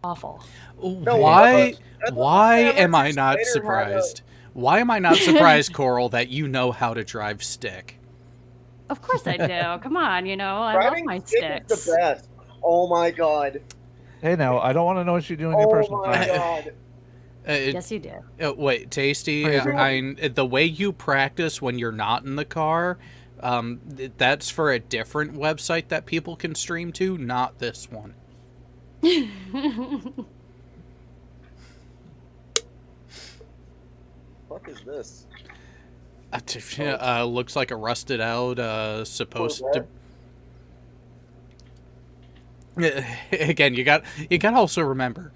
awful. Why am I not surprised? Why am I not surprised, Coral, that you know how to drive stick? Of course I do. Come on, I love Driving my stick is the sticks. best. Oh my god. Hey, now, I don't want to know what you do in your Oh personal my time. god. Yes, you do. Wait, Tasty, Fraser. the way you practice when you're not in the car, that's for a different website that people can stream to, not this one. What is this? Looks like a rusted out, supposed to... Again, you got to also remember,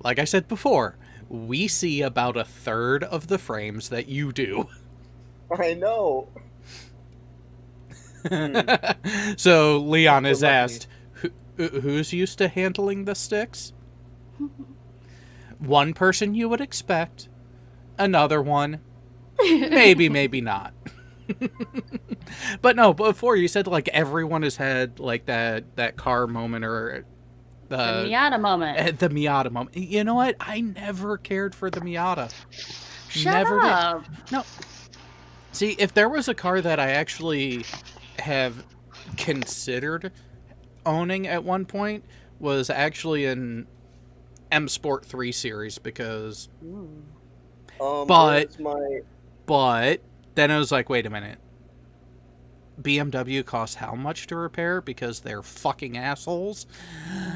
like I said before, we see about a third of the frames that you do. I know. So Leon is asked, who's used to handling the sticks? One person you would expect, another one, maybe not. But no, before you said like everyone has had like that car moment or the Miata moment. The Miata moment. You know what? I never cared for the Miata. Shut up. Did. No. See, if there was a car that I actually have considered owning at one point, was actually an M Sport 3 series because but then I was like, wait a minute. BMW costs how much to repair because they're fucking assholes?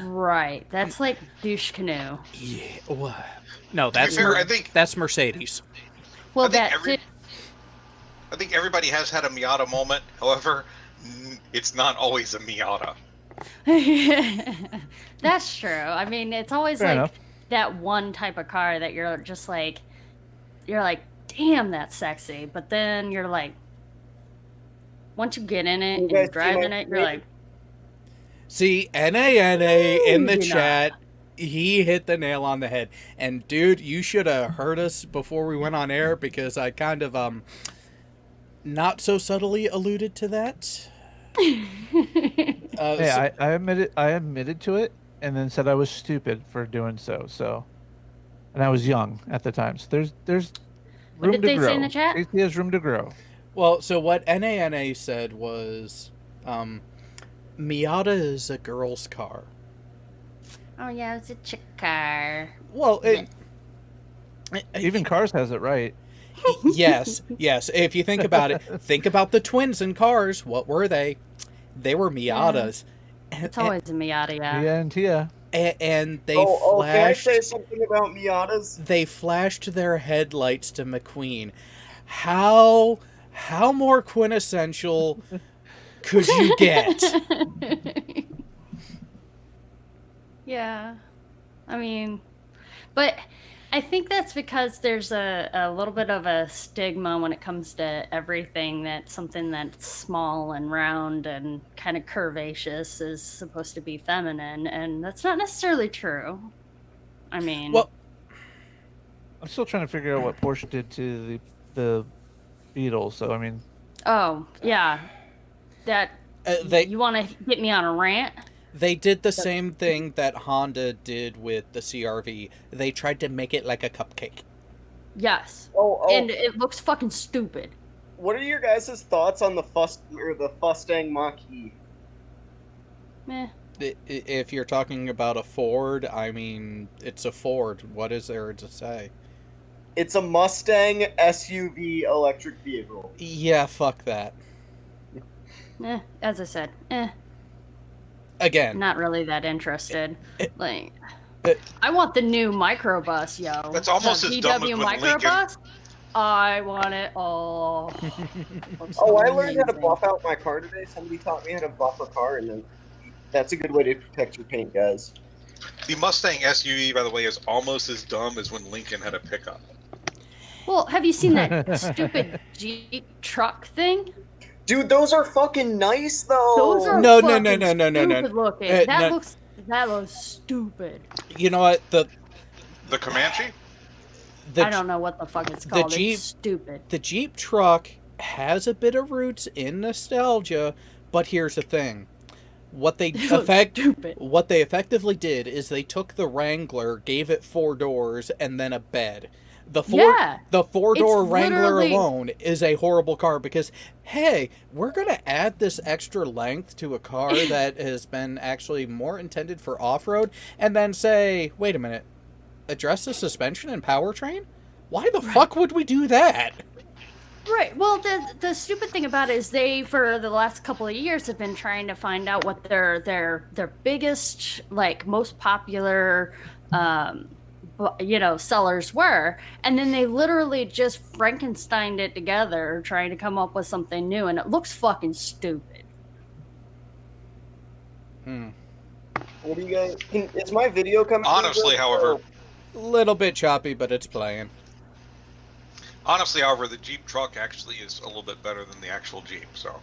Right. That's like douche canoe. Yeah. No, that's that's Mercedes. Well, I think everybody has had a Miata moment. However, it's not always a Miata. That's true. I mean, it's always Fair like enough. that one type of car that you're like, damn, that's sexy. But then you're like, once you get in it and you're driving it, you're like... See, NANA in the chat, he hit the nail on the head. And dude, you should have heard us before we went on air because I kind of, not so subtly alluded to that. Hey, I admitted to it and then said I was stupid for doing so. And I was young at the time. So there's room what did to they grow. say in the chat? Casey has room to grow. Well, so what NANA said was, Miata is a girl's car. Oh, yeah, it's a chick car. Well, Even Cars has it right. yes. If you think about it, think about the twins in Cars. What were they? They were Miatas. Yeah. It's always a Miata, yeah. Tia and Tia. And they Can flashed... I say something about Miatas? They flashed their headlights to McQueen. How more quintessential could you get? Yeah. I mean, but I think that's because there's a little bit of a stigma when it comes to everything that something that's small and round and kind of curvaceous is supposed to be feminine, and that's not necessarily true. I mean... Well, I'm still trying to figure out what Porsche did to the Beetle, so I mean... Oh, yeah. That... you want to get me on a rant? They did the same thing that Honda did with the CR-V. They tried to make it like a cupcake. Yes. Oh. And it looks fucking stupid. What are your guys' thoughts on the Mustang Mach-E? Meh. If you're talking about a Ford, I mean, it's a Ford. What is there to say? It's a Mustang SUV electric vehicle. Yeah, fuck that. As I said, Again. Not really that interested. I want the new microbus, yo. That's almost as dumb as when microbus. I want it all. I learned how to buff out my car today. Somebody taught me how to buff a car, and then that's a good way to protect your paint, guys. The Mustang SUV, by the way, is almost as dumb as when Lincoln had a pickup. Well, have you seen that stupid Jeep truck thing? Dude, those are fucking nice, though. Those are no. stupid looking. That looks stupid. You know what? The Comanche? I don't know what the fuck it's called. It's stupid. The Jeep truck has a bit of roots in nostalgia, but here's the thing. What they Stupid. what they effectively did is they took the Wrangler, gave it 4 doors, and then a bed. The Yeah. 4-door It's Wrangler literally- alone is a horrible car because, hey, we're gonna add this extra length to a car that has been actually more intended for off-road, and then say, wait a minute, address the suspension and powertrain? Why the fuck would we do that? Right. Well, the stupid thing about it is they, for the last couple of years, have been trying to find out what their biggest, like, most popular, sellers were, and then they literally just Frankensteined it together, trying to come up with something new, and it looks fucking stupid. What do you guys? Is my video coming? Honestly, however, Little bit choppy, but it's playing. however, the Jeep truck actually is a little bit better than the actual Jeep. So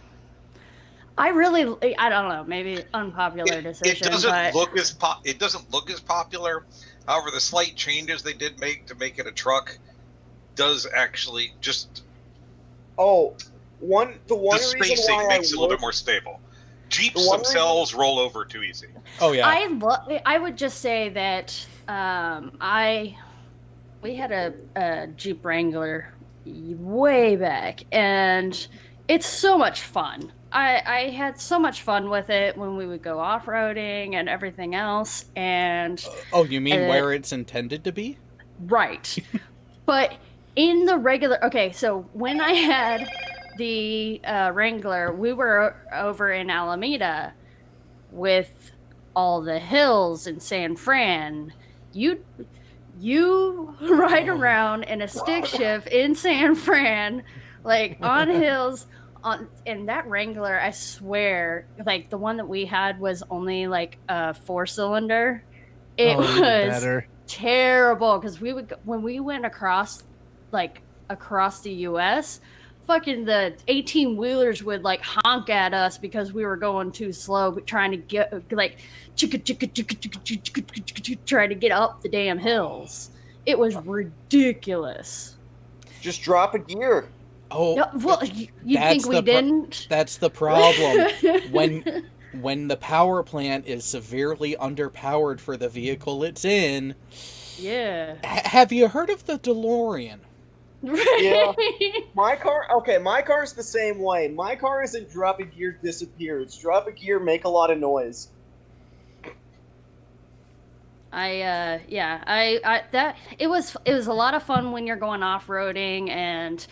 I don't know, maybe unpopular decision, it doesn't but look as it doesn't look as popular. However, the slight changes they did make to make it a truck does actually just the the one reason spacing why makes it a little would- bit more stable. Jeeps The one themselves roll over too easy. Oh yeah. I would just say that we had a Jeep Wrangler way back, and it's so much fun. I had so much fun with it when we would go off-roading and everything else, and Oh, you mean where it's intended to be? right. But in the regular, okay, so when I had the Wrangler, we were over in Alameda with all the hills in San Fran. You ride around in a stick shift in San Fran, like on hills. And that Wrangler, I swear, like the one that we had was only like a 4-cylinder. It even was better. terrible because when we went across the U.S., fucking the 18-wheelers would like honk at us because we were going too slow, but trying to get like trying to get up the damn hills. It was ridiculous. Just drop a gear. Oh, Yeah, well, you that's think we the didn't? that's the problem. When the power plant is severely underpowered for the vehicle it's in. Yeah. Have you heard of the DeLorean? Yeah. My car's the same way. My car isn't drop a gear, disappear. It's drop a gear, make a lot of noise. It was a lot of fun when you're going off-roading and,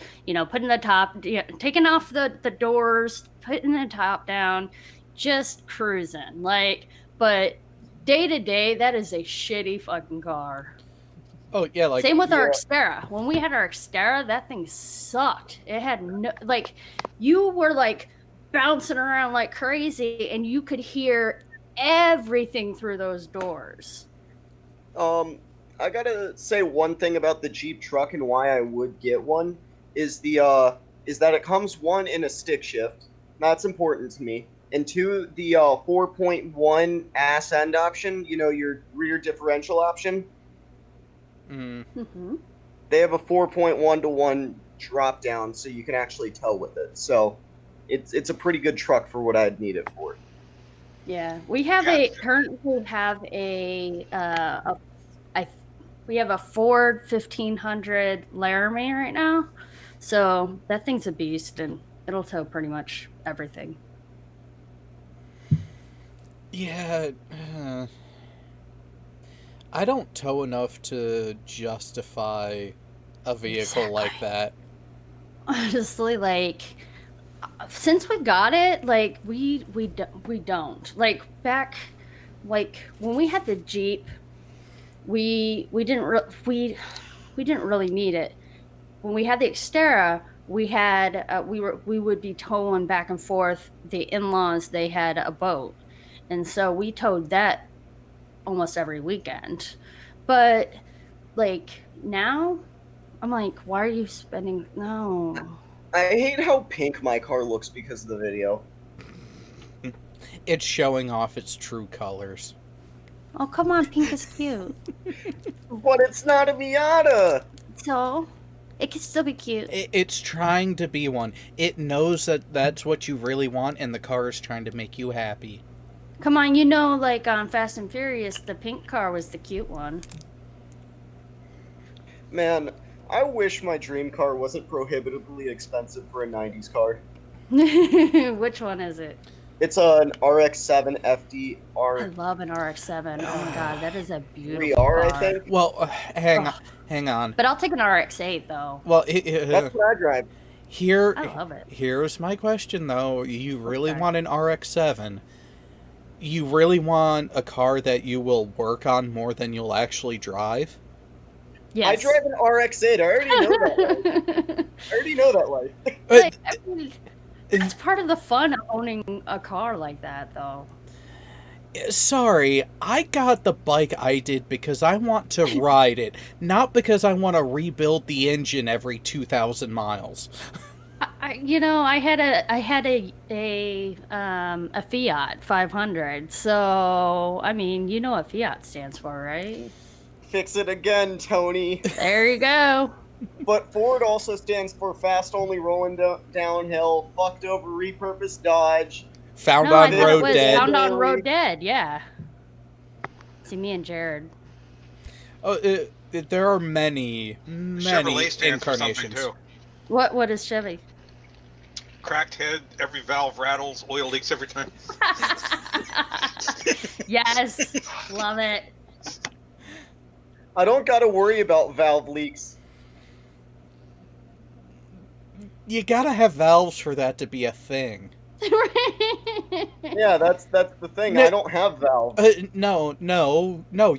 putting the top, taking off the doors, putting the top down, just cruising. But day to day, that is a shitty fucking car. Oh yeah, like Same with our Xterra. When we had our Xterra, that thing sucked. It had no, you were bouncing around like crazy, and you could hear everything through those doors. I gotta say one thing about the Jeep truck and why I would get one is that it comes, one, in a stick shift. That's important to me. And 2, the 4.1 ass end option, your rear differential option. Mm-hmm. They have a 4.1 to 1 drop down, so you can actually tow with it. So it's a pretty good truck for what I'd need it for. Yeah, we currently have we have a Ford 1500 Laramie right now, so that thing's a beast, and it'll tow pretty much everything. Yeah, I don't tow enough to justify a vehicle like that. Honestly, since we got it, we don't. Back, when we had the Jeep, we didn't really need it. When we had the Xterra, we would be towing back and forth. The in-laws, they had a boat, and so we towed that almost every weekend. But now, I'm like, why are you spending? No. I hate how pink my car looks because of the video. It's showing off its true colors. Oh, come on, pink is cute. But it's not a Miata! So, it can still be cute. It's trying to be one. It knows that that's what you really want, and the car is trying to make you happy. Come on, you know, like on Fast and Furious, the pink car was the cute one. Man, I wish my dream car wasn't prohibitively expensive for a 90s car. Which one is it? It's an RX-7 FD I love an RX-7. Oh my god, that is a beautiful 3R, I car. think. Well, hang on. But I'll take an RX-8 though. Well, That's what I drive. I love it. Here's my question though. You really Okay. want an RX-7? You really want a car that you will work on more than you'll actually drive? Yes. I drive an RX-8. I already know that life. I already know that life. Like, I mean, it's part of the fun of owning a car like that, though. Sorry, I got the bike I did because I want to ride it, not because I want to rebuild the engine every 2,000 miles. I had a Fiat 500. So I mean, you know what Fiat stands for, right? Fix it again, Tony. There you go. But Ford also stands for fast only rolling downhill, fucked over repurposed Dodge. Found No, I on thought road it was dead. Found on road dead. Yeah. See, me and Jared. Oh, there are many Chevrolet stands for something incarnations. too. What is Chevy? Cracked head, every valve rattles, oil leaks every time. Yes, love it. I don't gotta worry about valve leaks. You gotta have valves for that to be a thing. Yeah, that's the thing. No- I don't have valves. No,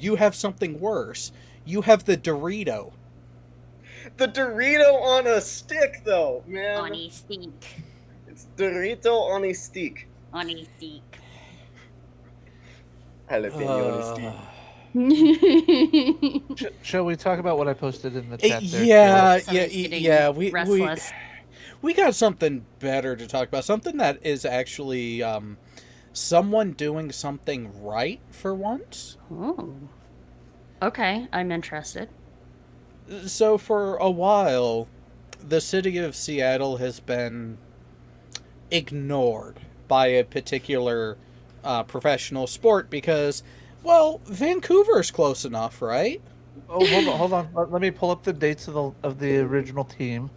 you have something worse. You have the Dorito. The Dorito on a stick, though, man. On a stick. It's Dorito on a stick. On a stick. Jalapeno on a stick. Shall we talk about what I posted in the chat there? Yeah, Somebody's getting yeah. restless. We got something better to talk about. Something that is actually someone doing something right for once. Oh. Okay, I'm interested. So for a while, the city of Seattle has been ignored by a particular professional sport because, well, Vancouver's close enough, right? Oh, hold on. Let me pull up the dates of the original team.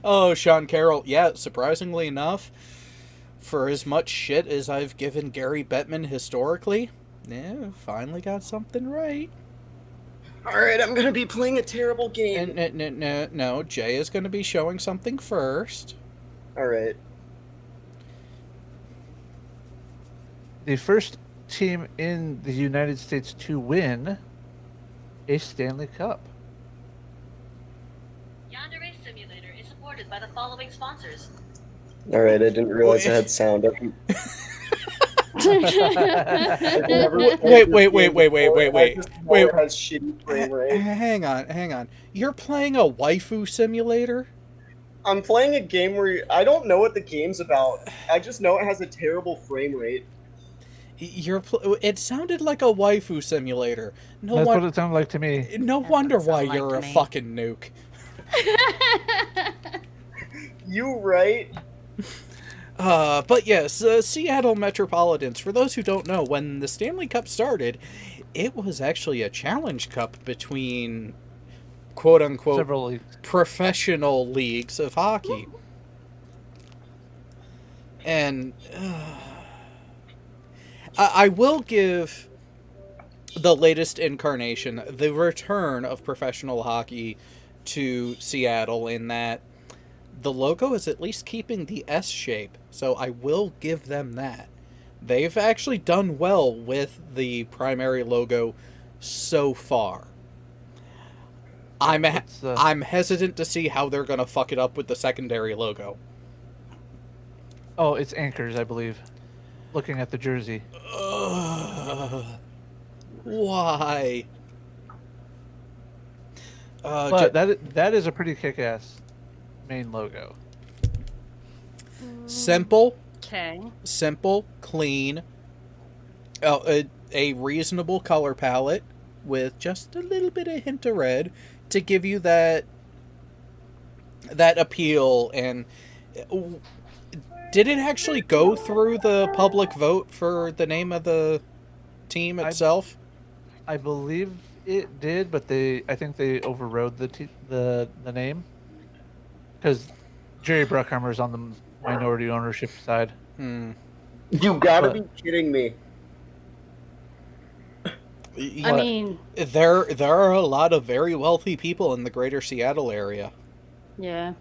Oh, Sean Carroll. Yeah, surprisingly enough, for as much shit as I've given Gary Bettman historically, yeah, finally got something right. Alright, I'm gonna be playing a terrible game. No, Jay is going to be showing something first. Alright. The first team in the United States to win a Stanley Cup. Yonder Race Simulator is supported by the following sponsors. Alright, I didn't realize I had sound. Wait. It has shitty frame rate. Hang on. You're playing a waifu simulator? I'm playing a game where I don't know what the game's about. I just know it has a terrible frame rate. It sounded like a waifu simulator. That's what it sounded like to me. No That wonder doesn't why sound you're like a to me. fucking nuke. You right? But yes, Seattle Metropolitans. For those who don't know, when the Stanley Cup started, it was actually a challenge cup between quote-unquote Several leagues. professional leagues of hockey. And I will give the latest incarnation, the return of professional hockey to Seattle, in that the logo is at least keeping the S shape, so I will give them that. They've actually done well with the primary logo so far. I'm hesitant to see how they're going to fuck it up with the secondary logo. Oh, it's anchors, I believe. Looking at the jersey. Why? But that is a pretty kick-ass main logo. Simple, Okay. clean, a reasonable color palette with just a little bit of hint of red. to give you that appeal. And did it actually go through the public vote for the name of the team itself? I believe it did, but I think they overrode the name because Jerry Bruckheimer's on the minority ownership side. You gotta be kidding me. I mean, there are a lot of very wealthy people in the greater Seattle area. yeah.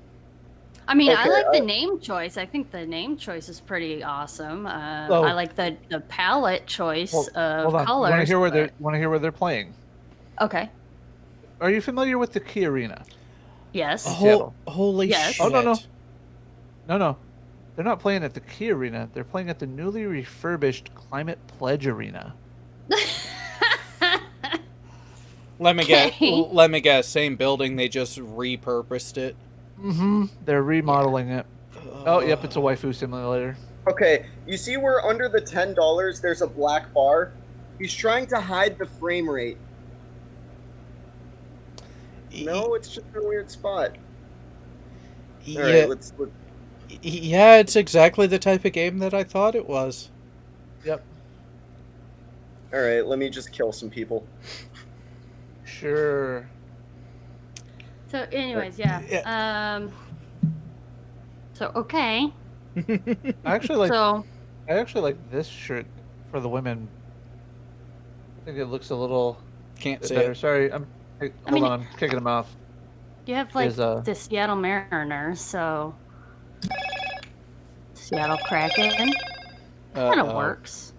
I mean, I Okay, like the name choice. I think the name choice is pretty awesome. I like the palette choice of Hold on. colors. Want to hear where they're playing? Okay. Are you familiar with the Key Arena? Yes. Seattle. Holy Yes. shit. Oh, no. They're not playing at the Key Arena. They're playing at the newly refurbished Climate Pledge Arena. Let me Okay. guess. Same building, they just repurposed it. Mm-hmm. They're remodeling it. Oh, yep, it's a waifu simulator. Okay, you see where under the $10 there's a black bar? He's trying to hide the frame rate. No, it's just a weird spot. Yeah, Alright, let's yeah, it's exactly the type of game that I thought it was. Yep. Alright, let me just kill some people. Sure. So, anyways, yeah. So okay. I actually So like this shirt for the women. I think it looks a little Can't bit say better. it. Sorry, hold mean, on, I'm kicking them off. you have like Is, the Seattle Mariners, so Seattle Kraken kind of works.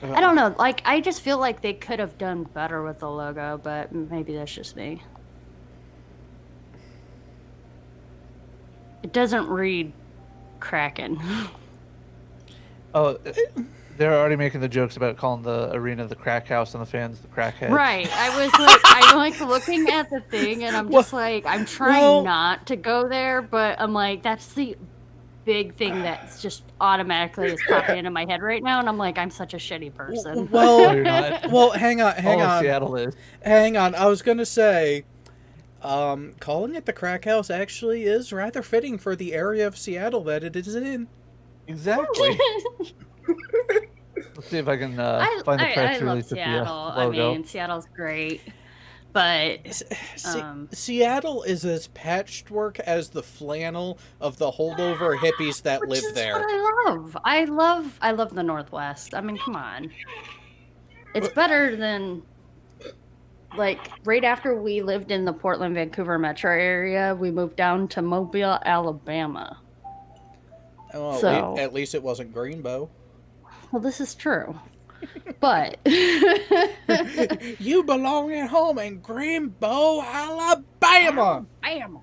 I don't know. Like, I just feel like they could have done better with the logo, but maybe that's just me. It doesn't read Kraken. Oh, they're already making the jokes about calling the arena the crack house and the fans the crackheads. Right. I'm like looking at the thing and I'm just like, I'm trying not to go there, but I'm like, that's the big thing that's just automatically is popping into my head right now. And I'm like, I'm such a shitty person. No, you're not. Well, hang on. All of Seattle is. Hang on. I was going to say, calling it the crack house actually is rather fitting for the area of Seattle that it is in. Exactly. Let's see if I can find the press I love release with the Seattle. I logo. mean, Seattle's great, but Seattle is as patchwork as the flannel of the holdover hippies that which live is there. what I love the Northwest. I mean, come on, it's better than like right after we lived in the Portland, Vancouver metro area, we moved down to Mobile, Alabama. Well, So- at least it wasn't Greenbow. Well, this is true, but You belong at home in Greenbow, Alabama. Bam.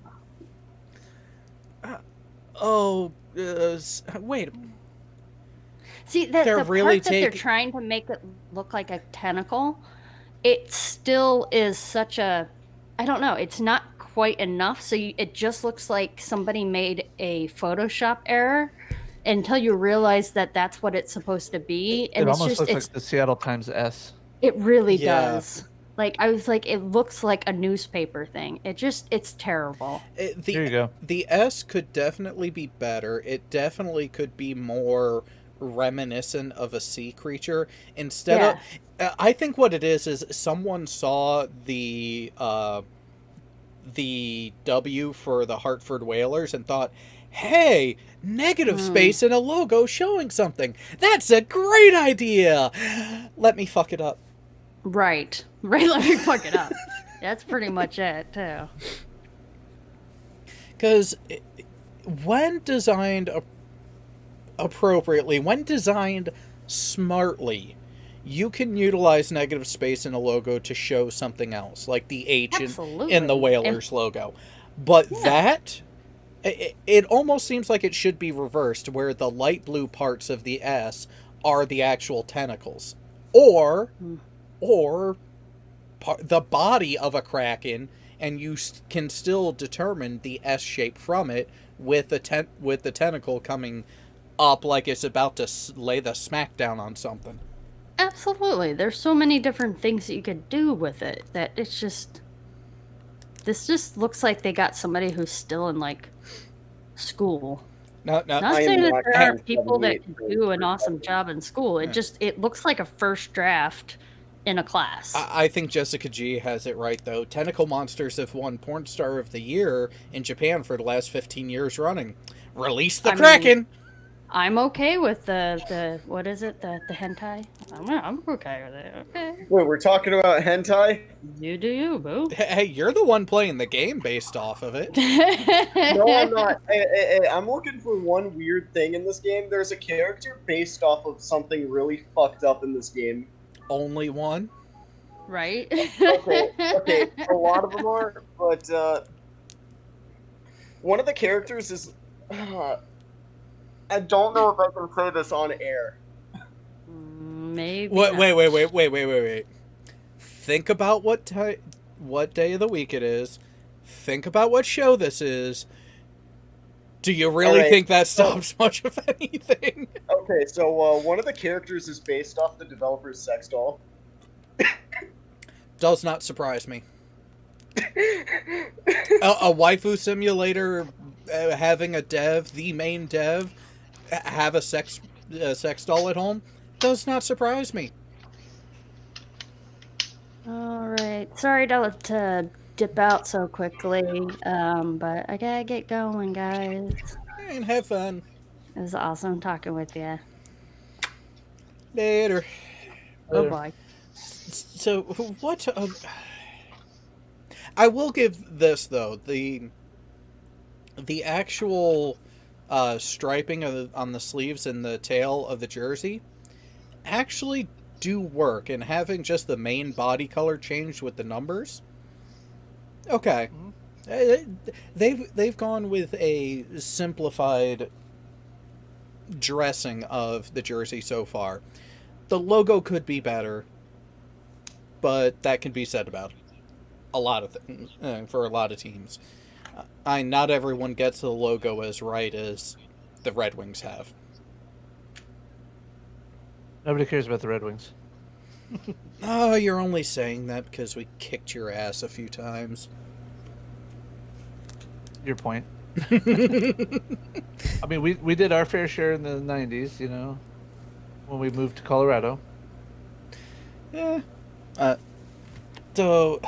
Wait. See, They're the really part that they're trying to make it look like a tentacle, it still is such a, I don't know, it's not quite enough. So it just looks like somebody made a Photoshop error until you realize that that's what it's supposed to be. And It it's almost just, looks like the Seattle Times S. it really Yeah. does. Like, I was like, it looks like a newspaper thing. It's terrible. There you go. The S could definitely be better. It definitely could be more reminiscent of a sea creature instead of. I think what it is someone saw the W for the Hartford Whalers and thought, hey, negative space in a logo showing something. That's a great idea. Let me fuck it up. Right. Let me fuck it up. That's pretty much it, too. Because when designed appropriately, when designed smartly, you can utilize negative space in a logo to show something else, like the H in the Whalers logo. But it almost seems like it should be reversed, where the light blue parts of the S are the actual tentacles. Or the body of a kraken, and you can still determine the S shape from it with the tentacle coming up like it's about to lay the smackdown on something. Absolutely. There's so many different things that you could do with it that it's just This just looks like they got somebody who's still in like school. No, Not I am saying that not there aren't getting people that can 78 do an awesome job in school. Yeah. It looks like a first draft in a class. I think Jessica G has it right, though. Tentacle Monsters have won Porn Star of the Year in Japan for the last 15 years running. Release the I mean, Kraken! I'm okay with the what is it, the hentai? I'm okay with it. Okay, Wait, we're talking about hentai? you do you, boo. Hey, you're the one playing the game based off of it. No, I'm not. I'm looking for one weird thing in this game. There's a character based off of something really fucked up in this game. Only one? Right? Okay, a lot of them are, but one of the characters is. I don't know if I can say this on air. Maybe. Wait. Think about what day of the week it is. Think about what show this is. Do you really think that stops much of anything? Okay, so one of the characters is based off the developer's sex doll. Does not surprise me. A waifu simulator having the main dev, have a sex doll at home does not surprise me. All right. Sorry to dip out so quickly, but I gotta get going, guys. And have fun. It was awesome talking with you. Later. Bye bye. So what? I will give this though, the actual striping on the sleeves and the tail of the jersey actually do work, and having just the main body color changed with the numbers. Okay, they've gone with a simplified dressing of the jersey so far. The logo could be better, but that can be said about a lot of things for a lot of teams. Not everyone gets the logo as right as the Red Wings have. Nobody cares about the Red Wings. Oh, you're only saying that because we kicked your ass a few times. Your point. I mean, we did our fair share in the 90s, you know, when we moved to Colorado. Yeah. So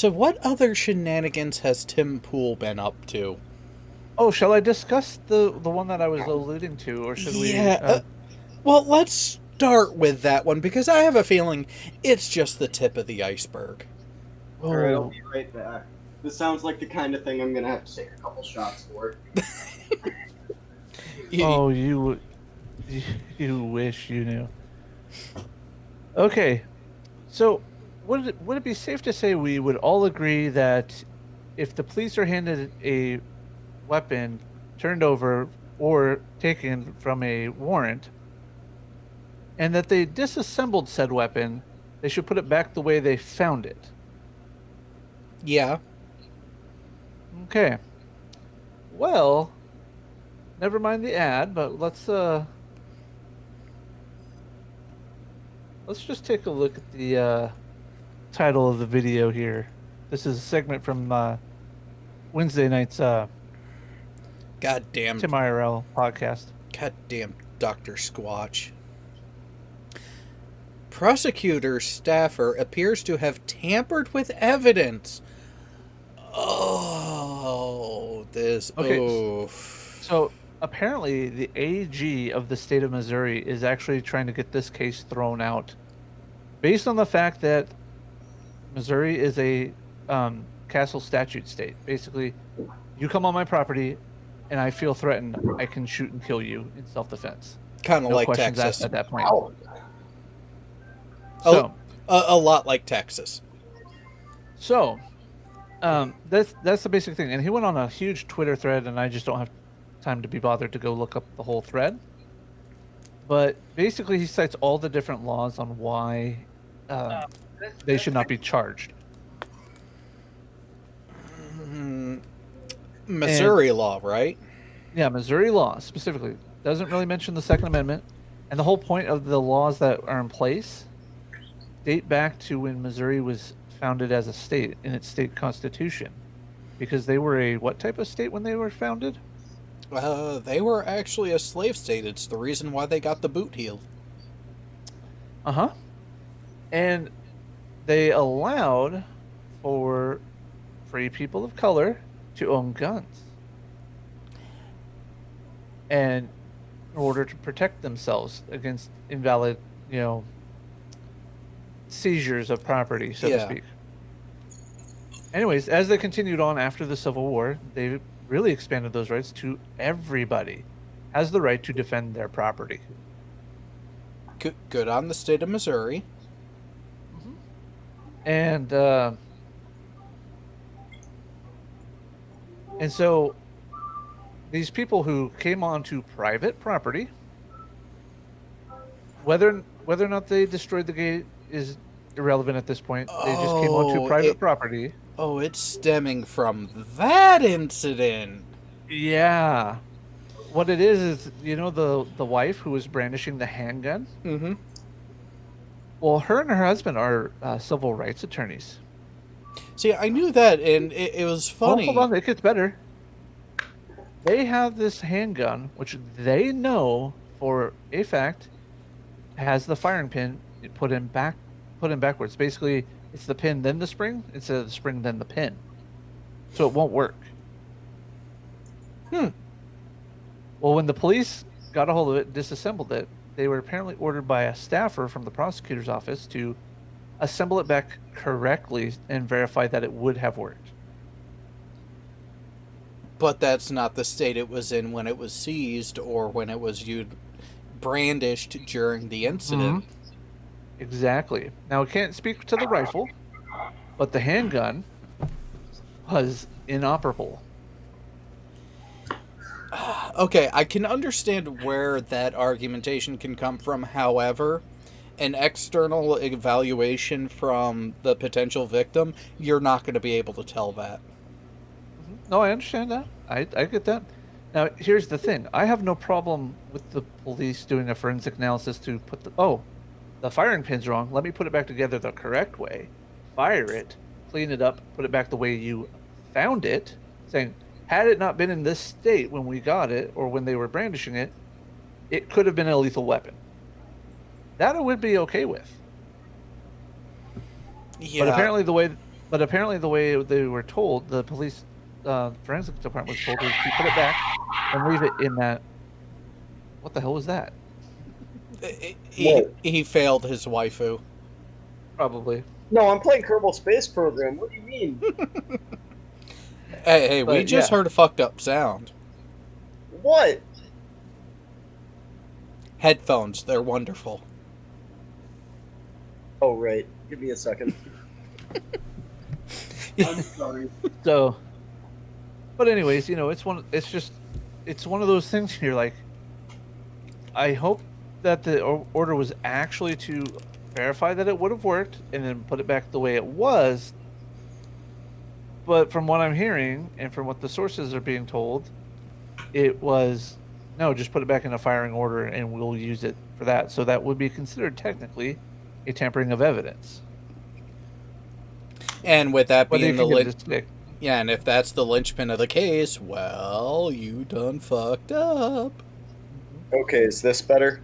what other shenanigans has Tim Pool been up to? Oh, shall I discuss the one that I was alluding to, or should we? Yeah. Well, let's start with that one, because I have a feeling it's just the tip of the iceberg. Alright, I'll be right back. This sounds like the kind of thing I'm gonna have to take a couple shots for. Oh, you wish you knew. Okay, so would it be safe to say we would all agree that if the police are handed a weapon turned over or taken from a warrant, and that they disassembled said weapon, they should put it back the way they found it? Yeah. Okay. Well, never mind the ad, but let's just take a look at the title of the video here. This is a segment from Wednesday night's Goddamn. Tim IRL podcast. Goddamn Dr. Squatch. Prosecutor staffer appears to have tampered with evidence. Oh, this. Okay, Oof. So apparently the AG of the state of Missouri is actually trying to get this case thrown out based on the fact that Missouri is a castle statute state. Basically, you come on my property and I feel threatened, I can shoot and kill you in self-defense. Kind of No like questions Texas. asked at that point. Ow. So, A lot like Texas. So, that's the basic thing. And he went on a huge Twitter thread, and I just don't have time to be bothered to go look up the whole thread. But basically, he cites all the different laws on why they should not be charged. Missouri law, right? Yeah, Missouri law specifically doesn't really mention the Second Amendment, and the whole point of the laws that are in place date back to when Missouri was founded as a state in its state constitution, because they were a what type of state when they were founded? They were actually a slave state. It's the reason why they got the boot heel. Uh-huh. And they allowed for free people of color to own guns. And in order to protect themselves against invalid, seizures of property, so to speak. Anyways, as they continued on after the Civil War, they really expanded those rights to everybody has the right to defend their property. Good on the state of Missouri. And so these people who came onto private property, whether or not they destroyed the gate is irrelevant at this point. They just came onto private property. Oh, it's stemming from that incident. Yeah. What it is the wife who was brandishing the handgun? Mm-hmm. Well, her and her husband are civil rights attorneys. See, I knew that, and it was funny. Hold on, it gets better. They have this handgun, which they know for a fact has the firing pin put in backwards. Basically, it's the pin then the spring instead of the spring then the pin, so it won't work. Well, when the police got a hold of it, disassembled it, they were apparently ordered by a staffer from the prosecutor's office to assemble it back correctly and verify that it would have worked. But that's not the state it was in when it was seized or when it was brandished during the incident. Exactly. Now, I can't speak to the rifle, but the handgun was inoperable. Okay, I can understand where that argumentation can come from. However, an external evaluation from the potential victim, you're not going to be able to tell that. No, I understand that. I get that. Now, here's the thing. I have no problem with the police doing a forensic analysis to put the firing pin's wrong. Let me put it back together the correct way. Fire it, clean it up, put it back the way you found it, saying, had it not been in this state when we got it or when they were brandishing it, it could have been a lethal weapon. That I would be okay with. Yeah. But apparently the way they were told, the police forensics department was told, is to put it back and leave it in that. What the hell was that? He failed his waifu. Probably. No, I'm playing Kerbal Space Program. What do you mean? Hey, we just heard a fucked up sound. What? Headphones, they're wonderful. Oh, right. Give me a second. I'm sorry. So, but anyways, it's one of those things you're like, I hope that the order was actually to verify that it would have worked and then put it back the way it was. But from what I'm hearing and from what the sources are being told, it was, no, just put it back in a firing order and we'll use it for that. So that would be considered technically a tampering of evidence. And with that Whether being you the can get it to stick. yeah, and if that's the linchpin of the case, well, you done fucked up. Okay, is this better?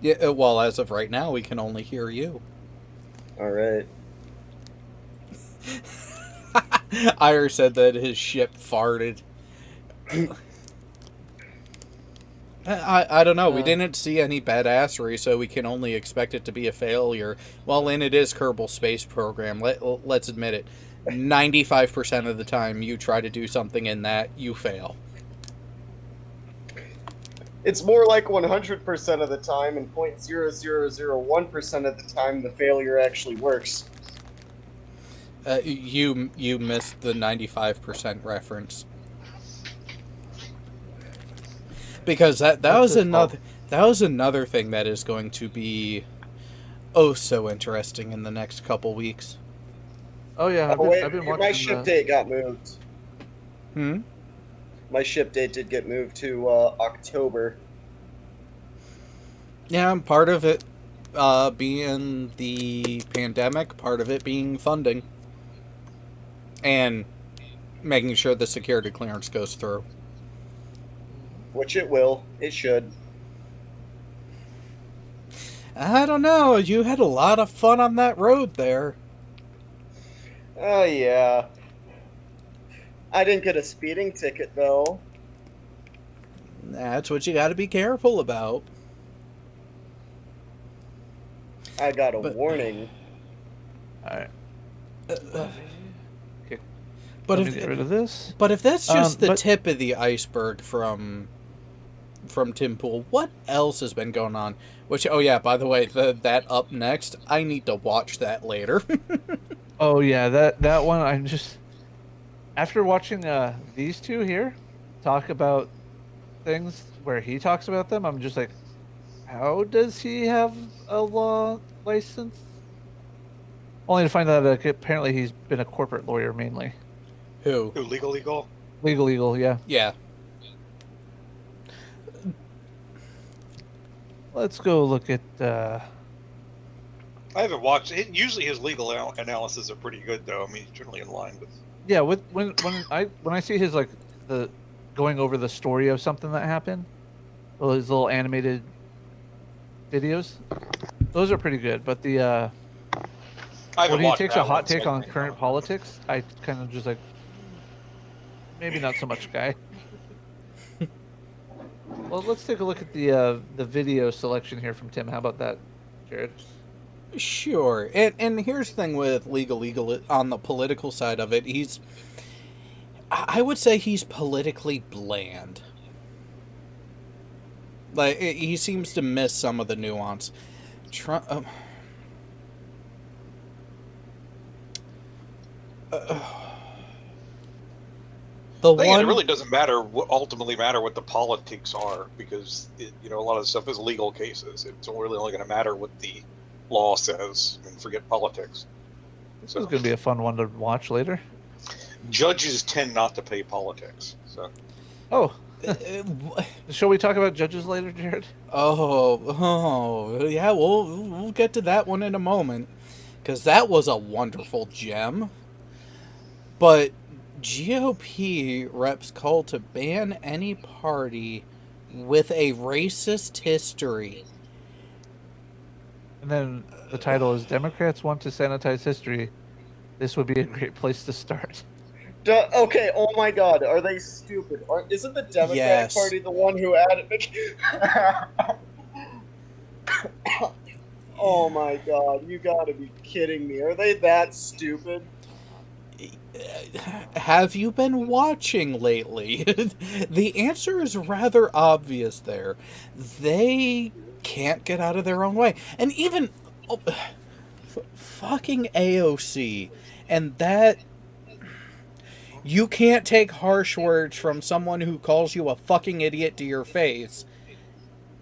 Yeah, well, as of right now, we can only hear you. All right. Ire said that his ship farted. I don't know. We didn't see any badassery, so we can only expect it to be a failure. Well, and it is Kerbal Space Program. Let's admit it. 95% of the time you try to do something in that, you fail. It's more like 100% of the time, and 0.0001% of the time the failure actually works. You missed the 95% reference. Because that was another thing that is going to be so interesting in the next couple weeks. Oh yeah, I've been watching. My ship date got moved. Hmm? My ship date did get moved to October. Yeah, part of it being the pandemic, part of it being funding, and making sure the security clearance goes through. Which it will. It should. I don't know. You had a lot of fun on that road there. Oh, yeah. I didn't get a speeding ticket, though. That's what you got to be careful about. I got a But- warning. All right. Okay. But Let me get rid of this. But if that's just the but- tip of the iceberg from Tim Pool, what else has been going on? Which, oh yeah, by the way, that up next, I need to watch that later. Oh yeah, that one. I'm just after watching these two here talk about things where he talks about them. I'm just like, how does he have a law license? Only to find out that apparently he's been a corporate lawyer mainly. Who? Who, legal? Legal, yeah. Yeah. Let's go look at. I haven't watched it. Usually his legal analysis are pretty good, though. I mean, he's generally in line with. Yeah, when I see his like the going over the story of something that happened, well, his little animated videos, those are pretty good. But the I haven't when he watched takes that a hot one, so take I on think current politics, I kind of just like maybe not so much, guy. Well, let's take a look at the video selection here from Tim. How about that, Jared? Sure. And here's the thing with legal on the political side of it. I would say he's politically bland. Like, he seems to miss some of the nuance. Trump. The Thing is, one. it really doesn't ultimately matter what the politics are, because a lot of the stuff is legal cases. It's really only going to matter what the law says, and forget politics. This So- is going to be a fun one to watch later. Judges tend not to pay politics, so Oh, uh, shall we talk about judges later, Jared? yeah, we'll get to that one in a moment, because that was a wonderful gem. But GOP reps called to ban any party with a racist history. And then the title is Democrats Want to Sanitize History. This would be a great place to start. Okay, oh my god, are they stupid? Isn't the Democratic Yes. Party the one who added... Oh my god, you gotta be kidding me. Are they that stupid? Have you been watching lately? The answer is rather obvious there. They can't get out of their own way. And even fucking AOC. And that... You can't take harsh words from someone who calls you a fucking idiot to your face,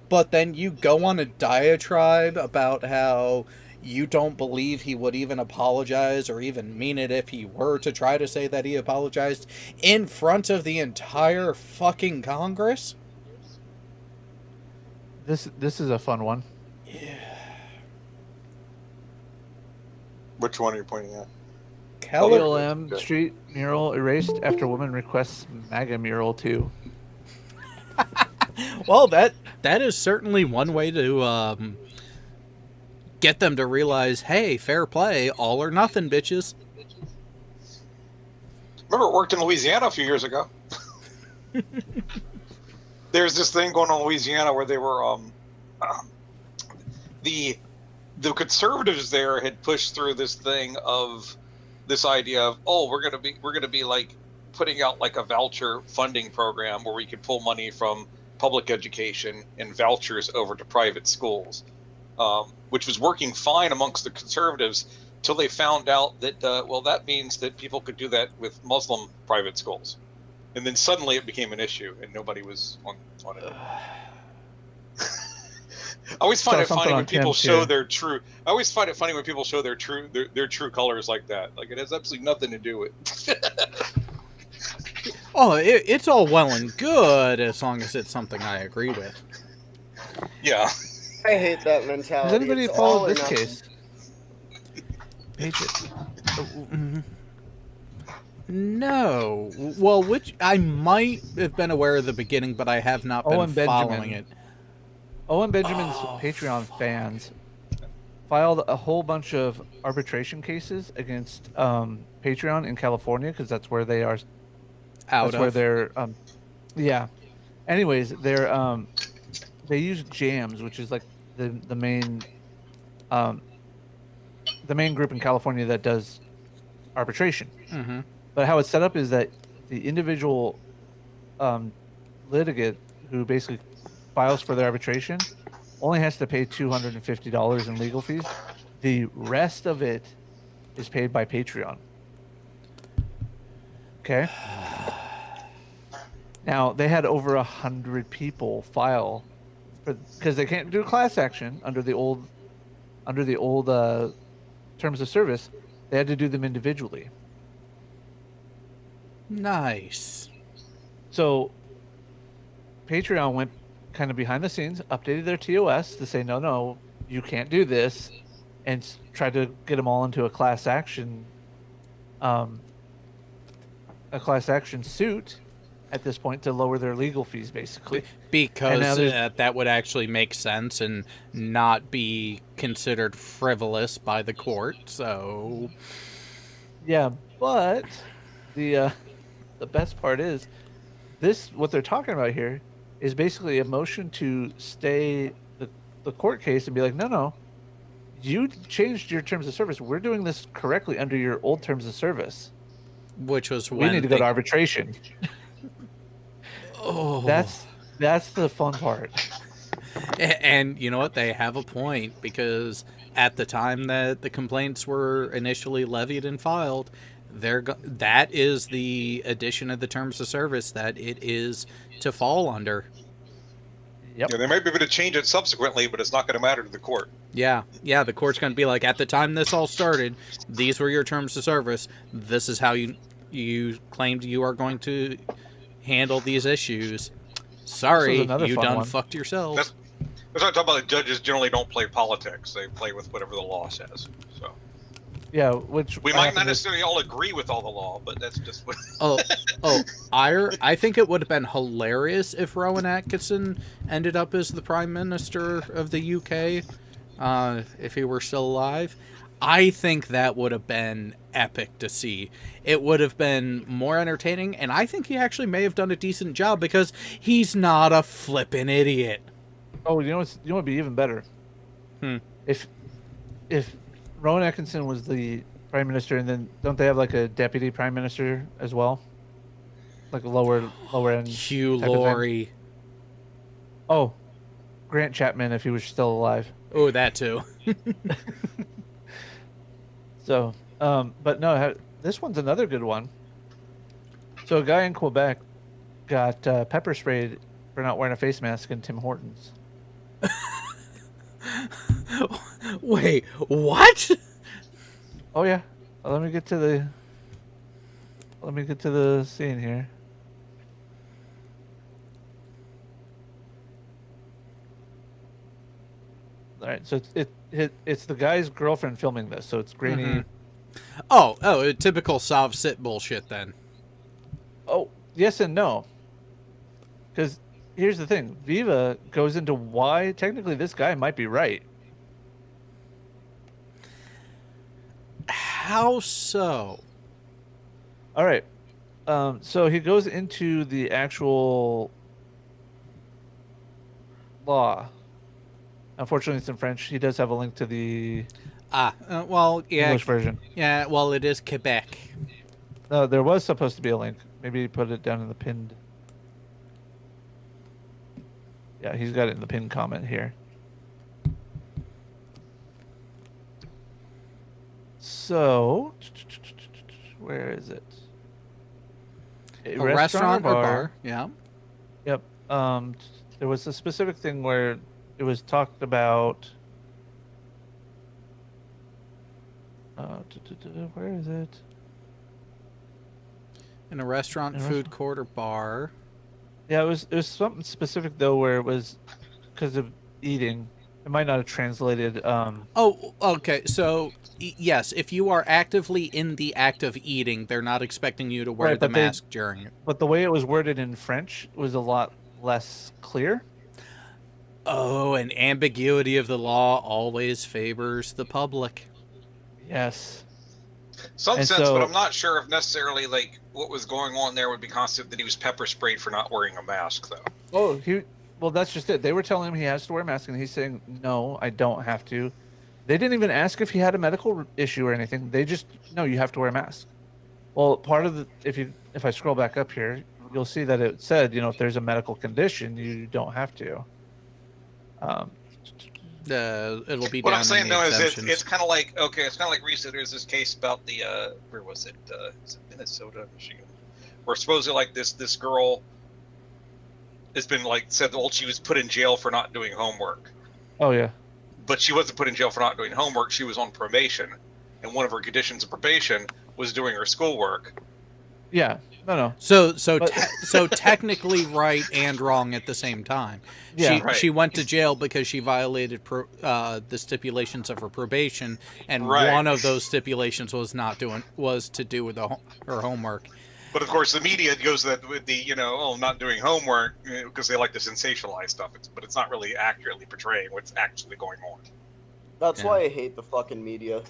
but then you go on a diatribe about how you don't believe he would even apologize or even mean it if he were to try to say that he apologized in front of the entire fucking Congress? This is a fun one. which one are you pointing at? BLM street mural erased after woman requests MAGA mural too. Well, that is certainly one way to get them to realize, hey, fair play, all or nothing, bitches. Remember, it worked in Louisiana a few years ago. There's this thing going on in Louisiana where they were the conservatives there had pushed through this thing of this idea of, oh, we're gonna be like putting out like a voucher funding program where we could pull money from public education and vouchers over to private schools, which was working fine amongst the conservatives till they found out that that means that people could do that with Muslim private schools, and then suddenly it became an issue and nobody was on it. I always find it funny when people show their true. I always find it funny when people show their true colors like that. Like, it has absolutely nothing to do with. Oh, it's all well and good as long as it's something I agree with. Yeah. I hate that Has mentality. anybody It's all followed or this nothing. case? No. Well, which I might have been aware of the beginning, but I have not been Owen following Benjamin. it. Owen Benjamin's Oh, Patreon fans filed a whole bunch of arbitration cases against Patreon in California because that's where they are. out That's where of. they're. Yeah. Anyways, they use Jams, which is like the main um the main group in California that does arbitration. Mm-hmm. But how it's set up is that the individual um litigant who basically files for their arbitration only has to pay $250 in legal fees. The rest of it is paid by Patreon. Okay. Now they had over 100 people file because they can't do class action under the old terms of service. They had to do them individually. Nice. So Patreon went kind of behind the scenes, updated their TOS to say, no, you can't do this, and tried to get them all into um, a class action suit at this point to lower their legal fees, basically. Because there's- that would actually make sense and not be considered frivolous by the court. So, Yeah, but the best part is what they're talking about here is basically a motion to stay the court case and be like, no, you changed your terms of service. We're doing this correctly under your old terms of service. which was We when need to go to arbitration. Oh, That's the fun part. and you know what? They have a point because at the time that the complaints were initially levied and filed, that is the addition of the terms of service that it is to fall under. Yep. Yeah, they might be able to change it subsequently, but it's not going to matter to the court. Yeah, the court's going to be like, at the time this all started, these were your terms of service. This is how you claimed you are going to handle these issues. Sorry, another you fun done one. fucked yourselves. That's what I'm talking about. The judges generally don't play politics; they play with whatever the law says. So Yeah, which we might happened not with- necessarily all agree with all the law, but that's just what. I think it would have been hilarious if Rowan Atkinson ended up as the Prime Minister of the UK, if he were still alive. I think that would have been epic to see. It would have been more entertaining, and I think he actually may have done a decent job because he's not a flippin' idiot. Oh, you know what would be even better? If Rowan Atkinson was the prime minister, and then don't they have like a deputy prime minister as well, like a lower end? Hugh type of thing? Laurie. Oh, Grant Chapman if he was still alive. Oh, that too. So, but no, this one's another good one. So a guy in Quebec got pepper sprayed for not wearing a face mask in Tim Hortons. Wait, what? Oh yeah. Let me get to the scene here. All right, so it's the guy's girlfriend filming this, so it's grainy. Mhm. Oh, typical Sav sit bullshit then. Oh, yes and no. Because here's the thing: Viva goes into why technically this guy might be right. How so? All right. So he goes into the actual law. Unfortunately, it's in French. He does have a link to the Well, yeah. English version. Yeah, well, it is Quebec. No, there was supposed to be a link. Maybe he put it down in the pinned. Yeah, he's got it in the pinned comment here. So, where is it? A restaurant or bar. Yeah. Yep. There was a specific thing where it was talked about. Where is it? In a restaurant, In a food restaurant. court, or bar. Yeah, it was something specific though, where it was because of eating. It might not have translated. Oh, okay. So yes, if you are actively in the act of eating, they're not expecting you to wear Right, the but they- mask during it. But the way it was worded in French was a lot less clear. Oh, and ambiguity of the law always favors the public. Yes. Some And sense, so- but I'm not sure if necessarily like what was going on there would be concept that he was pepper sprayed for not wearing a mask, though. Oh, well, that's just it. They were telling him he has to wear a mask, and he's saying, "No, I don't have to." They didn't even ask if he had a medical issue or anything. They just, "No, you have to wear a mask." Well, part of the if I scroll back up here, you'll see that it said, if there's a medical condition, you don't have to. It'll be What down I'm saying in the though is exemptions. it's kind of like it's kind of like recently there's this case about the where was it? Is it Minnesota, Michigan, where supposedly like this girl has been like said she was put in jail for not doing homework, Oh yeah. but she wasn't put in jail for not doing homework. She was on probation, and one of her conditions of probation was doing her schoolwork. Yeah. No. So But- so technically right and wrong at the same time. Yeah. Right. She went to jail because she violated the stipulations of her probation, and Right. one of those stipulations was to do with her homework. But of course, the media goes that with the not doing homework because they like to sensationalize stuff. But it's not really accurately portraying what's actually going on. That's Yeah. why I hate the fucking media.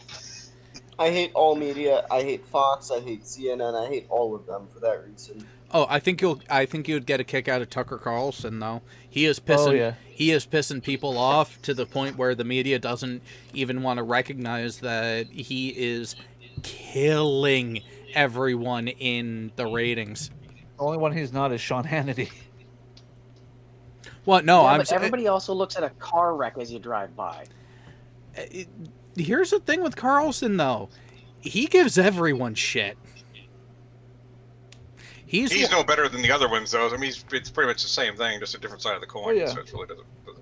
I hate all media. I hate Fox. I hate CNN. I hate all of them for that reason. Oh, I think you'd get a kick out of Tucker Carlson though. He is pissing. Oh, yeah. He is pissing people off to the point where the media doesn't even want to recognize that he is killing everyone in the ratings. The only one he's not is Sean Hannity. Well, no, Yeah, I'm. but everybody also looks at a car wreck as you drive by. Here's the thing with Carlson though, he gives everyone shit. He's no better than the other ones, though. I mean, it's pretty much the same thing, just a different side of the coin. Oh, yeah. So it really doesn't make a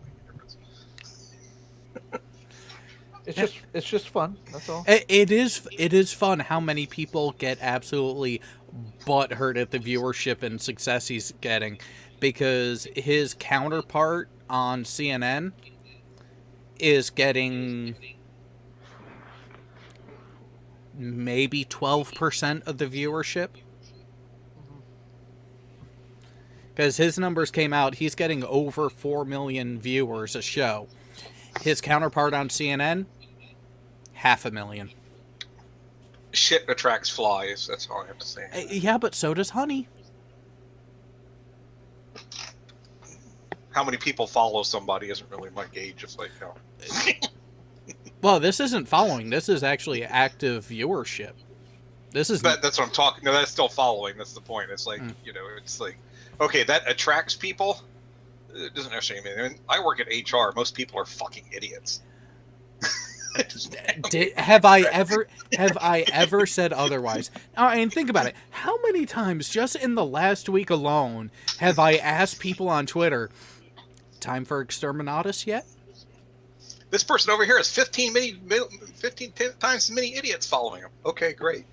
difference. It's just fun. That's all. It is fun how many people get absolutely butthurt at the viewership and success he's getting, because his counterpart on CNN is getting maybe 12% of the viewership. Because his numbers came out, he's getting over 4 million viewers a show. His counterpart on CNN, 500,000. Shit attracts flies. That's all I have to say. Yeah, but so does honey. How many people follow somebody isn't really my gauge. It's like, Well, this isn't following. This is actually active viewership. This is that's what I'm talking. No, that's still following. That's the point. It's like it's like, okay, that attracts people. It doesn't necessarily mean. I mean, I work at HR. Most people are fucking idiots. Have I ever said otherwise? I mean, think about it. How many times just in the last week alone have I asked people on Twitter, "Time for Exterminatus yet?" This person over here has 15 times as many idiots following him. Okay, great.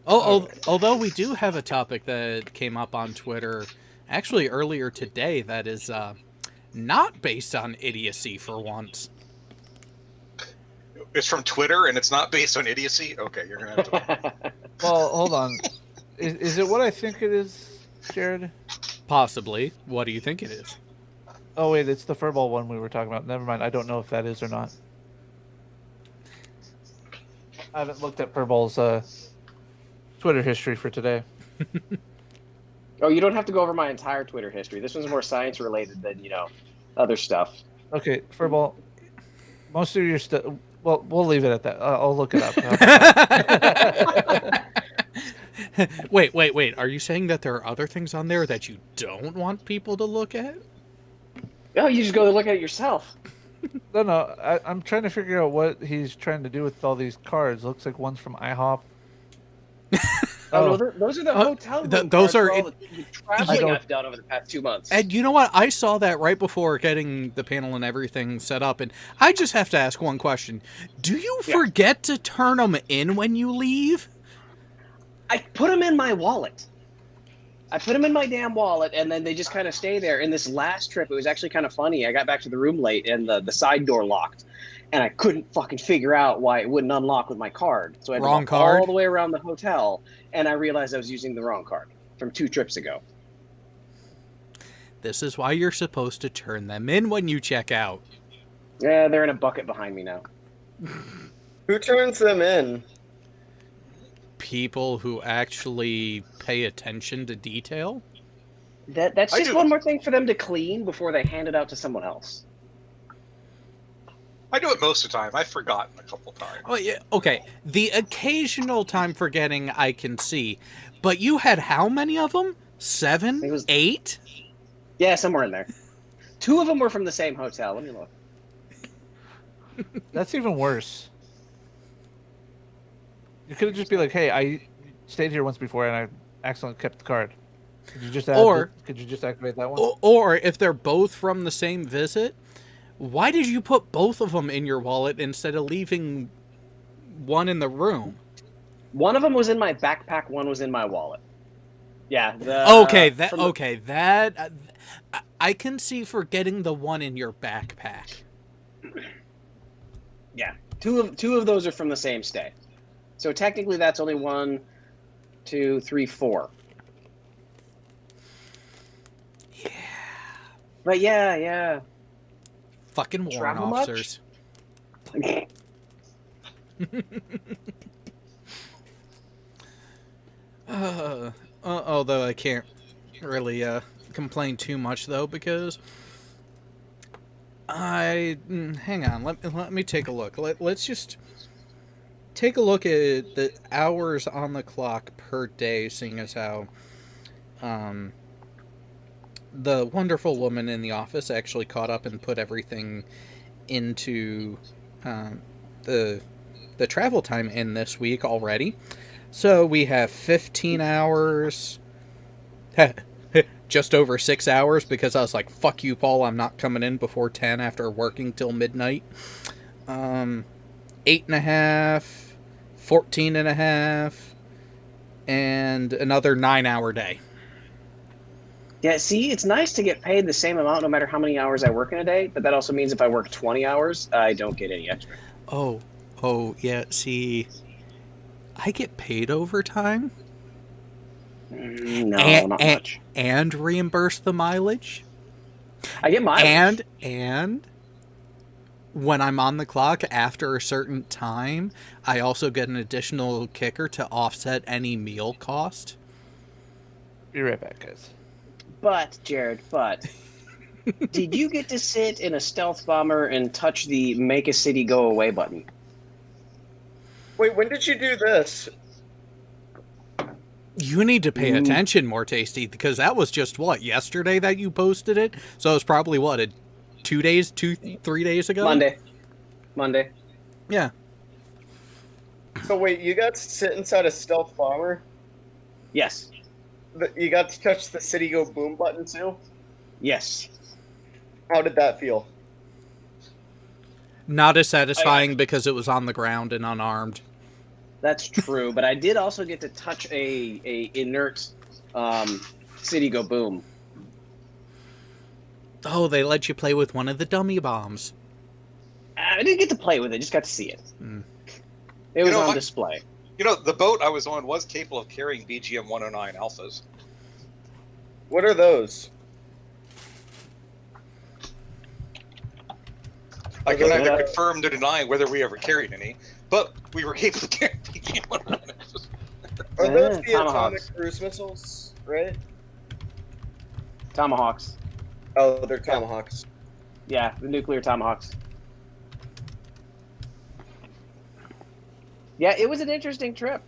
Although we do have a topic that came up on Twitter actually earlier today that is not based on idiocy for once. It's from Twitter and it's not based on idiocy. Okay, you're gonna have to. Well, hold on. Is it what I think it is, Jared? Possibly. What do you think it is? Oh wait, it's the furball one we were talking about. Never mind. I don't know if that is or not. I haven't looked at Furball's Twitter history for today. Oh, you don't have to go over my entire Twitter history. This one's more science related than other stuff. Okay, Furball. Most of your stuff. Well, we'll leave it at that. I'll look it up. Wait. Are you saying that there are other things on there that you don't want people to look at? Oh, you just go look at it yourself. No. I'm trying to figure out what he's trying to do with all these cards. Looks like one's from IHOP. No, those are the hotel room those cards are for all the traveling I've done over the past 2 months. And you know what? I saw that right before getting the panel and everything set up, and I just have to ask one question. Do you forget to turn them in when you leave? I put them in my wallet. I put them in my damn wallet, and then they just kind of stay there. In this last trip, it was actually kind of funny. I got back to the room late, and the side door locked, and I couldn't fucking figure out why it wouldn't unlock with my card. So I had to walk all the way around the hotel, and I realized I was using the wrong card from 2 trips ago. This is why you're supposed to turn them in when you check out. Yeah, they're in a bucket behind me now. Who turns them in? People who actually pay attention to detail. That's just one more thing for them to clean before they hand it out to someone else. I do it most of the time. I've forgotten a couple times. Oh yeah, okay. The occasional time forgetting I can see, but you had how many of them? 7, 8? Yeah, somewhere in there. 2 of them were from the same hotel. Let me look. That's even worse. You could just be like, "Hey, I stayed here once before and I accidentally kept the card. Could you just could you just activate that one?" Or if they're both from the same visit, why did you put both of them in your wallet instead of leaving one in the room? One of them was in my backpack. One was in my wallet. Yeah. I can see forgetting the one in your backpack. Yeah, two of those are from the same stay. So technically, that's only 1, 2, 3, 4. Yeah. But yeah. Fucking warrant Travel officers. Although I can't really complain too much though, because hang on, let me take a look. Let's just take a look at the hours on the clock per day, seeing as how the wonderful woman in the office actually caught up and put everything into the travel time in this week already. So we have 15 hours, just over 6 hours, because I was like, fuck you, Paul, I'm not coming in before 10 after working till midnight. 8.5, 14.5, and another 9-hour day. Yeah, see, it's nice to get paid the same amount no matter how many hours I work in a day, but that also means if I work 20 hours, I don't get any extra. Oh, yeah, see, I get paid overtime. No, not much. And reimburse the mileage. I get mileage. And when I'm on the clock after a certain time, I also get an additional kicker to offset any meal cost. Be right back, guys. But, Jared, did you get to sit in a stealth bomber and touch the make a city go away button? Wait, when did you do this? You need to pay attention more, Tasty, because that was just, yesterday that you posted it? So it was probably, 3 days ago? Monday. Yeah. So wait, you got to sit inside a stealth bomber? Yes. You got to touch the city go boom button too? Yes. How did that feel? Not as satisfying because it was on the ground and unarmed. That's true, but I did also get to touch a inert city go boom. Oh, they let you play with one of the dummy bombs. I didn't get to play with it, just got to see it. It was on display. The boat I was on was capable of carrying BGM 109 alphas. What are those? I can neither confirm nor deny whether we ever carried any, but we were able to carry BGM 109 alphas. Are those the Tomahawks. atomic cruise missiles, right? Tomahawks. Oh, they're Tomahawks. Yeah, the nuclear Tomahawks. Yeah, it was an interesting trip.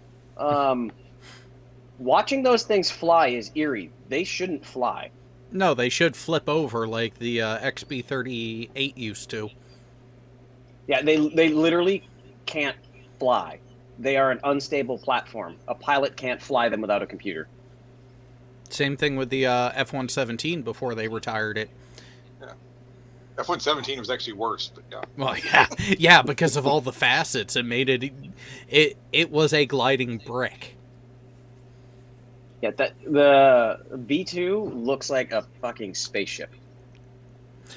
Watching those things fly is eerie. They shouldn't fly. No, they should flip over like the XB-38 used to. Yeah, they literally can't fly. They are an unstable platform. A pilot can't fly them without a computer. Same thing with the F-117 before they retired it. Yeah. F-117 was actually worse, but yeah. Well, yeah, because of all the facets, it made it was a gliding brick. Yeah, the B2 looks like a fucking spaceship.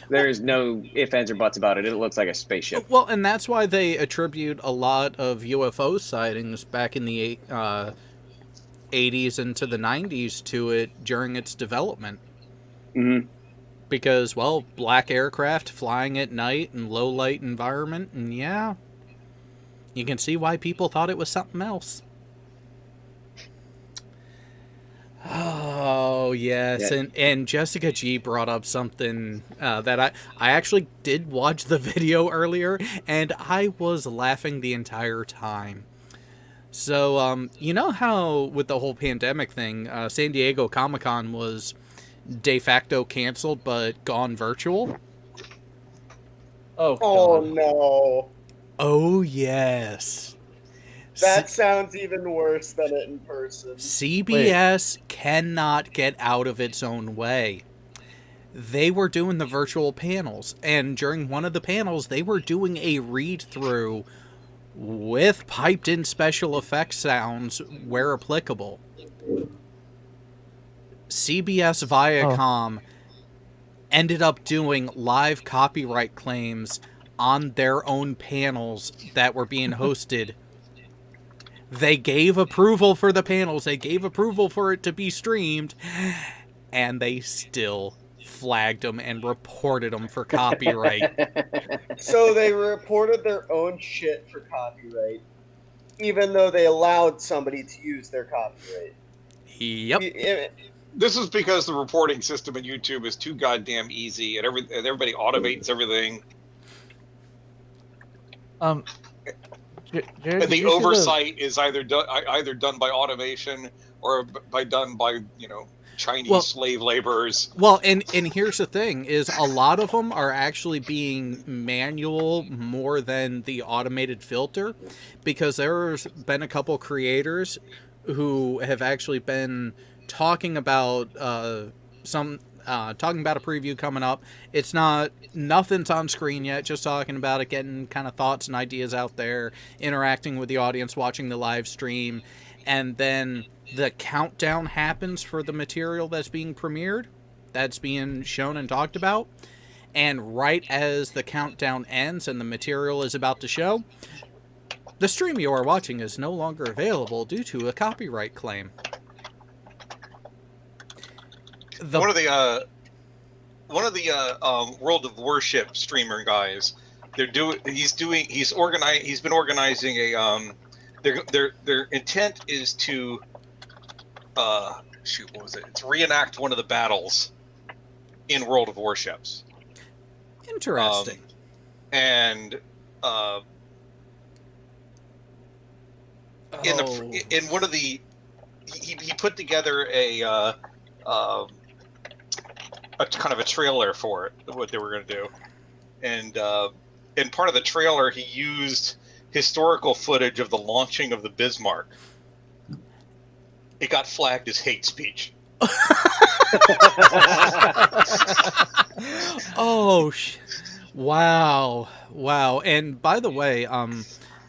There's no ifs, ands, or buts about it. It looks like a spaceship. Well, and that's why they attribute a lot of UFO sightings back in the 80s into the 90s to it during its development. Mm-hmm. Because, well, black aircraft flying at night in low light environment, and yeah, you can see why people thought it was something else. Oh, yes, Yeah. and Jessica G brought up something that I actually did watch the video earlier, and I was laughing the entire time. So, you know how with the whole pandemic thing, San Diego Comic-Con was de facto canceled but gone virtual? Oh, Oh God. no. Oh, yes. That sounds even worse than it in person. CBS cannot get out of its own way. They were doing the virtual panels, and during one of the panels, they were doing a read-through with piped-in special effects sounds where applicable. CBS Viacom ended up doing live copyright claims on their own panels that were being hosted. They gave approval for the panels, they gave approval for it to be streamed, and they still flagged them and reported them for copyright. So they reported their own shit for copyright, even though they allowed somebody to use their copyright. Yep. This is because the reporting system in YouTube is too goddamn easy, and everybody automates everything. Jared, And did the you see oversight is either done by automation or done by Chinese slave laborers. Well, and here's the thing, is a lot of them are actually being manual more than the automated filter, because there's been a couple creators who have actually been talking about talking about a preview coming up. It's nothing's on screen yet, just talking about it, getting kind of thoughts and ideas out there, interacting with the audience, watching the live stream, and then the countdown happens for the material that's being premiered, that's being shown and talked about, and right as the countdown ends and the material is about to show, the stream you are watching is no longer available due to a copyright claim. One of the World of Warship streamer guys, he's been organizing a their intent is to what was it? It's reenact one of the battles in World of Warships. Interesting. In one of the he put together a kind of a trailer for it, what they were going to do, and in part of the trailer he used historical footage of the launching of the Bismarck. It got flagged as hate speech. Wow. And by the way,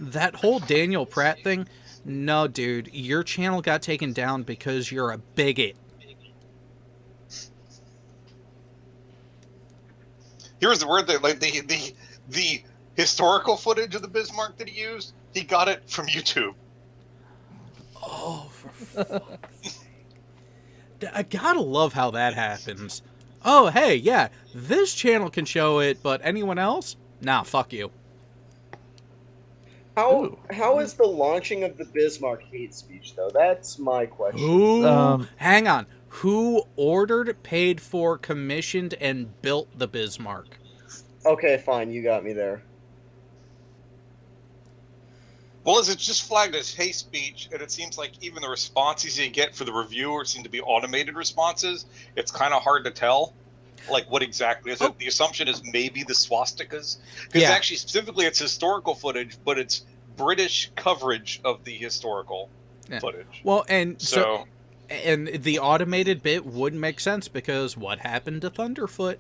that whole Daniel Pratt thing, no, dude, your channel got taken down because you're a bigot. Here's the word that, like, the historical footage of the Bismarck that he used, he got it from YouTube. Oh, for fuck's sake. I gotta love how that happens. Oh, hey, yeah, this channel can show it, but anyone else? Nah, fuck you. How is the launching of the Bismarck hate speech, though? That's my question. Who? Hang on. Who ordered, paid for, commissioned, and built the Bismarck? Okay, fine, you got me there. Well, it's just flagged as hate speech, and it seems like even the responses you get for the reviewer seem to be automated responses. It's kind of hard to tell, like, what exactly is it. The assumption is maybe the swastikas, because actually specifically it's historical footage, but it's British coverage of the historical footage. Well, and so and the automated bit would make sense, because what happened to Thunderfoot?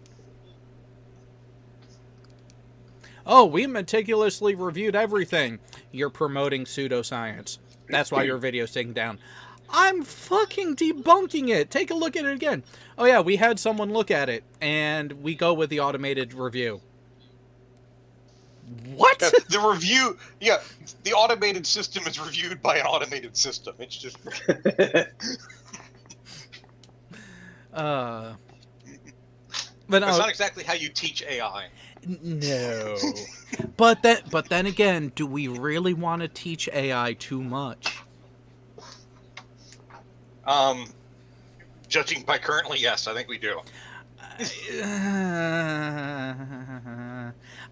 Oh, we meticulously reviewed everything. You're promoting pseudoscience. That's why your video's taken down. I'm fucking debunking it. Take a look at it again. Oh yeah, we had someone look at it, and we go with the automated review. What? The review, the automated system is reviewed by an automated system. It's just But it's not exactly how you teach AI. no. But then again, do we really want to teach AI too much? Judging by currently, yes, I think we do.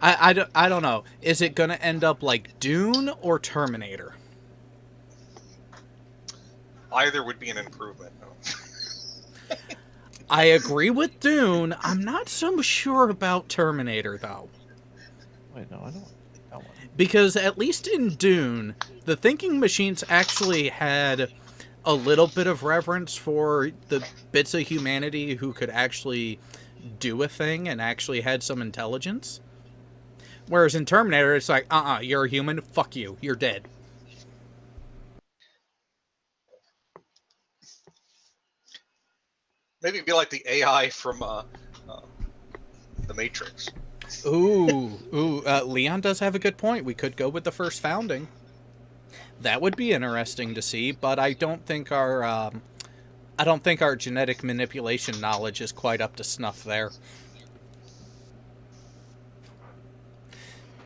I don't know. Is it going to end up like Dune or Terminator? Either would be an improvement. I agree with Dune. I'm not so sure about Terminator, though. Wait, no, I don't. That one. Because at least in Dune, the thinking machines actually had a little bit of reverence for the bits of humanity who could actually do a thing and actually had some intelligence. Whereas in Terminator, it's like, you're a human, fuck you, you're dead. Maybe it'd be like the AI from The Matrix. Ooh, Leon does have a good point. We could go with the first founding. That would be interesting to see, but I don't think our genetic manipulation knowledge is quite up to snuff there.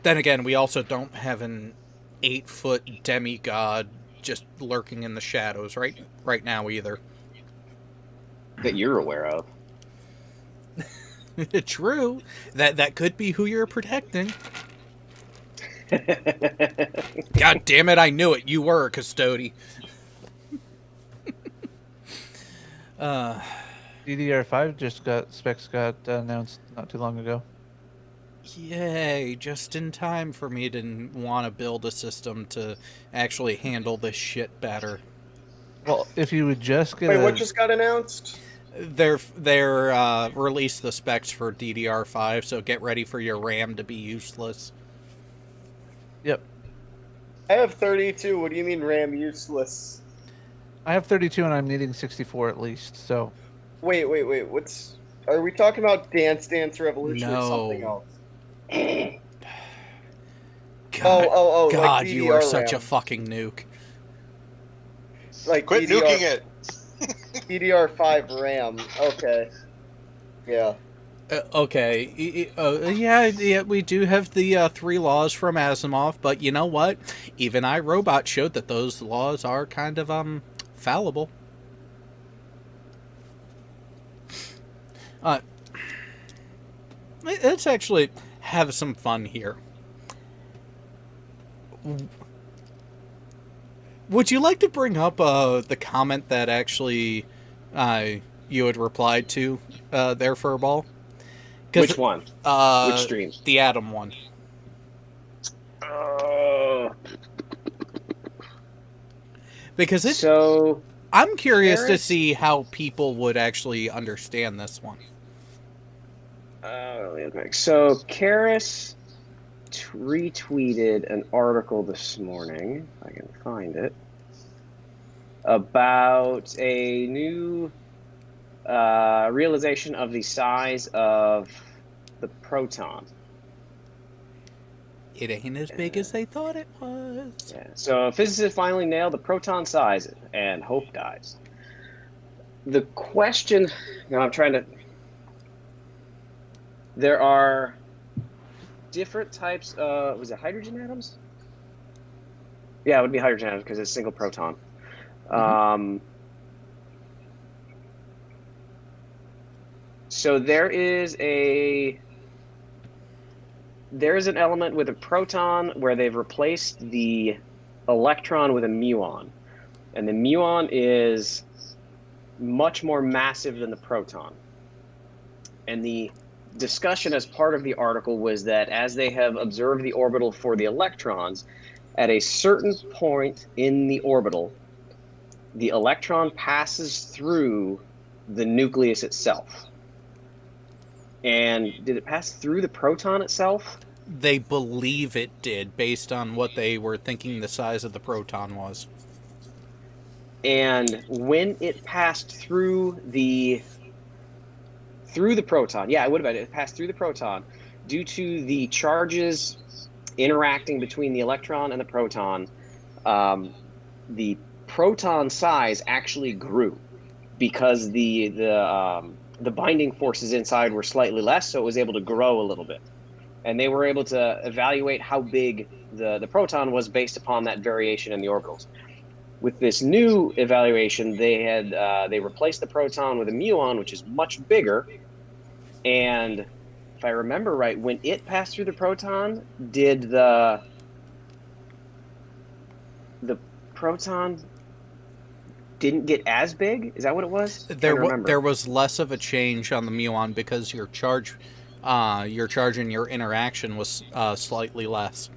Then again, we also don't have an 8-foot demigod just lurking in the shadows right now either. That you're aware of. True. That could be who you're protecting. God damn it, I knew it. You were a custody. DDR5 specs got announced not too long ago. Yay, just in time for me to want to build a system to actually handle this shit better. Well, if you would just get Wait, what just got announced? They're released the specs for DDR5, so get ready for your RAM to be useless. Yep. I have 32. What do you mean RAM useless? I have 32 and I'm needing 64 at least, so... Wait. What's... Are we talking about Dance Dance Revolution or something No. else? God, oh, God, like you are DDR such a RAM. fucking nuke. Like Quit nuking it. DDR5 RAM. Okay. Yeah. Okay. Yeah, we do have the 3 laws from Asimov, but you know what? Even iRobot showed that those laws are kind of fallible. Let's actually have some fun here. Would you like to bring up the comment that actually you had replied to there, Furball? Which one? Which stream? The Atom one. Because I'm curious to see how people would actually understand this one. So Karis retweeted an article this morning, if I can find it, about a new realization of the size of the proton. It ain't as big as they thought it was. Yeah. So physicists finally nailed the proton size, and hope dies. The question, now I'm trying to... There are different types of... Was it hydrogen atoms? Yeah, it would be hydrogen atoms because it's a single proton. So there is an element with a proton where they've replaced the electron with a muon. And the muon is much more massive than the proton. And the discussion as part of the article was that as they have observed the orbital for the electrons, at a certain point in the orbital, the electron passes through the nucleus itself. And did it pass through the proton itself? They believe it did, based on what they were thinking the size of the proton was. And when it passed through the proton, yeah, it would have been. It passed through the proton due to the charges interacting between the electron and the proton. The proton size actually grew because the binding forces inside were slightly less, so it was able to grow a little bit. And they were able to evaluate how big the proton was based upon that variation in the orbitals. With this new evaluation, they replaced the proton with a muon, which is much bigger. And if I remember right, when it passed through the proton, did the proton didn't get as big? Is that what it was? There was less of a change on the muon because your charge and your interaction was slightly less.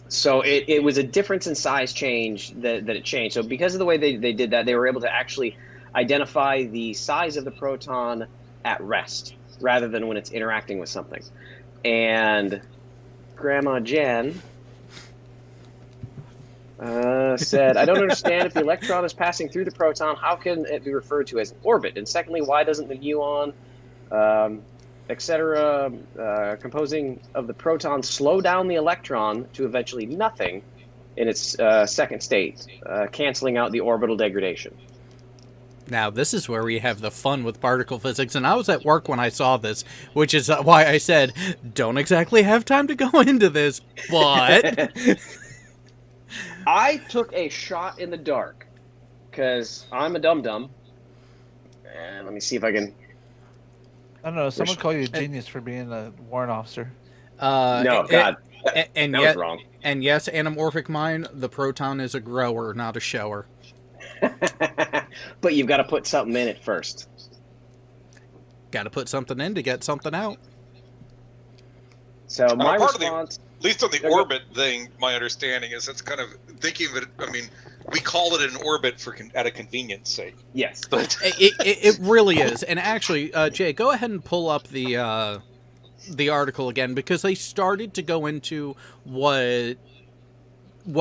So it was a difference in size change that it changed. So because of the way they did that, they were able to actually identify the size of the proton at rest rather than when it's interacting with something. And Grandma Jen said, I don't understand if the electron is passing through the proton, how can it be referred to as an orbit? And secondly, why doesn't the muon, etc., composing of the proton slow down the electron to eventually nothing in its second state, canceling out the orbital degradation? Now, this is where we have the fun with particle physics, and I was at work when I saw this, which is why I said, don't exactly have time to go into this, but... I took a shot in the dark, because I'm a dum-dum. And let me see if I can... I don't know, someone call you a genius for being a warrant officer. No, God. And that yet, was wrong. And yes, anamorphic mind, the proton is a grower, not a shower. But you've got to put something in it first. Got to put something in to get something out. So my response... At least on the orbit thing, my understanding is it's kind of thinking that, I mean, we call it an orbit for at a convenience sake. Yes. But it really is. And actually, Jay, go ahead and pull up the article again, because they started to go into what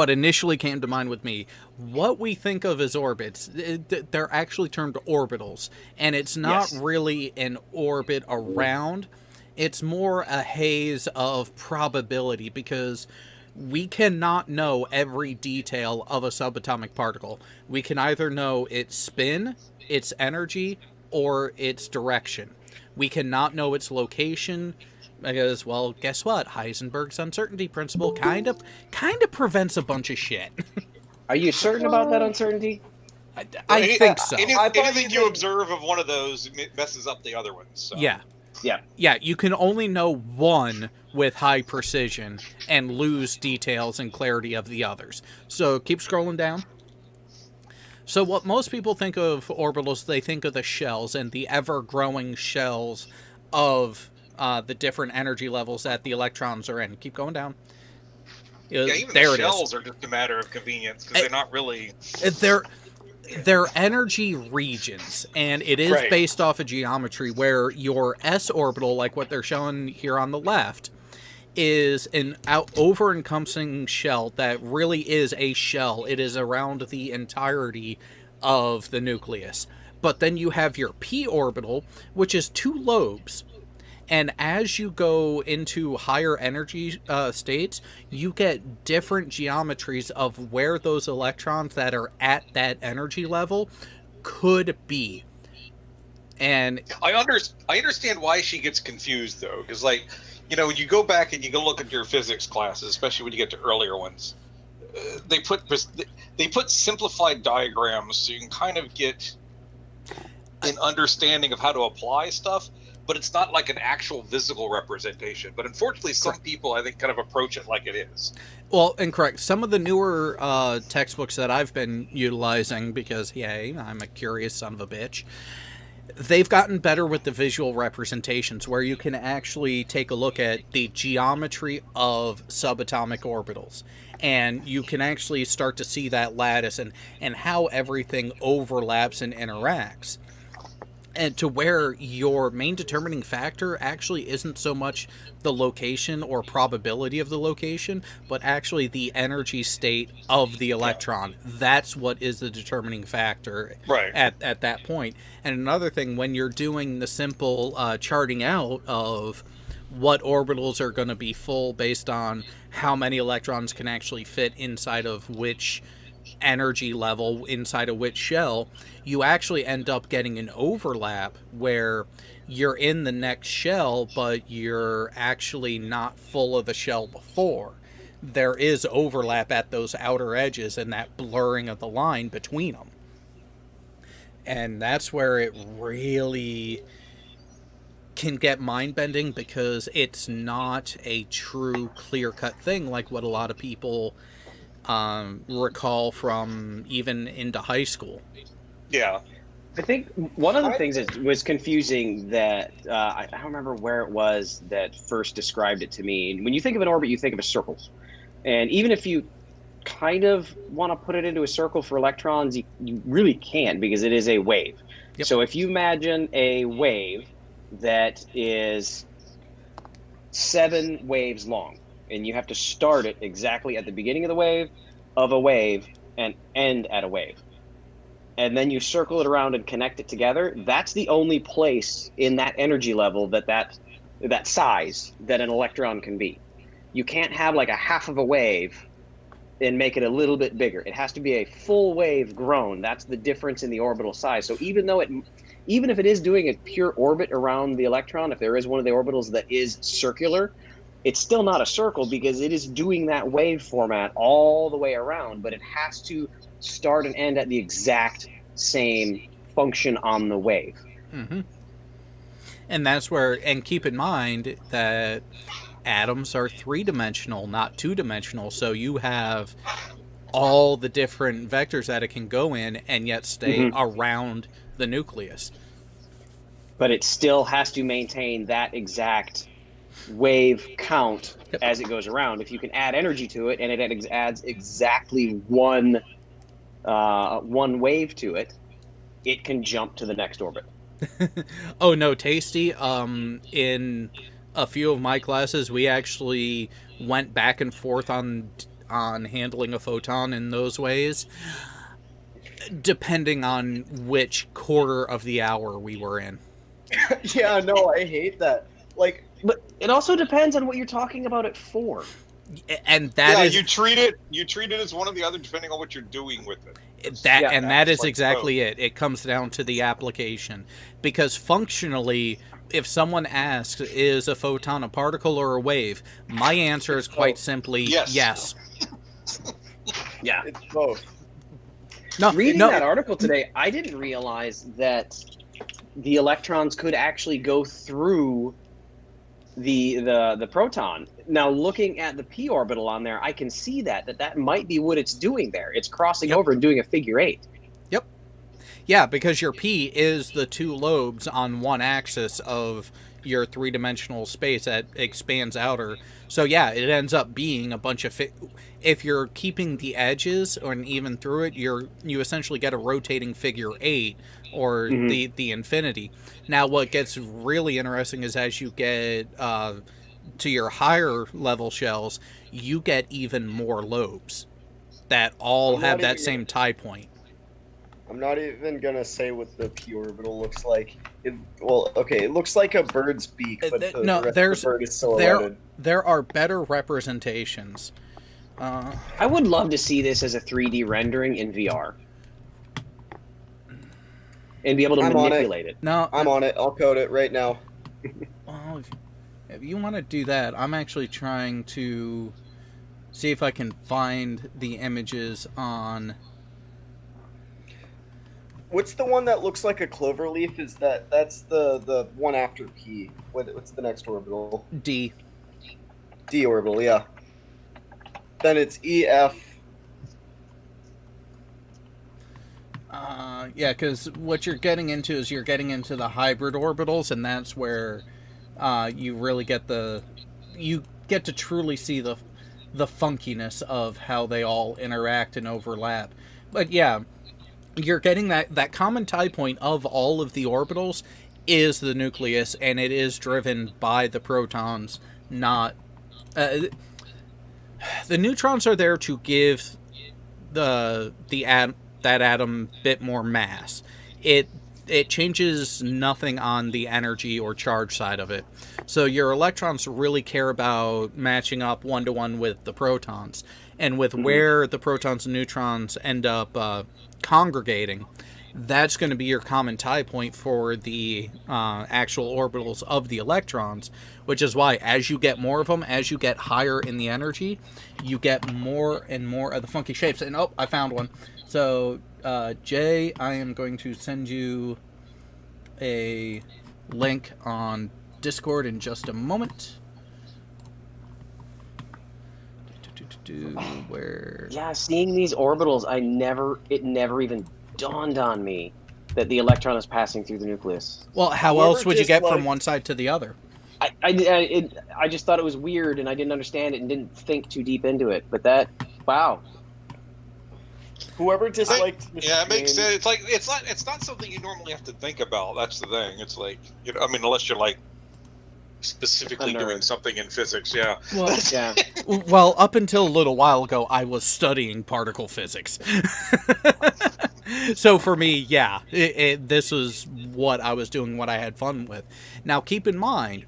initially came to mind with me. What we think of as orbits, they're actually termed orbitals. And it's not really an orbit around. It's more a haze of probability, because we cannot know every detail of a subatomic particle. We can either know its spin, its energy, or its direction. We cannot know its location, because, well, guess what? Heisenberg's uncertainty principle kind of prevents a bunch of shit. Are you certain about that uncertainty? I think so. Anything you observe of one of those messes up the other ones. So. Yeah, you can only know one with high precision and lose details and clarity of the others. So keep scrolling down. So what most people think of orbitals, they think of the shells and the ever-growing shells of the different energy levels that the electrons are in. Keep going down. Yeah, even the shells are just a matter of convenience, because they're not really... They're energy regions, and it is based off of geometry, where your s orbital, like what they're showing here on the left, is an over-encompassing shell that really is a shell. It is around the entirety of the nucleus. But then you have your p orbital, which is two lobes. And as you go into higher energy states, you get different geometries of where those electrons that are at that energy level could be. And I understand why she gets confused, though, because, like, you know, when you go back and you go look at your physics classes, especially when you get to earlier ones, they put simplified diagrams so you can kind of get an understanding of how to apply stuff. But it's not like an actual physical representation. But unfortunately, some people, I think, kind of approach it like it is. Well, and correct. Some of the newer textbooks that I've been utilizing, because, yay, I'm a curious son of a bitch, they've gotten better with the visual representations, where you can actually take a look at the geometry of subatomic orbitals. And you can actually start to see that lattice and how everything overlaps and interacts. and to where your main determining factor actually isn't so much the location or probability of the location, but actually the energy state of the electron. That's what is the determining factor Right. at that point. And another thing, when you're doing the simple charting out of what orbitals are going to be full based on how many electrons can actually fit inside of which energy level inside of which shell, you actually end up getting an overlap where you're in the next shell, but you're actually not full of the shell before. There is overlap at those outer edges and that blurring of the line between them. And that's where it really can get mind-bending, because it's not a true clear-cut thing like what a lot of people recall from even into high school. Yeah. I think one of the things that was confusing that I don't remember where it was that first described it to me. When you think of an orbit, you think of a circle. And even if you kind of want to put it into a circle for electrons, you really can't, because it is a wave. Yep. So if you imagine a wave that is 7 waves long, and you have to start it exactly at the beginning of a wave and end at a wave, and then you circle it around and connect it together, that's the only place in that energy level that size that an electron can be. You can't have like a half of a wave and make it a little bit bigger. It has to be a full wave grown. That's the difference in the orbital size. So even if it is doing a pure orbit around the electron, if there is one of the orbitals that is circular, it's still not a circle, because it is doing that wave format all the way around, but it has to start and end at the exact same function on the wave. Mm-hmm. And that's where, and keep in mind that atoms are 3-dimensional, not 2-dimensional, so you have all the different vectors that it can go in and yet stay around the nucleus. But it still has to maintain that exact wave count as it goes around. If you can add energy to it and it adds exactly one wave to it, it can jump to the next orbit. Oh no, Tasty. In a few of my classes, we actually went back and forth on handling a photon in those ways, depending on which quarter of the hour we were in. Yeah, no, I hate that. Like, but it also depends on what you're talking about it for. And that is, you treat it as one or the other depending on what you're doing with it. That is exactly it. It comes down to the application, because functionally, if someone asks, is a photon a particle or a wave, my answer is quite simply yes. Yeah, it's both. Reading that article today, I didn't realize that the electrons could actually go through the proton. Now, looking at the p orbital on there, I can see that might be what it's doing there. It's crossing over and doing a figure 8. Yep. Yeah, because your p is the 2 lobes on one axis of your 3-dimensional space that expands outer. So yeah, it ends up being a bunch of if you're keeping the edges or even through it, you essentially get a rotating figure 8 or the infinity. Now what gets really interesting is as you get to your higher level shells, you get even more lobes that all have that same tie point. I'm not even gonna say what the p orbital looks like. It looks like a bird's beak, but the bird is silhouetted. There are better representations. I would love to see this as a 3D rendering in VR. And be able to manipulate it. No, I'm on it. I'll code it right now. Well, if you want to do that, I'm actually trying to see if I can find the images on... What's the one that looks like a clover leaf? That's the one after P? What's the next orbital? D. D orbital, yeah. Then it's EF. Yeah, because what you're getting into is you're getting into the hybrid orbitals, and that's where you really get to truly see the funkiness of how they all interact and overlap. But yeah, you're getting that common tie point of all of the orbitals is the nucleus, and it is driven by the protons, not the neutrons are there to give that atom bit more mass. It changes nothing on the energy or charge side of it. So your electrons really care about matching up 1-to-1 with the protons, and with where the protons and neutrons end up congregating, that's going to be your common tie point for the actual orbitals of the electrons, which is why as you get more of them, as you get higher in the energy, you get more and more of the funky shapes. And oh, I found one. So Jay, I am going to send you a link on Discord in just a moment. Where? Yeah, seeing these orbitals, it never even dawned on me that the electron is passing through the nucleus. Well, how else would you get from one side to the other? I just thought it was weird, and I didn't understand it and didn't think too deep into it. But wow. Whoever disliked it makes sense. It's like it's not something you normally have to think about. That's the thing. It's like, you know, I mean, unless you're like specifically doing something in physics, yeah. Well, yeah. Well, up until a little while ago, I was studying particle physics. So for me, yeah, this was what I was doing, what I had fun with. Now, keep in mind,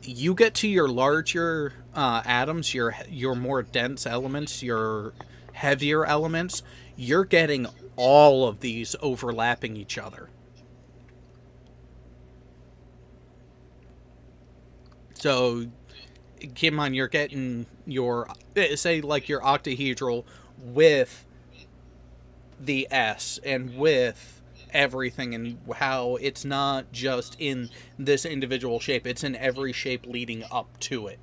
you get to your larger atoms, your more dense elements, your heavier elements, you're getting all of these overlapping each other. So, keep in mind, you're getting your, say, like your octahedral with the S and with everything, and how it's not just in this individual shape, it's in every shape leading up to it.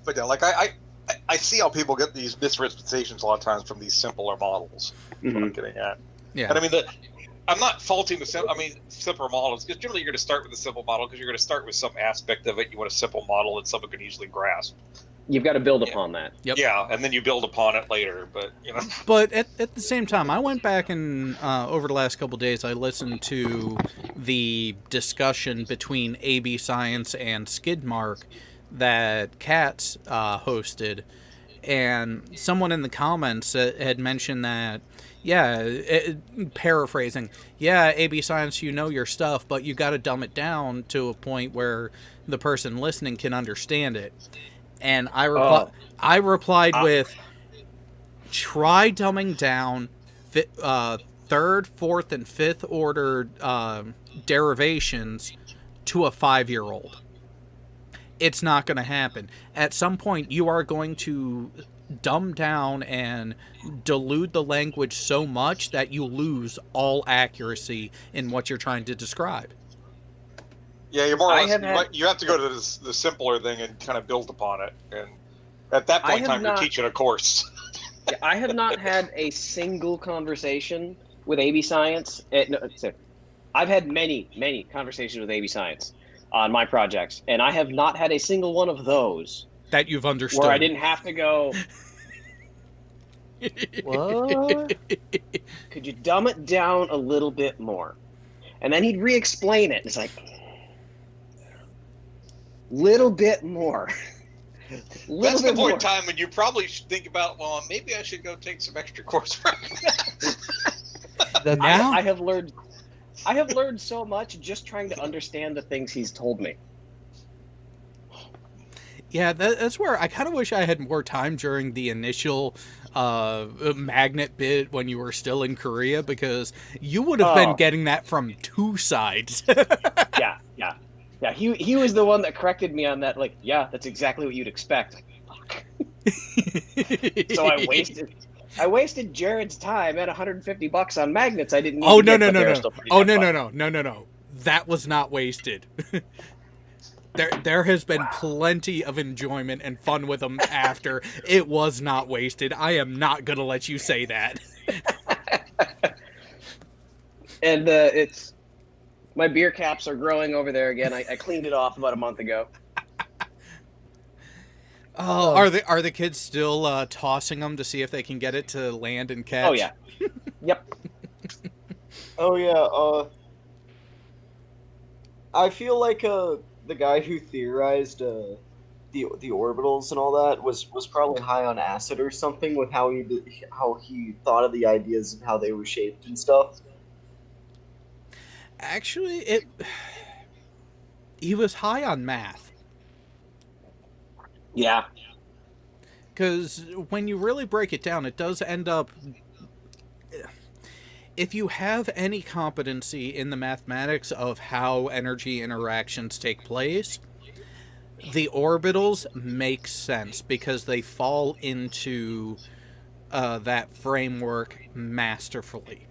But yeah, like I see how people get these misrepresentations a lot of times from these simpler models. That's what I'm getting at. Yeah. And I mean, I'm not faulting simpler models, because generally you're going to start with a simple model because you're going to start with some aspect of it. You want a simple model that someone can easily grasp. You've got to build upon that. Yep. Yeah, and then you build upon it later. But you know. But at the same time, I went back and over the last couple of days, I listened to the discussion between AB Science and Skidmark that Katz hosted, and someone in the comments had mentioned that, paraphrasing, AB Science, you know your stuff, but you got to dumb it down to a point where the person listening can understand it. And I replied with, try dumbing down third, fourth, and fifth order derivations to a 5-year-old. It's not going to happen. At some point, you are going to dumb down and dilute the language so much that you lose all accuracy in what you're trying to describe. Yeah, you're more or less, you have to go to the simpler thing and kind of build upon it. And at that point in time, you're teaching a course. I have not had a single conversation with AB Science. I've had many conversations with AB Science on my projects, and I have not had a single one of those that you've understood where I didn't have to go, what? Could you dumb it down a little bit more? And then he'd re-explain it. It's like, little bit more. That's the point in time when you probably should think about, well, maybe I should go take some extra coursework. Now? I have learned so much just trying to understand the things he's told me. Yeah, that's where I kind of wish I had more time during the initial magnet bit when you were still in Korea, because you would have been getting that from two sides. Yeah, he was the one that corrected me on that. Like, yeah, that's exactly what you'd expect. Fuck. So I wasted Jared's time at $150 on magnets. I didn't need to get, No. That was not wasted. There has been plenty of enjoyment and fun with them after. It was not wasted. I am not going to let you say that. And it's... My beer caps are growing over there again. I cleaned it off about a month ago. Oh, are the kids still tossing them to see if they can get it to land and catch? Oh yeah. Yep. Oh yeah. I feel like the guy who theorized the orbitals and all that was probably high on acid or something with how he thought of the ideas of how they were shaped and stuff. Actually, he was high on math. Yeah. Because when you really break it down, it does end up... If you have any competency in the mathematics of how energy interactions take place, the orbitals make sense because they fall into that framework masterfully.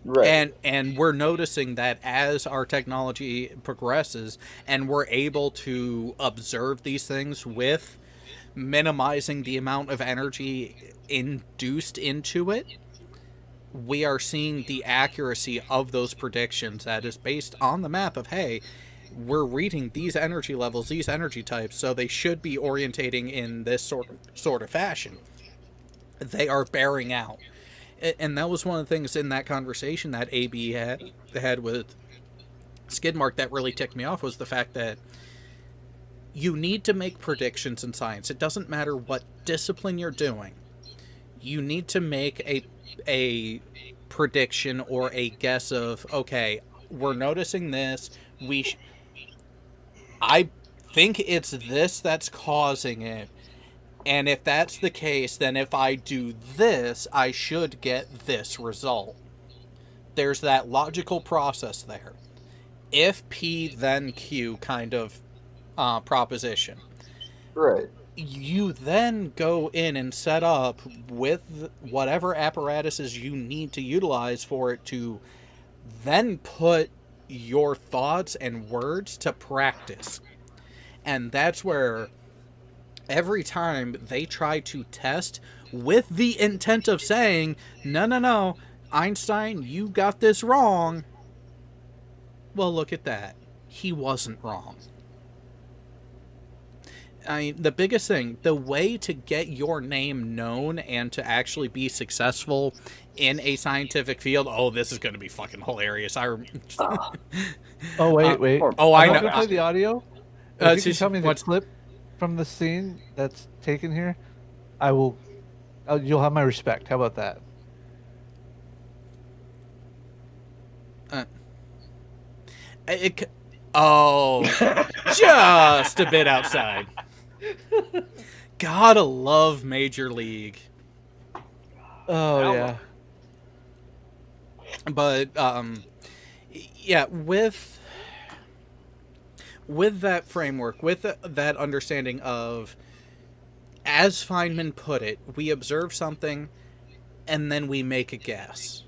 Right. And we're noticing that as our technology progresses and we're able to observe these things with minimizing the amount of energy induced into it, we are seeing the accuracy of those predictions that is based on the math of, hey, we're reading these energy levels, these energy types, so they should be orientating in this sort of fashion. They are bearing out. And that was one of the things in that conversation that AB had with Skidmark that really ticked me off, was the fact that you need to make predictions in science. It doesn't matter what discipline you're doing. You need to make a prediction or a guess of, okay, we're noticing this. I think it's this that's causing it. And if that's the case, then if I do this, I should get this result. There's that logical process there. If P, then Q kind of proposition. Right. You then go in and set up with whatever apparatuses you need to utilize for it to then put your thoughts and words to practice. And that's where every time they try to test with the intent of saying, no, Einstein, you got this wrong. Well, look at that. He wasn't wrong. I mean, the biggest thing, the way to get your name known and to actually be successful in a scientific field, oh, this is going to be fucking hilarious. Oh, wait. Oh, I I'm know. going to play the audio. If you can tell me the what's clip from the scene that's taken here, I will. You'll have my respect. How about that? Just a bit outside. Gotta love Major League. Oh yeah. But yeah, with that framework, with that understanding of, as Feynman put it, we observe something and then we make a guess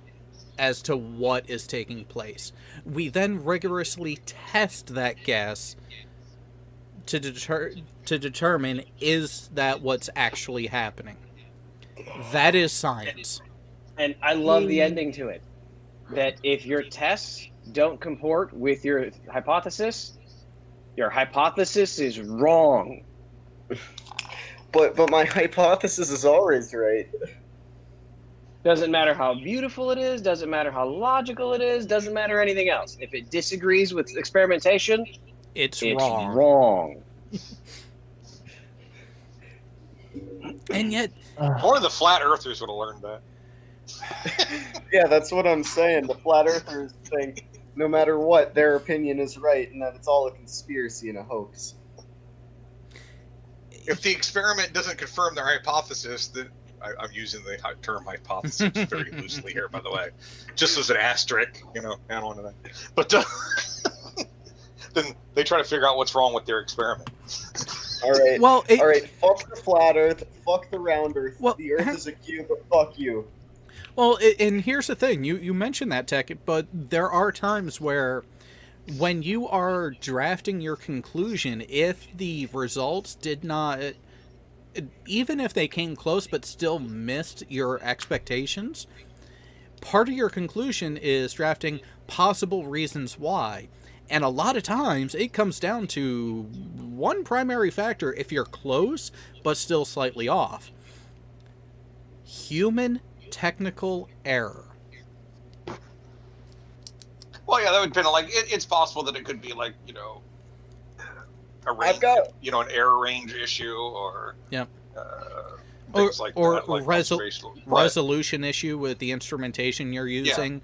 as to what is taking place. We then rigorously test that guess to determine, is that what's actually happening. That is science. And I love the ending to it. That if your tests don't comport with your hypothesis is wrong. But my hypothesis is always right. Doesn't matter how beautiful it is, doesn't matter how logical it is, doesn't matter anything else. If it disagrees with experimentation, it's wrong. And yet, Or the flat earthers would have learned that. Yeah, that's what I'm saying. The flat earthers think no matter what, their opinion is right, and that it's all a conspiracy and a hoax. If the experiment doesn't confirm their hypothesis, then I'm using the term hypothesis very loosely here, by the way, just as an asterisk, add on to that. But then they try to figure out what's wrong with their experiment. All right. Well, all right. Fuck the flat Earth. Fuck the round Earth. Well, the Earth is a cube, but fuck you. Well, and here's the thing. You mentioned that, Tech, but there are times where when you are drafting your conclusion, if the results did not, even if they came close but still missed your expectations, part of your conclusion is drafting possible reasons why. And a lot of times it comes down to one primary factor if you're close, but still slightly off. Human technical error. Well, yeah, that would depend on, like, it's possible that it could be, like, you know, a range, I've got an error range issue, or Yep. things like or that, like resolution issue with the instrumentation you're using.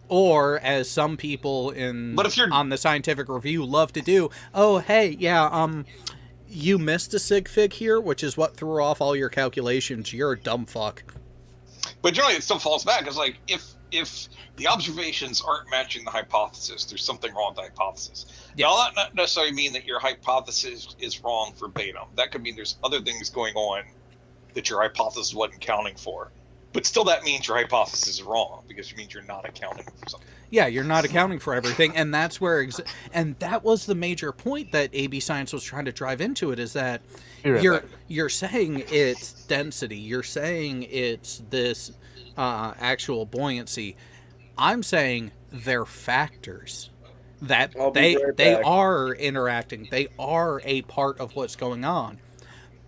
Or as some people on the scientific review love to do, oh, hey, yeah, you missed a sig fig here, which is what threw off all your calculations. You're a dumb fuck. But generally, it still falls back. It's like, if the observations aren't matching the hypothesis, there's something wrong with the hypothesis. Yes. Now, that not necessarily mean that your hypothesis is wrong verbatim. That could mean there's other things going on that your hypothesis wasn't accounting for. But still, that means your hypothesis is wrong, because it means you're not accounting for something. Yeah, you're not accounting for everything, and that's where and that was the major point that AB Science was trying to drive into it, is that you're saying it's density, you're saying it's this actual buoyancy. I'm saying they're factors that they are interacting, they are a part of what's going on,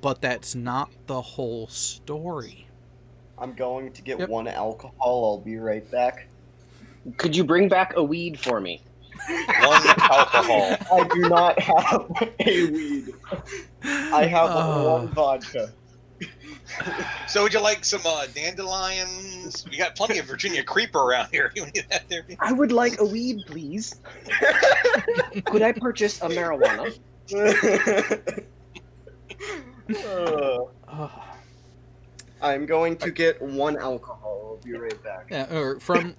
but that's not the whole story. I'm going to get one alcohol. I'll be right back. Could you bring back a weed for me? One alcohol. I do not have a weed. I have one vodka. So would you like some dandelions? We got plenty of Virginia creeper around here. You need that there? I would like a weed, please. Could I purchase a marijuana? I'm going to get one alcohol. I'll be right back. Yeah, or from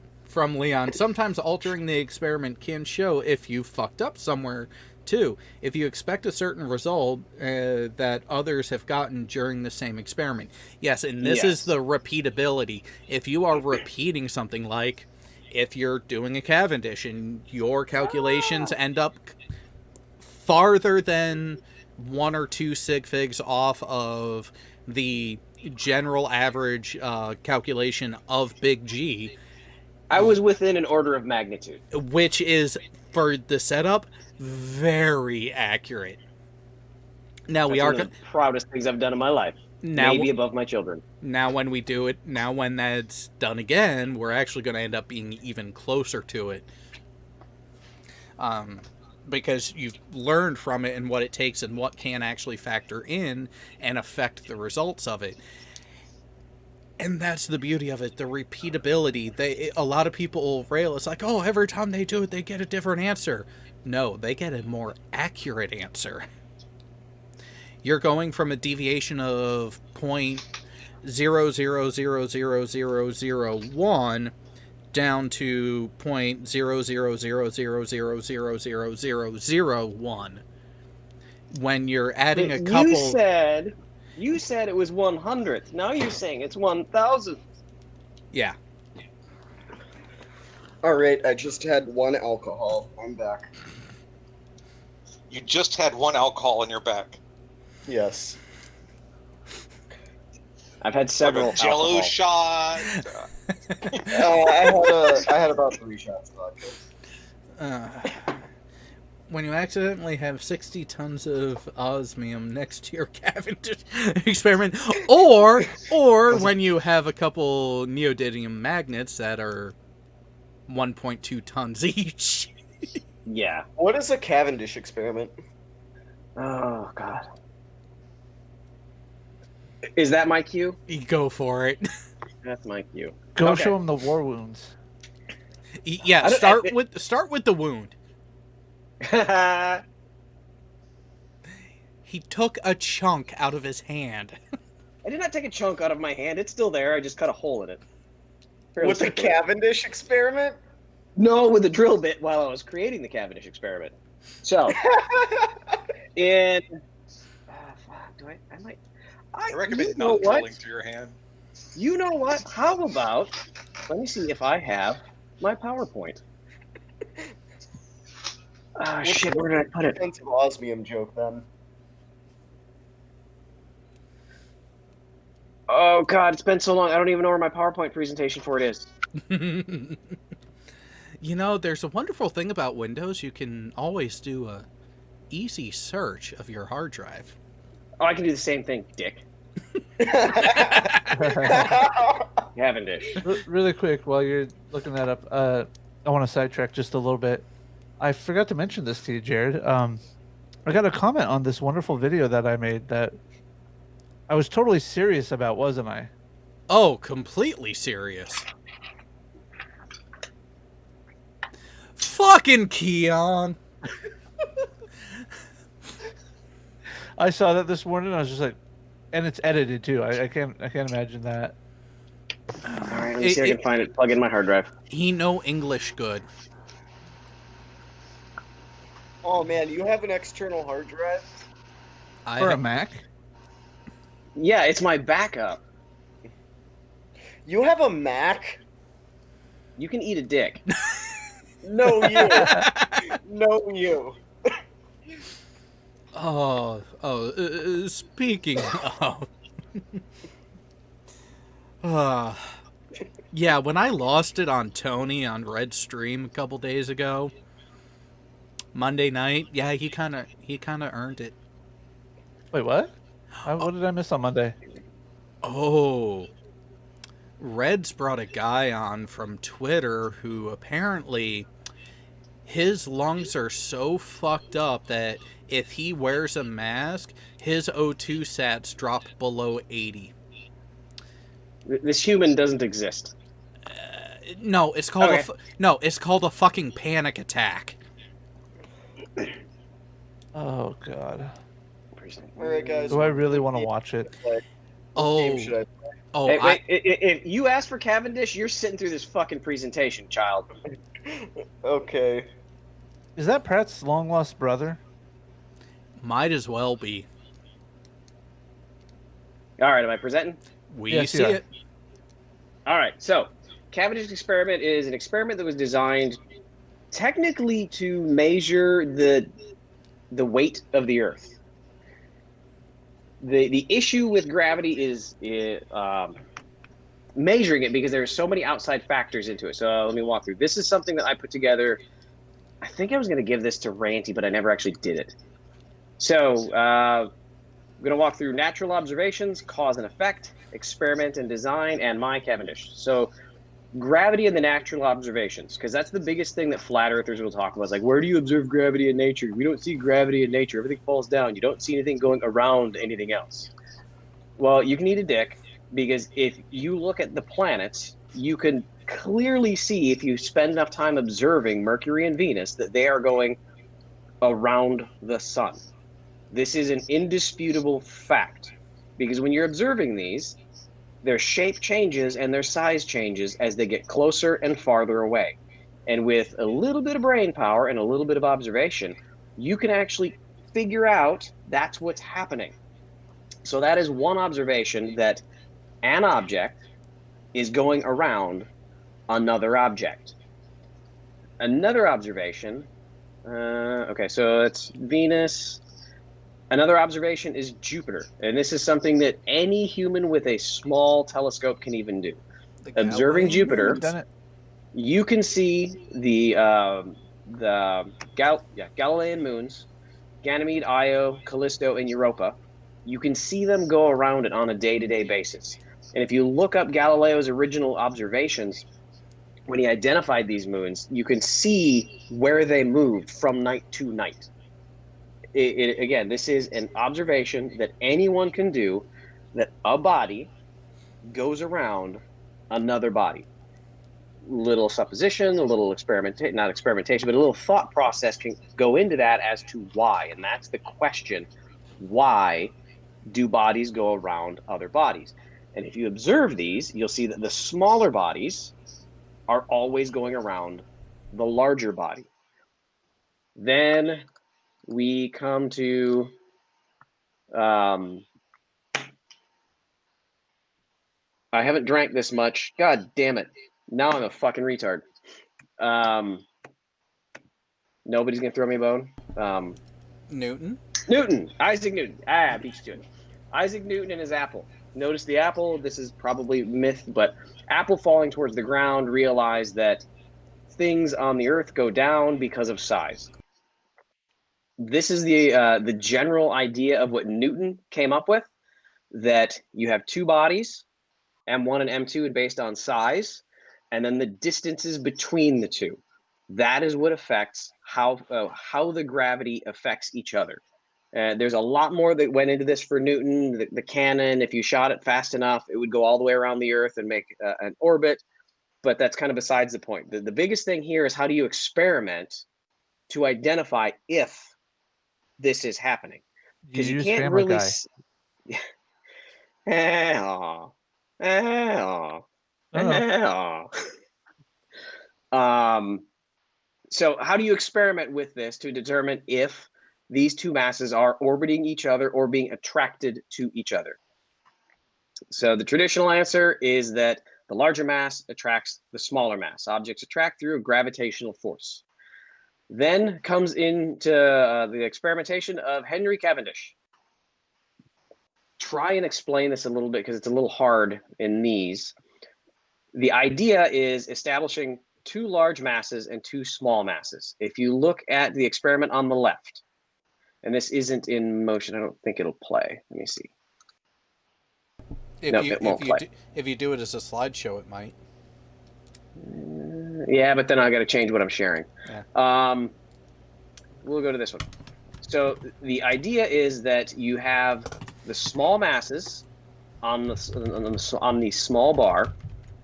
Leon, sometimes altering the experiment can show if you fucked up somewhere too. If you expect a certain result that others have gotten during the same experiment. Yes, and this is the repeatability. If you are repeating something, like if you're doing a Cavendish and your calculations end up farther than 1 or 2 sig figs off of the general average calculation of Big G, I was within an order of magnitude, which is, for the setup, very accurate. Now That's one of the proudest things I've done in my life. Maybe above my children. Now when we do it, now when that's done again, we're actually going to end up being even closer to it. Because you've learned from it and what it takes and what can actually factor in and affect the results of it. And that's the beauty of it, the repeatability. A lot of people rail, it's like, oh, every time they do it, they get a different answer. No, they get a more accurate answer. You're going from a deviation of 0.00000001 down to 0.0000000001. When you're adding a couple... You said it was 100th. Now you're saying it's 1,000th. Yeah. All right, I just had one alcohol. I'm back. You just had one alcohol in your back. Yes. I've had several. Like a Jello shot. I had about 3 shots of vodka. When you accidentally have 60 tons of osmium next to your Cavendish experiment, or when you have a couple neodymium magnets that are 1.2 tons each. Yeah. What is a Cavendish experiment? Oh, God. Is that my cue? You go for it. That's my cue. Go show him the war wounds. Yeah, start with the wound. He took a chunk out of his hand. I did not take a chunk out of my hand. It's still there. I just cut a hole in it. With the Cavendish experiment? No, with the drill bit while I was creating the Cavendish experiment. So, I recommend not drilling through your hand. You know what? How about, let me see if I have my PowerPoint. Ah, shit, where did I put it? Expensive osmium joke, then. Oh, God, it's been so long. I don't even know where my PowerPoint presentation for it is. You know, there's a wonderful thing about Windows. You can always do easy search of your hard drive. Oh, I can do the same thing, dick. Cavendish. Really quick, while you're looking that up, I want to sidetrack just a little bit. I forgot to mention this to you, Jared. I got a comment on this wonderful video that I made that I was totally serious about, wasn't I? Oh, completely serious. Fucking Keon. I saw that this morning. I was just like, and it's edited too. I can't imagine that. All right, let me see if I can find it. Plug in my hard drive. He know English good. Oh man, you have an external hard drive? For a Mac? Yeah, it's my backup. You have a Mac? You can eat a dick. No, you. No, you. Speaking of... yeah, when I lost it on Tony on Red Stream a couple days ago, Monday night, yeah, he kind of earned it. Wait, what? What did I miss on Monday? Oh, Red's brought a guy on from Twitter who apparently his lungs are so fucked up that if he wears a mask, his O2 sats drop below 80. This human doesn't exist. No, it's called Okay. it's called a fucking panic attack. Oh God. Alright, guys. Do I really want to watch it? What Oh, game should I play? oh, Hey, wait, if you ask for Cavendish, you're sitting through this fucking presentation, child. Okay. Is that Pratt's long lost brother? might as well be. All right, am I presenting? We Yes, see you are. it. All right, so Cavendish's experiment is an experiment that was designed technically to measure the weight of the Earth. The issue with gravity is measuring it because there are so many outside factors into it. So let me walk through. This is something that I put together. I think I was going to give this to Ranty, but I never actually did it. So I'm going to walk through natural observations, cause and effect, experiment and design, and my Cavendish. So gravity and the natural observations, because that's the biggest thing that flat earthers will talk about. It's like, where do you observe gravity in nature? We don't see gravity in nature. Everything falls down. You don't see anything going around anything else. Well, you can eat a dick, because if you look at the planets, you can clearly see, if you spend enough time observing Mercury and Venus, that they are going around the sun. This is an indisputable fact, because when you're observing these, their shape changes and their size changes as they get closer and farther away. And with a little bit of brain power and a little bit of observation, you can actually figure out that's what's happening. So that is one observation, that an object is going around another object. Another observation, okay, so it's Venus. Another observation is Jupiter, and this is something that any human with a small telescope can even do. Observing Jupiter, Done it. you can see the Galilean moons, Ganymede, Io, Callisto, and Europa. You can see them go around it on a day-to-day basis. And if you look up Galileo's original observations, when he identified these moons, you can see where they moved from night to night. Again, this is an observation that anyone can do, that a body goes around another body. Little supposition, a little not experimentation, but a little thought process can go into that as to why. And that's the question: why do bodies go around other bodies? And if you observe these, you'll see that the smaller bodies are always going around the larger body. Then we come to I haven't drank this much. God damn it. Now I'm a fucking retard. Nobody's gonna throw me a bone. Newton? Newton. Isaac Newton. Beat you to it. Isaac Newton and his apple. Notice the apple. This is probably myth, but apple falling towards the ground, realized that things on the earth go down because of size. this is the general idea of what Newton came up with, that you have two bodies, M1 and M2, and based on size, and then the distances between the two. That is what affects how the gravity affects each other. There's a lot more that went into this for Newton. The cannon, if you shot it fast enough, it would go all the way around the Earth and make an orbit. But that's kind of besides the point. The biggest thing here is, how do you experiment to identify if this is happening? Because you can't Family really. So how do you experiment with this to determine if these two masses are orbiting each other or being attracted to each other? So the traditional answer is that the larger mass attracts the smaller mass. Objects attract through a gravitational force. Then comes into the experimentation of Henry Cavendish. Try and explain this a little bit, because it's a little hard in these. The idea is establishing two large masses and two small masses. If you look at the experiment on the left, and this isn't in motion, I don't think it'll play. Let me see. If you do it as a slideshow, it might. Yeah, but then I got to change what I'm sharing. Yeah. We'll go to this one. So the idea is that you have the small masses on the small bar,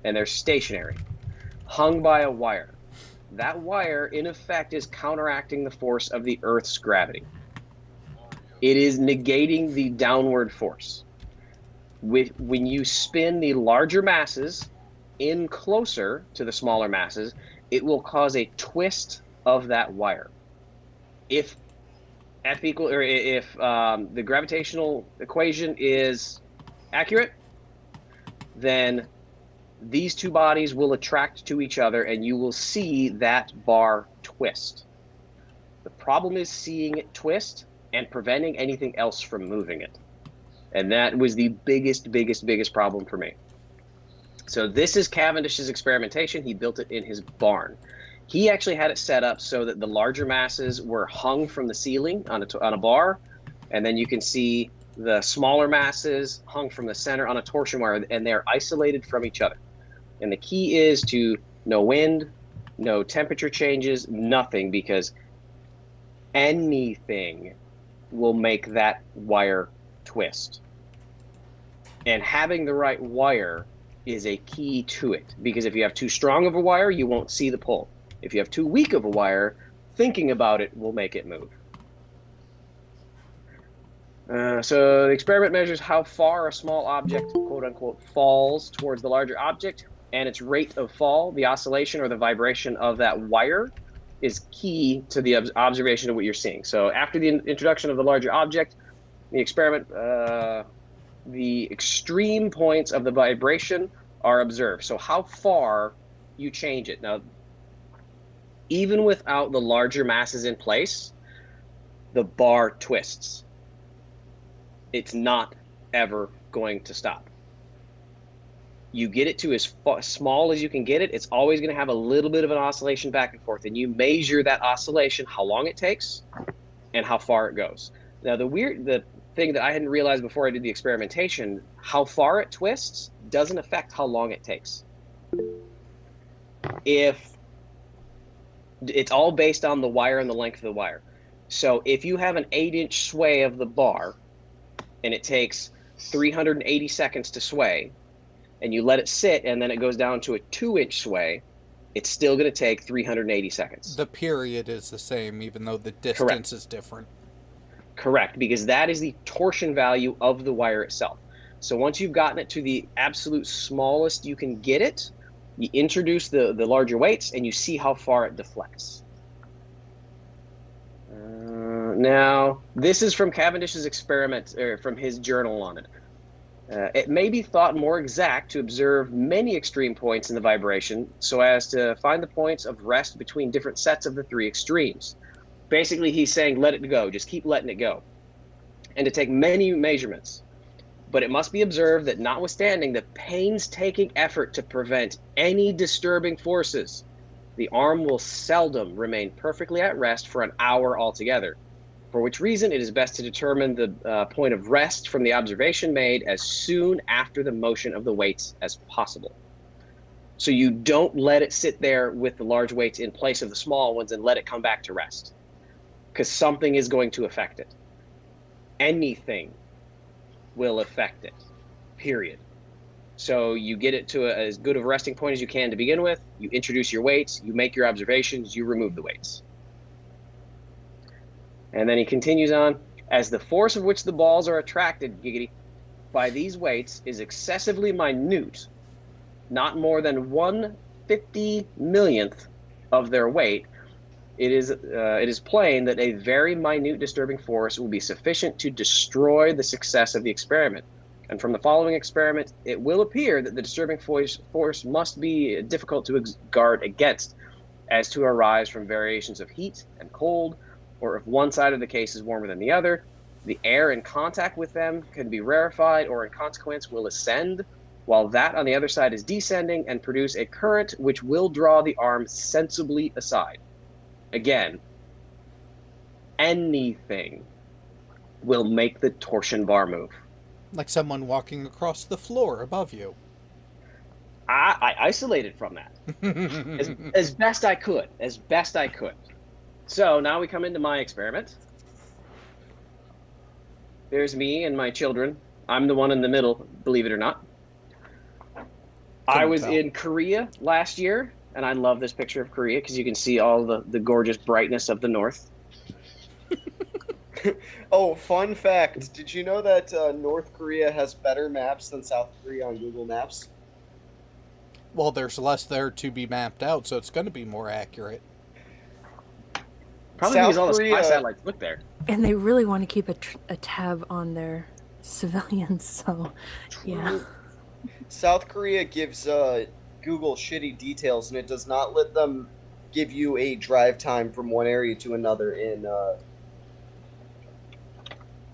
and they're stationary, hung by a wire. That wire, in effect, is counteracting the force of the Earth's gravity. It is negating the downward force. When you spin the larger masses in closer to the smaller masses, it will cause a twist of that wire. If the gravitational equation is accurate, then these two bodies will attract to each other, and you will see that bar twist. The problem is seeing it twist and preventing anything else from moving it. And that was the biggest problem for me. So this is Cavendish's experimentation. He built it in his barn. He actually had it set up so that the larger masses were hung from the ceiling on a bar, and then you can see the smaller masses hung from the center on a torsion wire, and they're isolated from each other. And the key is to no wind, no temperature changes, nothing, because anything will make that wire twist. And having the right wire is a key to it, because if you have too strong of a wire, you won't see the pull. If you have too weak of a wire, thinking about it will make it move. So the experiment measures how far a small object, quote unquote, falls towards the larger object, and its rate of fall, the oscillation or the vibration of that wire, is key to the observation of what you're seeing. So after the introduction of the larger object, the experiment, the extreme points of the vibration are observed. So how far you change it. Now, even without the larger masses in place, the bar twists. It's not ever going to stop. You get it to as small as you can get it, it's always going to have a little bit of an oscillation back and forth, and you measure that oscillation, how long it takes and how far it goes. Now, the thing that I hadn't realized before I did the experimentation, how far it twists doesn't affect how long it takes. It's all based on the wire and the length of the wire. So if you have an 8-inch sway of the bar and it takes 380 seconds to sway, and you let it sit and then it goes down to a 2-inch sway, it's still going to take 380 seconds. The period is the same, even though the distance is different. Correct, because that is the torsion value of the wire itself. So once you've gotten it to the absolute smallest you can get it, you introduce the larger weights and you see how far it deflects. Now, this is from Cavendish's experiment, or from his journal on it. It may be thought more exact to observe many extreme points in the vibration so as to find the points of rest between different sets of the three extremes. Basically, he's saying, let it go, just keep letting it go. And to take many measurements. But it must be observed that notwithstanding the painstaking effort to prevent any disturbing forces, the arm will seldom remain perfectly at rest for an hour altogether. for which reason it is best to determine the point of rest from the observation made as soon after the motion of the weights as possible. So you don't let it sit there with the large weights in place of the small ones and let it come back to rest, because something is going to affect it. Anything will affect it, period. So you get it to as good of a resting point as you can to begin with. You introduce your weights, you make your observations, you remove the weights. And then he continues on, as the force of which the balls are attracted, giggity, by these weights is excessively minute, not more than 1/50,000,000th of their weight, it is plain that a very minute disturbing force will be sufficient to destroy the success of the experiment. And from the following experiment, it will appear that the disturbing force must be difficult to guard against, as to arise from variations of heat and cold, or if one side of the case is warmer than the other, the air in contact with them can be rarefied, or in consequence will ascend, while that on the other side is descending, and produce a current which will draw the arm sensibly aside. Again, anything will make the torsion bar move. Like someone walking across the floor above you. I isolated from that as best I could, So now we come into my experiment. There's me and my children. I'm the one in the middle, believe it or not. I was in Korea last year, and I love this picture of Korea because you can see all the gorgeous brightness of the north. Oh, fun fact. Did you know that North Korea has better maps than South Korea on Google Maps? Well, there's less there to be mapped out, so it's going to be more accurate. Probably South because all the Korea- spy satellites look there. And they really want to keep a tab on their civilians, so yeah. South Korea gives Google shitty details, and it does not let them give you a drive time from one area to another in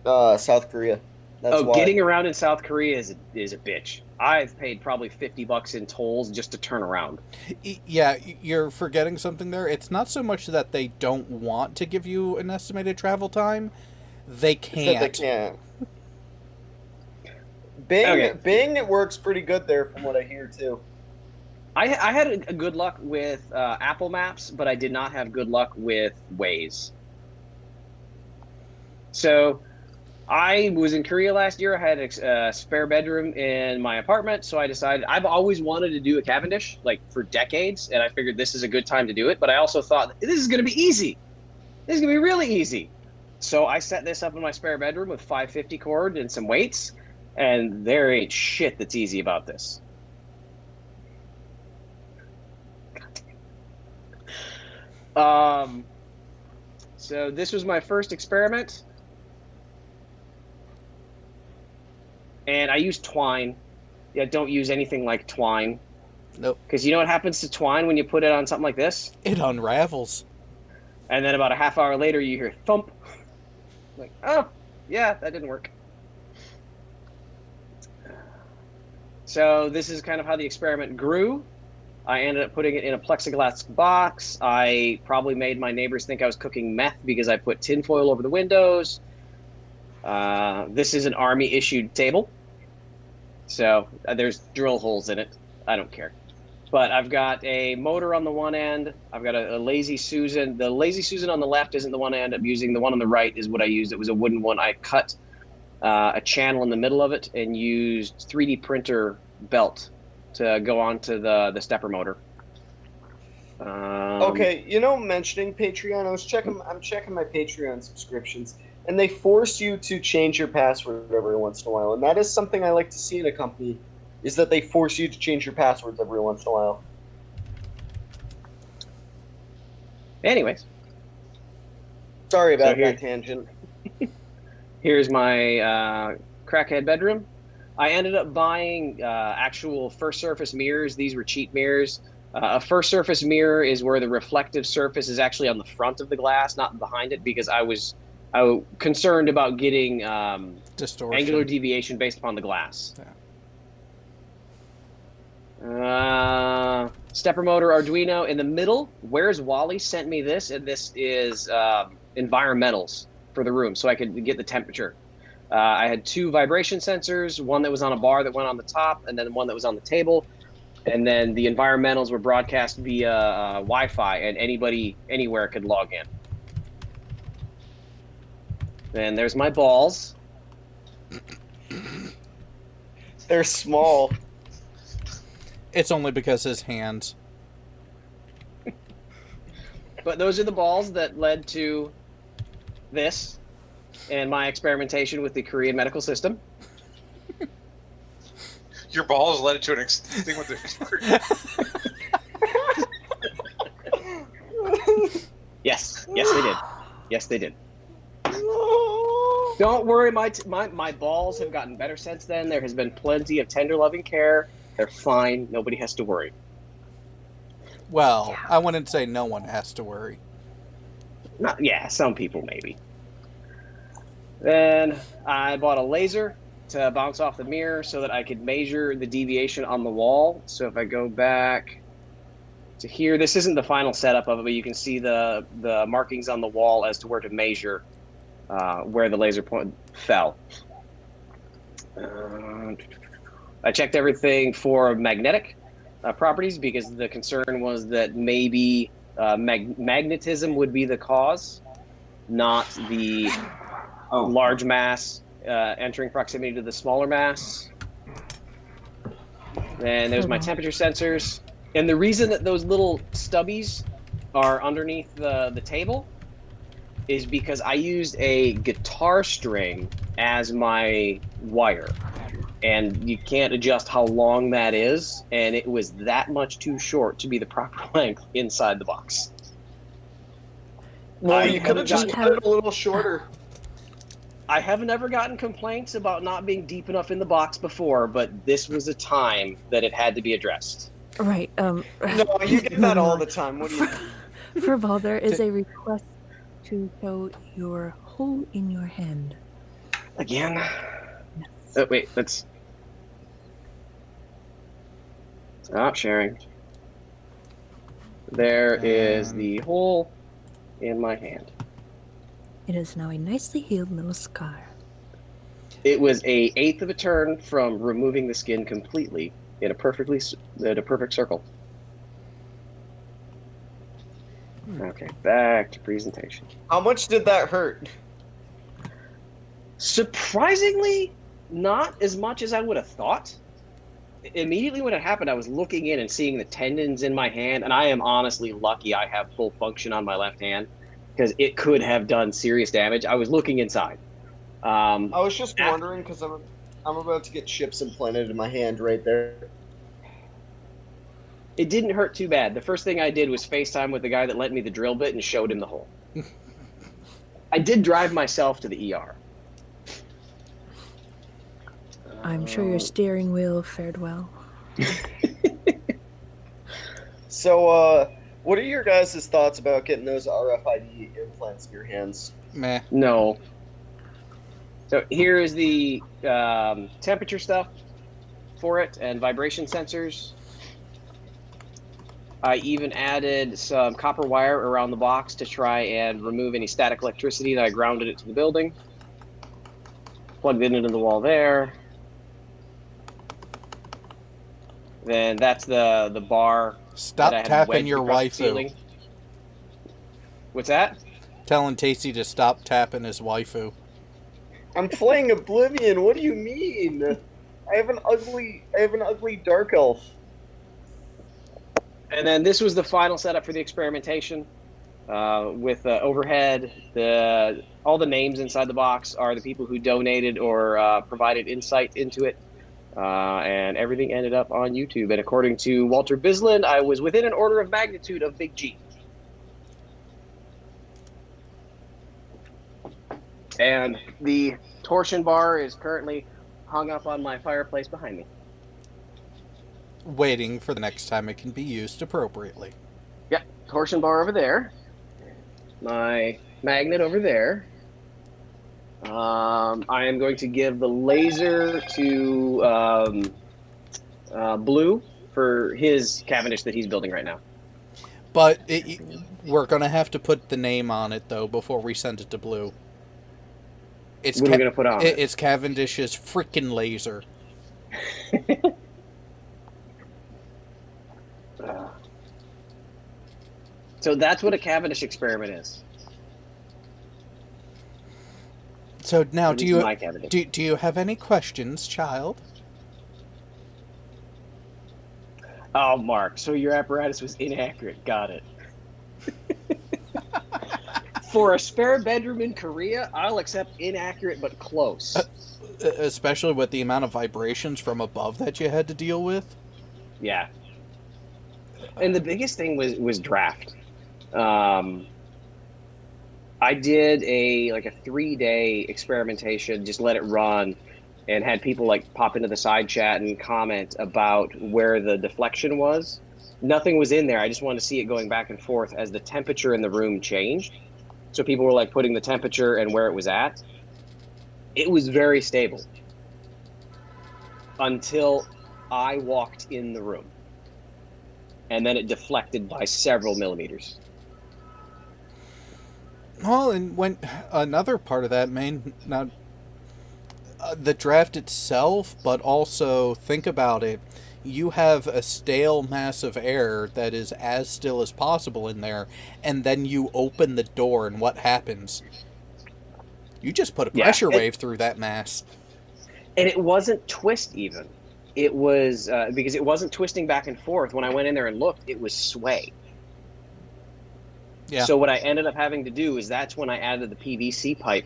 South Korea. That's why. Getting around in South Korea is a bitch. I've paid probably $50 in tolls just to turn around. Yeah, you're forgetting something there. It's not so much that they don't want to give you an estimated travel time. They can't. They can't. Bing, it works pretty good there from what I hear, too. I had a good luck with Apple Maps, but I did not have good luck with Waze. So I was in Korea last year. I had a spare bedroom in my apartment, so I decided I've always wanted to do a Cavendish, like for decades, and I figured this is a good time to do it. But I also thought this is going to be easy. This is going to be really easy. So I set this up in my spare bedroom with 550 cord and some weights, and there ain't shit that's easy about this. So this was my first experiment. And I use twine. Yeah, don't use anything like twine. Nope. Because you know what happens to twine when you put it on something like this? It unravels. And then about a half hour later, you hear thump. Like, oh, yeah, that didn't work. So this is kind of how the experiment grew. I ended up putting it in a plexiglass box. I probably made my neighbors think I was cooking meth because I put tinfoil over the windows. This is an Army-issued table. So there's drill holes in it. I don't care. But I've got a motor on the one end. I've got a Lazy Susan. The Lazy Susan on the left isn't the one I end up using. The one on the right is what I used. It was a wooden one. I cut a channel in the middle of it and used 3D printer belt to go onto the stepper motor. Okay, mentioning Patreon, I'm checking my Patreon subscriptions, and they force you to change your password every once in a while, and that is something I like to see in a company, is that they force you to change your passwords every once in a while. Anyways. Sorry about that tangent. Here's my crackhead bedroom. I ended up buying actual first surface mirrors. These were cheap mirrors. A first surface mirror is where the reflective surface is actually on the front of the glass, not behind it, because I was concerned about getting distortion, angular deviation based upon the glass. Yeah. Stepper motor Arduino in the middle. Where's Wally sent me this, and this is environmentals for the room so I could get the temperature. I had 2 vibration sensors, one that was on a bar that went on the top, and then one that was on the table. And then the environmentals were broadcast via Wi-Fi, and anybody anywhere could log in. And there's my balls. They're small. It's only because his hands. But those are the balls that led to this and my experimentation with the Korean medical system. Your balls led to an thing with the. Yes, they did. Yes, they did. Don't worry, my balls have gotten better since then. There has been plenty of tender loving care. They're fine. Nobody has to worry. Well, I wouldn't say no one has to worry. Some people maybe. Then I bought a laser to bounce off the mirror so that I could measure the deviation on the wall. So if I go back to here, this isn't the final setup of it, but you can see the markings on the wall as to where to measure where the laser point fell. I checked everything for magnetic properties because the concern was that maybe magnetism would be the cause, not the large mass entering proximity to the smaller mass. And there's my temperature sensors. And the reason that those little stubbies are underneath the table is because I used a guitar string as my wire. And you can't adjust how long that is, and it was that much too short to be the proper length inside the box. Well, you could have just cut it a little shorter. I have never gotten complaints about not being deep enough in the box before, but this was a time that it had to be addressed. Right. No, you get that all the time. What do you? Furball, there is a request to show your hole in your hand. Again? Yes. Oh, wait, let's stop sharing. There is the hole in my hand. It is now a nicely healed little scar. It was a eighth of a turn from removing the skin completely in a perfect circle. Okay, back to presentation. How much did that hurt? Surprisingly, not as much as I would have thought. Immediately when it happened, I was looking in and seeing the tendons in my hand, and I am honestly lucky I have full function on my left hand, because it could have done serious damage. I was looking inside. I was just wondering, because I'm about to get chips implanted in my hand right there. It didn't hurt too bad. The first thing I did was FaceTime with the guy that lent me the drill bit and showed him the hole. I did drive myself to the ER. I'm sure your steering wheel fared well. So, what are your guys' thoughts about getting those RFID implants in your hands? Meh. No. So here is the temperature stuff for it and vibration sensors. I even added some copper wire around the box to try and remove any static electricity that I grounded it to the building. Plugged it into the wall there. Then that's the bar. Stop that I had tapping wedged your across the waifu. ceiling. What's that? Telling Tasty to stop tapping his waifu. I'm playing Oblivion. What do you mean? I have an ugly dark elf. And then this was the final setup for the experimentation with overhead. All the names inside the box are the people who donated or provided insight into it. And everything ended up on YouTube. And according to Walter Bisland, I was within an order of magnitude of Big G. And the torsion bar is currently hung up on my fireplace behind me. Waiting for the next time it can be used appropriately. Yeah, torsion bar over there. My magnet over there. I am going to give the laser to Blue for his Cavendish that he's building right now. But we're going to have to put the name on it, though, before we send it to Blue. It's What are we gonna put on it? It's Cavendish's freaking laser. So that's what a Cavendish experiment is. So now, At least my Cavendish. do you have any questions, child? Oh, Mark. So your apparatus was inaccurate. Got it. For a spare bedroom in Korea, I'll accept inaccurate but close. Especially with the amount of vibrations from above that you had to deal with. Yeah. And the biggest thing was draft. I did a 3-day experimentation, just let it run, and had people like pop into the side chat and comment about where the deflection was. Nothing was in there. I just wanted to see it going back and forth as the temperature in the room changed. So people were like putting the temperature and where it was at. It was very stable until I walked in the room. And then it deflected by several millimeters. Well, and when another part of that not the draft itself, but also think about it. You have a stale mass of air that is as still as possible in there, and then you open the door, and what happens? You just put a pressure wave through that mass. And it wasn't twist even. It was, because it wasn't twisting back and forth. When I went in there and looked, it was sway. Yeah. So what I ended up having to do is that's when I added the PVC pipe.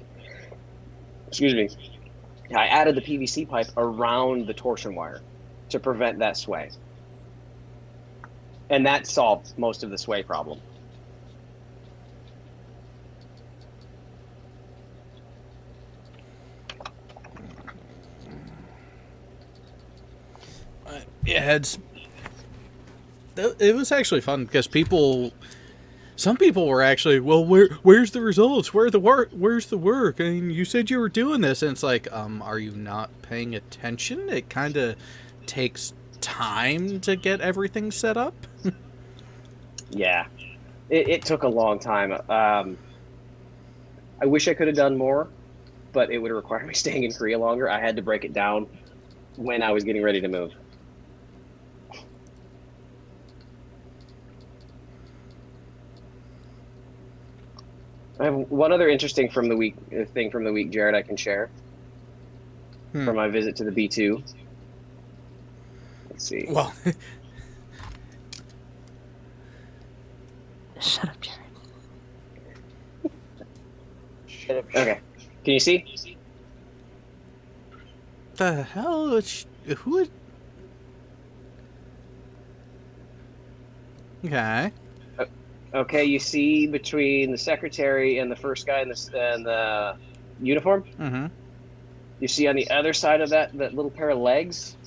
Excuse me. I added the PVC pipe around the torsion wire to prevent that sway. And that solved most of the sway problem. Yeah, it was actually fun because some people were actually, well, where's the results? Where's the work? I mean, you said you were doing this, and it's like, are you not paying attention? It kind of takes time to get everything set up. Yeah, it took a long time. I wish I could have done more, but it would have required me staying in Korea longer. I had to break it down when I was getting ready to move. I have one other interesting thing from the week, Jared, I can share from my visit to the B2. Let's see. Well, Shut up, Jared. Okay, can you see? the hell? Who? Okay. Okay, you see between the secretary and the first guy in the uniform? Mm-hmm. You see on the other side of that little pair of legs,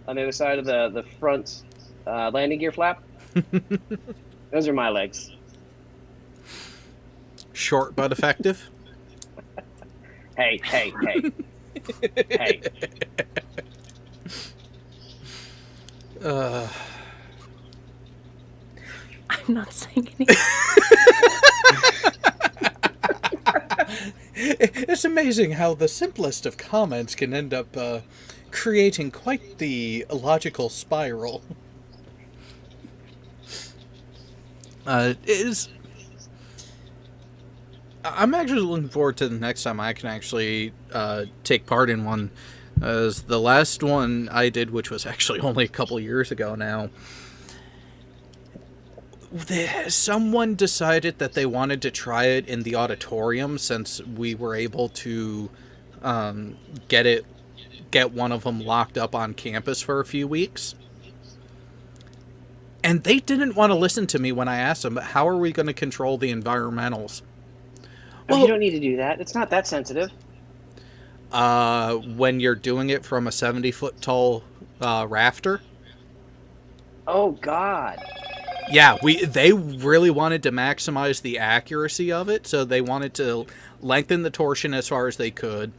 on the other side of the front landing gear flap? Those are my legs. Short but effective. Hey. Hey. I'm not saying anything. It's amazing how the simplest of comments can end up creating quite the logical spiral. I'm actually looking forward to the next time I can actually take part in one. As the last one I did, which was actually only a couple years ago now, someone decided that they wanted to try it in the auditorium since we were able to get one of them locked up on campus for a few weeks. And they didn't want to listen to me when I asked them, how are we going to control the environmentals? Well, you don't need to do that. It's not that sensitive. When you're doing it from a 70-foot tall rafter. Oh, God. Yeah, they really wanted to maximize the accuracy of it, so they wanted to lengthen the torsion as far as they could,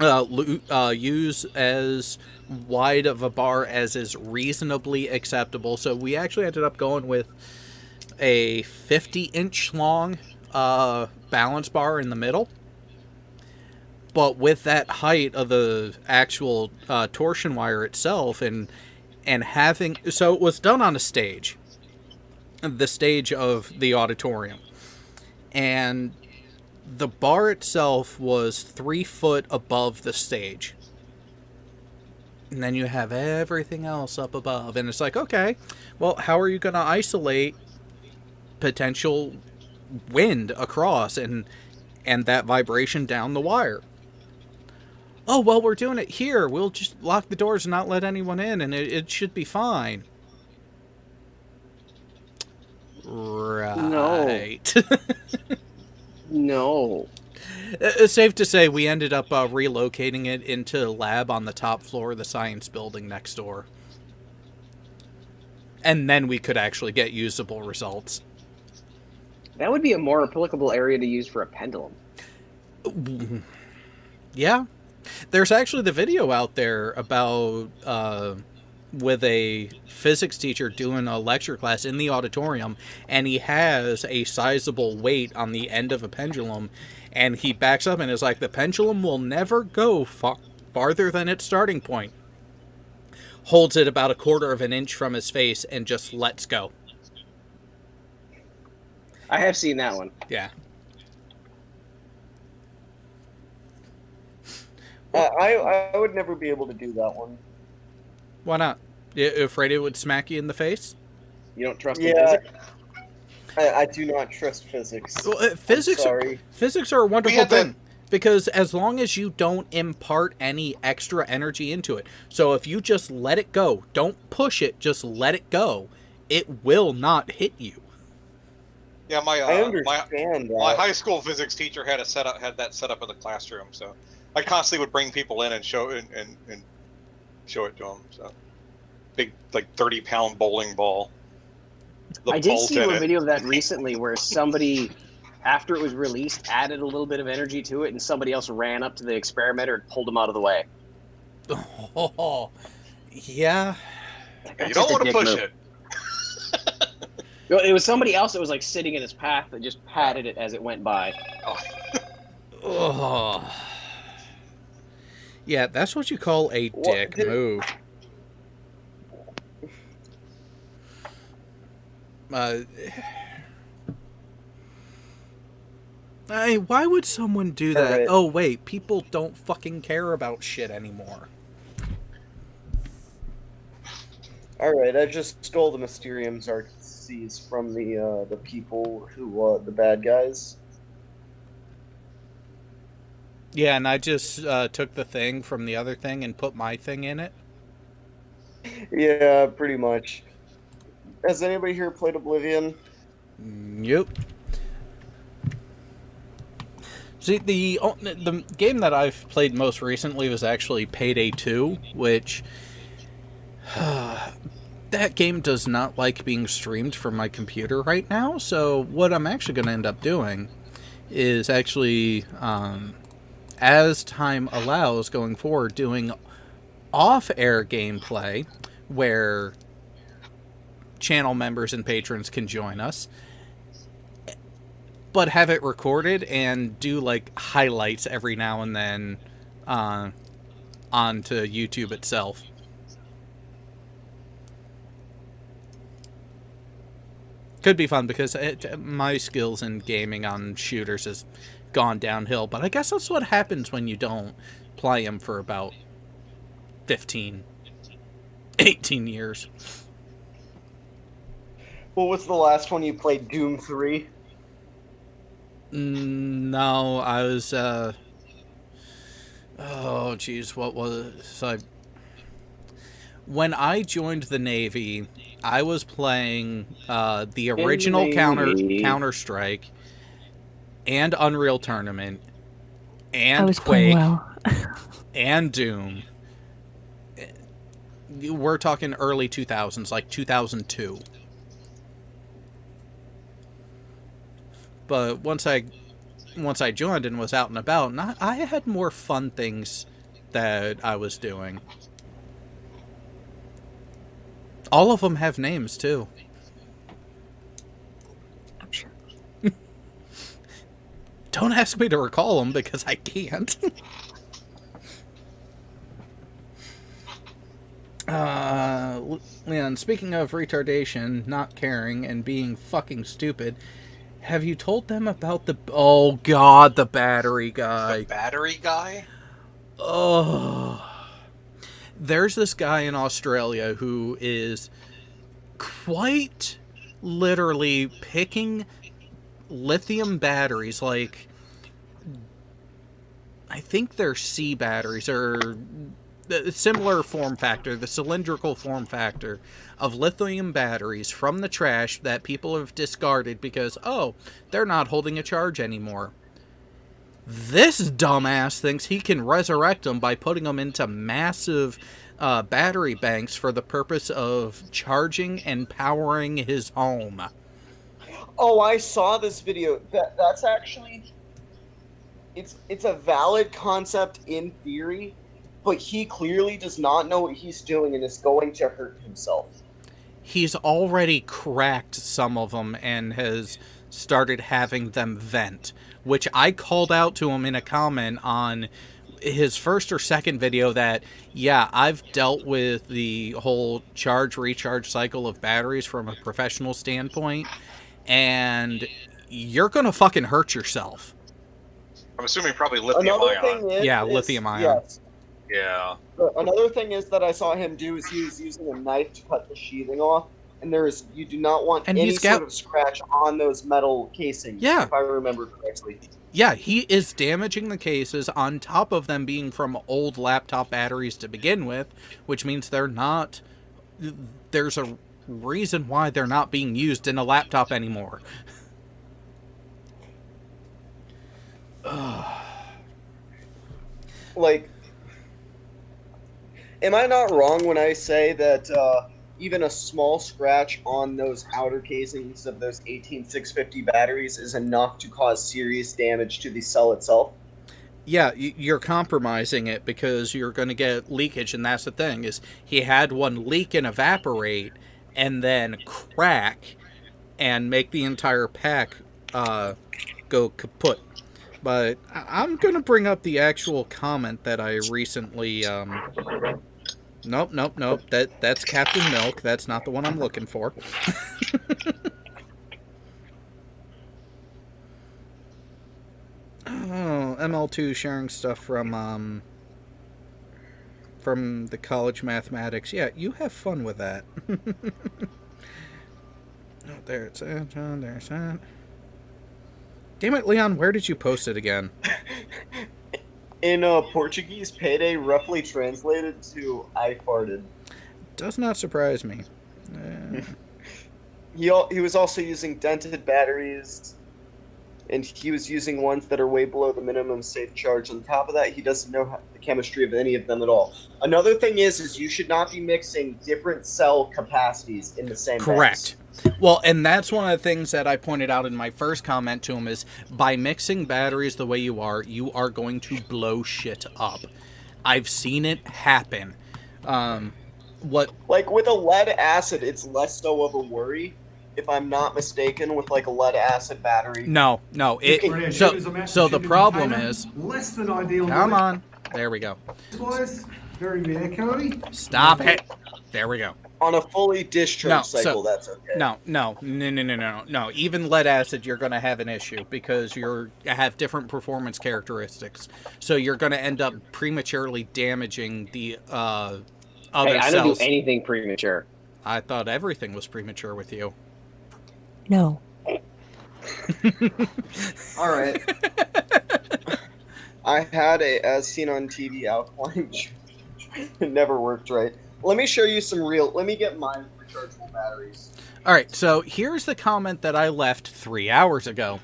use as wide of a bar as is reasonably acceptable. So we actually ended up going with a 50-inch long balance bar in the middle, but with that height of the actual torsion wire itself, and having, so it was done on a stage, the stage of the auditorium, and the bar itself was 3 foot above the stage. And then you have everything else up above. And it's like, okay, well, how are you going to isolate potential wind across and that vibration down the wire? Oh, well, we're doing it here. We'll just lock the doors and not let anyone in, and it should be fine. Right. No. It's safe to say we ended up relocating it into a lab on the top floor of the science building next door. And then we could actually get usable results. That would be a more applicable area to use for a pendulum. Yeah. There's actually the video out there about with a physics teacher doing a lecture class in the auditorium, and he has a sizable weight on the end of a pendulum, and he backs up and is like, the pendulum will never go farther than its starting point. Holds it about 1/4 of an inch from his face and just lets go. I have seen that one. Yeah. I would never be able to do that one. Why not? You afraid it would smack you in the face? You don't trust in Yeah, physics? I do not trust physics. Well, physics are a wonderful thing. Because as long as you don't impart any extra energy into it. So if you just let it go, don't push it, just let it go, it will not hit you. Yeah, I understand that. my high school physics teacher had that set up in the classroom, so I constantly would bring people in and show and show it to them. So big, like 30-pound bowling ball. The I did bolt see in a it. video of that recently where somebody, after it was released, added a little bit of energy to it, and somebody else ran up to the experimenter and pulled him out of the way. Oh, yeah. You don't want to push it. It was somebody else that was like sitting in his path that just patted it as it went by. Oh. Yeah, that's what you call a dick move. Why would someone do that? Right. Oh, wait, people don't fucking care about shit anymore. Alright, I just stole the Mysterium's RTCs from the people who, the bad guys. Yeah, and I just took the thing from the other thing and put my thing in it. Yeah, pretty much. Has anybody here played Oblivion? Yep. See, the game that I've played most recently was actually Payday 2, which that game does not like being streamed from my computer right now. So what I'm actually going to end up doing is actually, as time allows going forward, doing off-air gameplay where channel members and patrons can join us, but have it recorded and do like highlights every now and then onto YouTube itself. Could be fun because my skills in gaming on shooters has gone downhill, but I guess that's what happens when you don't play them for about 15, 18 years. What was the last one you played? Doom 3? No, I was, oh, geez, what was I... When I joined the Navy, I was playing the original Counter-Strike and Unreal Tournament and I was Quake playing WoW. and Doom. We're talking early 2000s, like 2002. But once I joined and was out and about, I had more fun things that I was doing. All of them have names, too. I'm sure. Don't ask me to recall them because I can't. Leon, speaking of retardation, not caring, and being fucking stupid, have you told them about the... Oh, God, the battery guy. The battery guy? Oh. There's this guy in Australia who is quite literally picking lithium batteries, like, I think they're C batteries, or similar form factor, the cylindrical form factor of lithium batteries from the trash that people have discarded because, oh, they're not holding a charge anymore. This dumbass thinks he can resurrect them by putting them into massive battery banks for the purpose of charging and powering his home. Oh, I saw this video. That's actually... It's a valid concept in theory, but he clearly does not know what he's doing and is going to hurt himself. He's already cracked some of them and has started having them vent, which I called out to him in a comment on his first or second video that, yeah, I've dealt with the whole charge-recharge cycle of batteries from a professional standpoint, and you're gonna fucking hurt yourself. I'm assuming probably lithium Another ion. thing is, Yeah, lithium ion. Yes. Yeah. Another thing is that I saw him do is he was using a knife to cut the sheathing off, and you do not want And any he's got- sort of scratch on those metal casings, Yeah. if I remember correctly. Yeah, he is damaging the cases on top of them being from old laptop batteries to begin with, which means they're not... There's a reason why they're not being used in a laptop anymore. Like, am I not wrong when I say that even a small scratch on those outer casings of those 18650 batteries is enough to cause serious damage to the cell itself? Yeah, you're compromising it because you're going to get leakage, and that's the thing, is he had one leak and evaporate and then crack and make the entire pack go kaput. But I'm going to bring up the actual comment that I recently... Nope. That's Captain Milk. That's not the one I'm looking for. Oh, ML2 sharing stuff from the college mathematics. Yeah, you have fun with that. Oh, there it's at. There's that. Damn it, Leon, where did you post it again? In Portuguese, payday roughly translated to I farted. Does not surprise me. He was also using dented batteries, and he was using ones that are way below the minimum safe charge. On top of that, he doesn't know the chemistry of any of them at all. Another thing is you should not be mixing different cell capacities in the same Correct. Well, and that's one of the things that I pointed out in my first comment to him is by mixing batteries the way you are going to blow shit up. I've seen it happen. Like with a lead acid, it's less so of a worry. If I'm not mistaken, with like a lead acid battery. No. So the problem is less than ideal. Come on. There we go. Very rare, Cody. Stop it. There we go. On a fully discharged cycle, that's okay. No. Even lead acid, you're going to have an issue because you have different performance characteristics. So you're going to end up prematurely damaging the other cells. I don't do anything premature. I thought everything was premature with you. No. All right. I had a as seen on TV alkaline. It never worked right. Let me show you let me get my rechargeable batteries. All right, so here's the comment that I left 3 hours ago.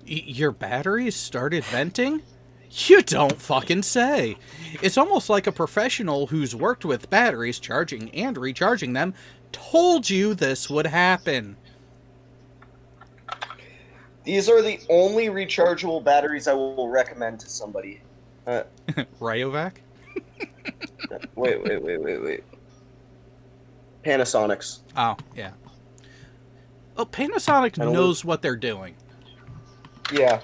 Your batteries started venting? You don't fucking say. It's almost like a professional who's worked with batteries, charging and recharging them, told you this would happen. These are the only rechargeable batteries I will recommend to somebody. Ryovac? Wait. Panasonic's. Oh, yeah. Oh, Panasonic knows what they're doing. Yeah.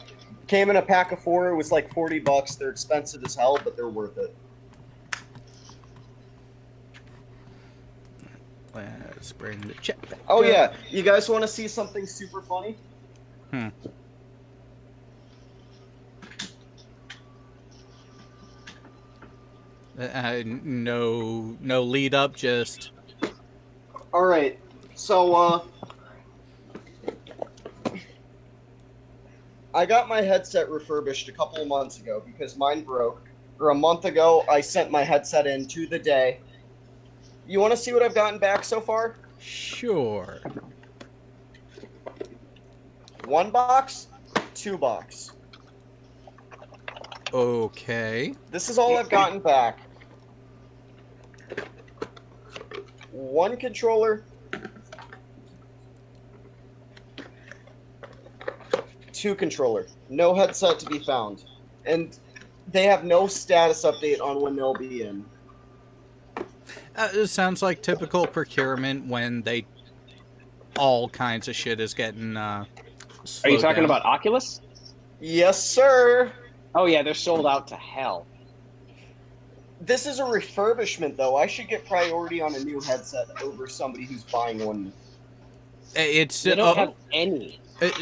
Came in a pack of 4. It was like $40. They're expensive as hell, but they're worth it. Let's bring the check back. Oh yeah, you guys want to see something super funny? No lead up, just. All right, so I got my headset refurbished a couple of months ago because mine broke. Or a month ago, I sent my headset in to the day. You want to see what I've gotten back so far? Sure. 1 box, 2 box. Okay. This is all I've gotten back. 1 controller, 2 controller. No headset to be found. And they have no status update on when they'll be in. It sounds like typical procurement when all kinds of shit is getting Are you talking down. about Oculus? Yes, sir. Oh yeah, they're sold out to hell. This is a refurbishment, though. I should get priority on a new headset over somebody who's buying one. It's They don't have any.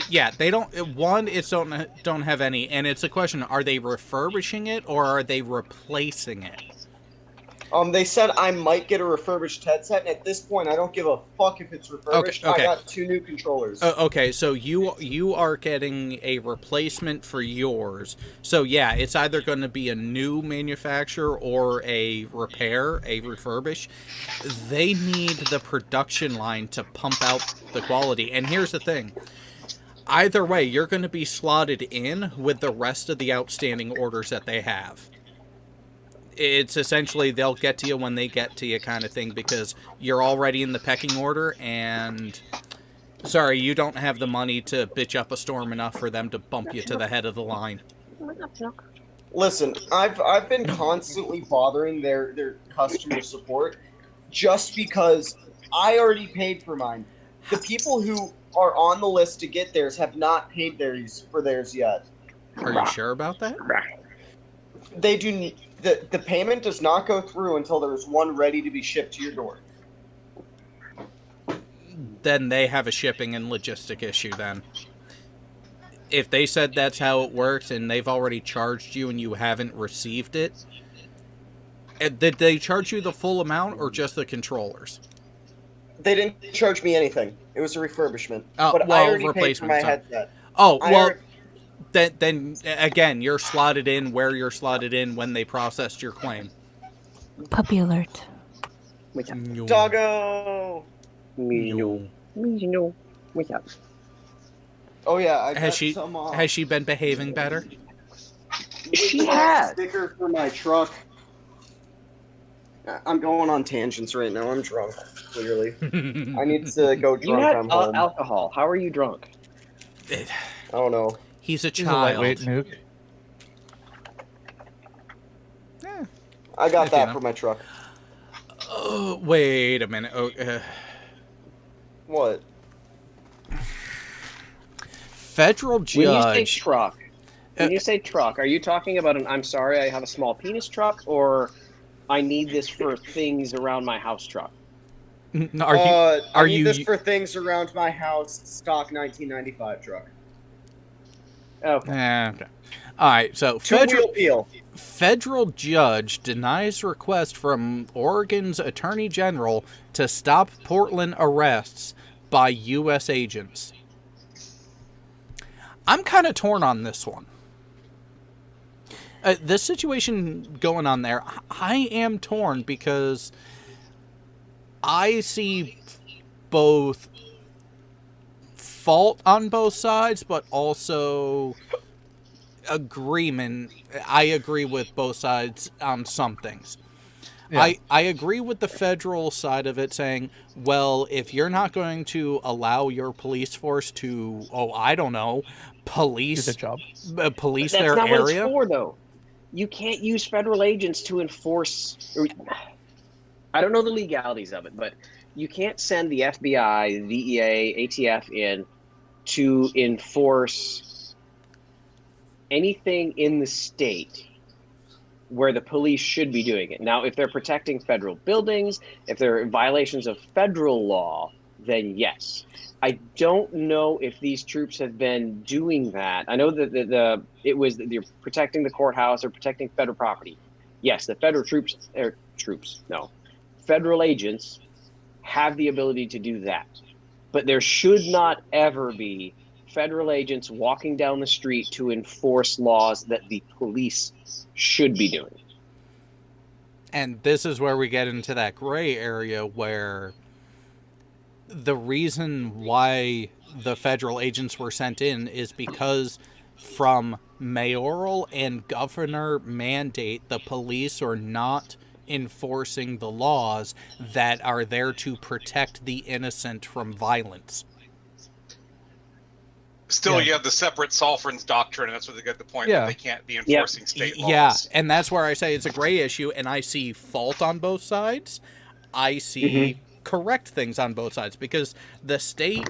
yeah, they don't. One, it's don't have any, and it's a question: are they refurbishing it or are they replacing it? They said I might get a refurbished headset, and at this point, I don't give a fuck if it's refurbished. Okay. I got 2 new controllers. Okay, so you are getting a replacement for yours. So yeah, it's either going to be a new manufacturer or a repair, a refurbish. They need the production line to pump out the quality. And here's the thing. Either way, you're going to be slotted in with the rest of the outstanding orders that they have. It's essentially they'll get to you when they get to you kind of thing because you're already in the pecking order and sorry, you don't have the money to bitch up a storm enough for them to bump you to the head of the line. Listen, I've been constantly bothering their customer support just because I already paid for mine. The people who are on the list to get theirs have not paid for theirs yet. Are you sure about that? They do. The payment does not go through until there's one ready to be shipped to your door. Then they have a shipping and logistic issue then. If they said that's how it works and they've already charged you and you haven't received it, did they charge you the full amount or just the controllers? They didn't charge me anything. It was a refurbishment. Oh, but well, I already paid for my replacement, headset. Oh, I well, already- then again, you're slotted in where you're slotted in when they processed your claim. Puppy alert. Doggo! Oh yeah, I got Has she some. has she been behaving better? She has. Sticker for my truck. I'm going on tangents right now. I'm drunk, clearly. I need to go drunk. You had I'm home. alcohol. How are you drunk? I don't know. He's a He's a child. lightweight nuke. I got that know. for my truck. Oh, wait a minute. Oh, What? federal When you say judge. truck, are you talking about an I'm sorry I have a small penis truck or I need this for things around my house truck? I are need you- this for things around my house? Stock 1995 truck. Okay. Okay. All right. So Two-wheel peel. federal judge denies request from Oregon's Attorney General to stop Portland arrests by U.S. agents. I'm kind of torn on this one. This situation going on there, I am torn because I see both fault on both sides, but also agreement. I agree with both sides on some things. Yeah. I agree with the federal side of it saying, well, if you're not going to allow your police force to, I don't know, police Do the job. Police That's their not what area. it's for, though. You can't use federal agents to enforce. I don't know the legalities of it, but you can't send the FBI, DEA, ATF in to enforce anything in the state where the police should be doing it. Now, if they're protecting federal buildings, if there are violations of federal law, then yes. I don't know if these troops have been doing that. I know that it was that they're protecting the courthouse or protecting federal property. Yes, the federal federal agents have the ability to do that. But there should not ever be federal agents walking down the street to enforce laws that the police should be doing. And this is where we get into that gray area where the reason why the federal agents were sent in is because from mayoral and governor mandate, the police are not enforcing the laws that are there to protect the innocent from violence. Still, you have the separate sovereigns doctrine, and that's what they get the point that they can't be enforcing state laws. Yeah, and that's where I say it's a gray issue, and I see fault on both sides. I see correct things on both sides, because the state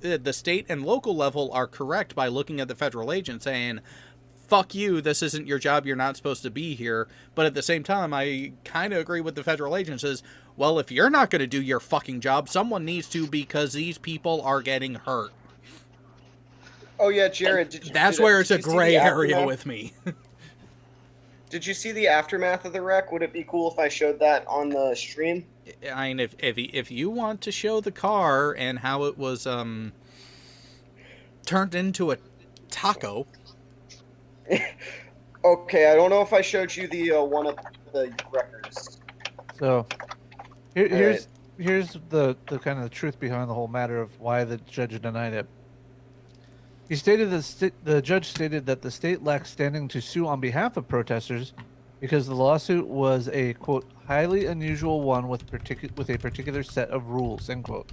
and local level are correct by looking at the federal agent saying, fuck you, this isn't your job, you're not supposed to be here. But at the same time, I kind of agree with the federal agents is, well, if you're not going to do your fucking job, someone needs to, because these people are getting hurt. Oh yeah, Jared. That's where it's a gray area with me. Did you see the aftermath of the wreck? Would it be cool if I showed that on the stream? I mean, if you want to show the car and how it was turned into a taco. Okay, I don't know if I showed you the one of the records. So here's the kind of the truth behind the whole matter of why the judge denied it. He stated the judge stated that the state lacked standing to sue on behalf of protesters because the lawsuit was a, quote, highly unusual one with a particular set of rules, end quote.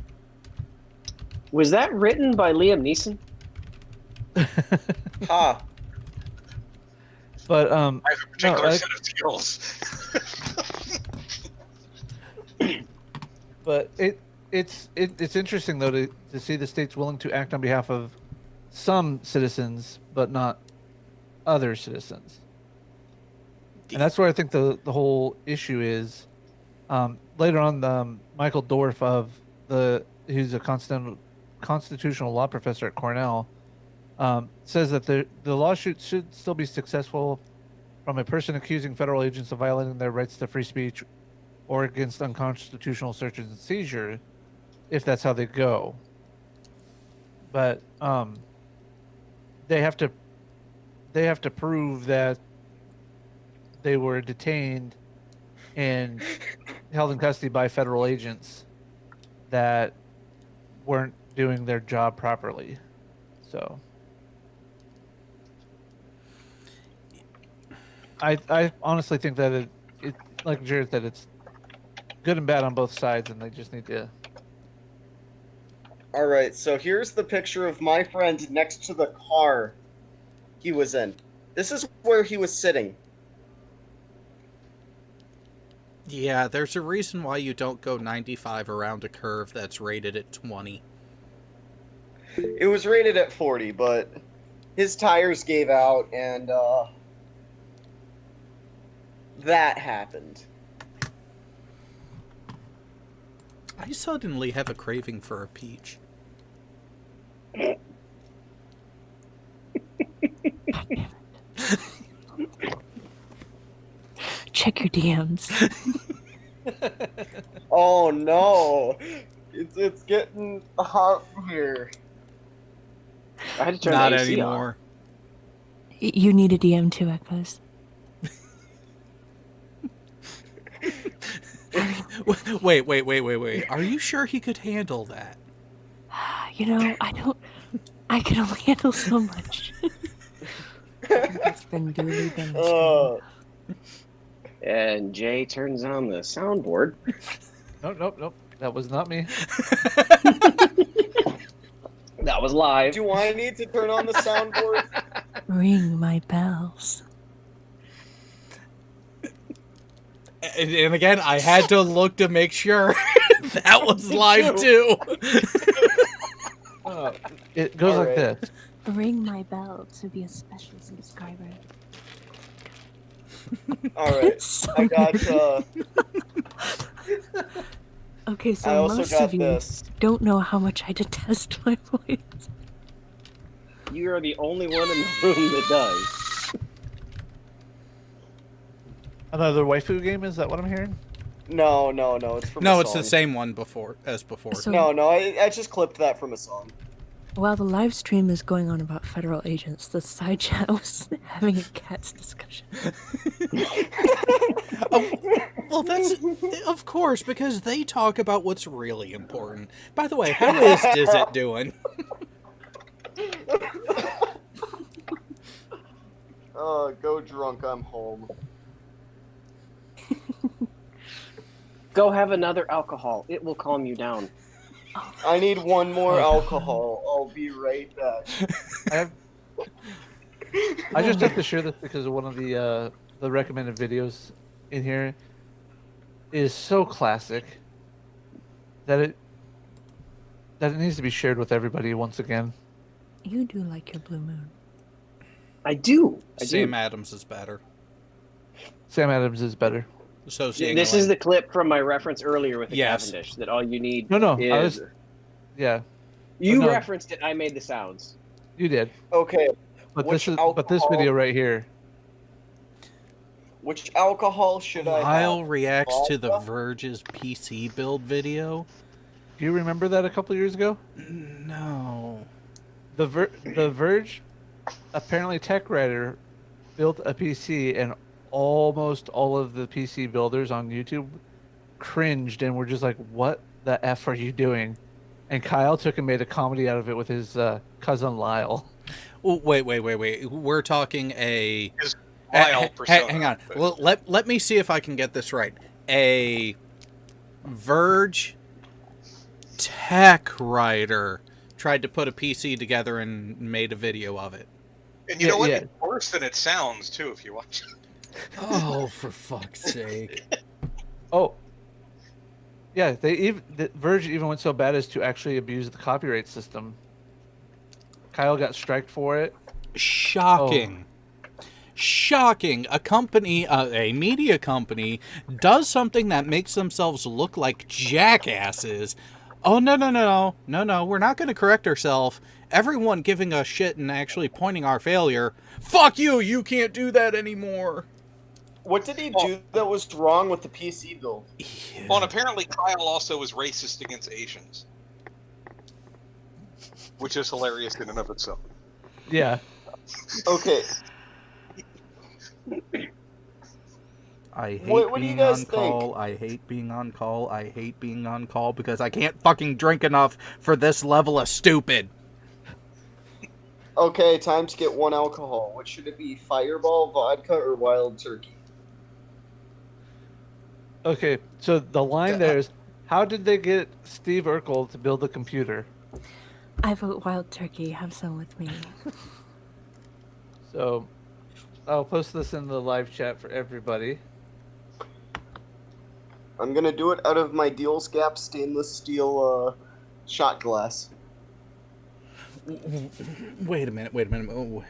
Was that written by Liam Neeson? Ha. But I have a particular set of skills. But it's interesting though to see the state's willing to act on behalf of some citizens, but not other citizens. And that's where I think the whole issue is. Later on, Michael Dorff who's a constitutional law professor at Cornell, says that the lawsuit should still be successful from a person accusing federal agents of violating their rights to free speech or against unconstitutional searches and seizure, if that's how they go. But they have to prove that they were detained and held in custody by federal agents that weren't doing their job properly. So I honestly think that it like Jared said, it's good and bad on both sides, and they just need to. All right, so here's the picture of my friend next to the car he was in. This is where he was sitting. Yeah, there's a reason why you don't go 95 around a curve that's rated at 20. It was rated at 40, but his tires gave out, and that happened. I suddenly have a craving for a peach. Check your DMs. Oh no, it's getting hot here. I had to turn Not the AC anymore. You need a DM too, Echoes. Wait. Are you sure he could handle that? You know, I can only handle so much. It's been duly demonstrated. And Jay turns on the soundboard. Nope. That was not me. That was live. Do I need to turn on the soundboard? Ring my bells. And again, I had to look to make sure that was live too. It goes like this. Ring my bell to be a special citizen. describe it. All right, So I got. Okay, so I also most got of you this. don't know how much I detest my voice. You are the only one in the room that does. Another waifu game? Is that what I'm hearing? No, it's from a No, song. it's the same one as before. So No, I just clipped that from a song. while the live stream is going on about federal agents, the side chat was having a cats discussion. Well, that's of course because they talk about what's really important. By the way, how is Dizit doing? Go drunk. I'm home. Go have another alcohol. It will calm you down. I need one more alcohol. I'll be right back. I just have to share this because one of the recommended videos in here is so classic that it needs to be shared with everybody once again. You do like your blue moon. I do. Sam Adams is better. Sam Adams is better. So This is the clip from my reference earlier with the Yes. Cavendish. That all you need. No, is... yeah. You no. referenced it. I made the sounds. You did. Okay. But Which this video right here. Which alcohol should I have? Lyle reacts to the Vodka? Verge's PC build video. Do you remember that a couple years ago? No. The Verge, apparently TechWriter, built a PC, and almost all of the PC builders on YouTube cringed and were just like, "What the F are you doing?" And Kyle took and made a comedy out of it with his cousin Lyle. Oh, wait. We're talking a... His Lyle persona. Hang on. Well, let me see if I can get this right. A Verge tech writer tried to put a PC together and made a video of it. And you know what? It's worse than it sounds, too, if you watch it. Oh, for fuck's sake. Oh. Yeah, the Verge even went so bad as to actually abuse the copyright system. Kyle got striked for it. Shocking. Shocking. A company, a media company, does something that makes themselves look like jackasses. Oh, no. We're not going to correct ourselves. Everyone giving us shit and actually pointing our failure. Fuck you. You can't do that anymore. What did he do that was wrong with the PC build? Yeah. Well, and apparently Kyle also was racist against Asians. Which is hilarious in and of itself. Yeah. Okay. I hate What do you being guys on call. I hate being on call. I hate being on call because I can't fucking drink enough for this level of stupid. Okay, time to get one alcohol. What should it be? Fireball, vodka, or Wild Turkey? Okay, so the line there is, how did they get Steve Urkel to build a computer? I vote Wild Turkey. Have some with me. So, I'll post this in the live chat for everybody. I'm gonna do it out of my Deals Gap stainless steel shot glass. Wait a minute. Oh.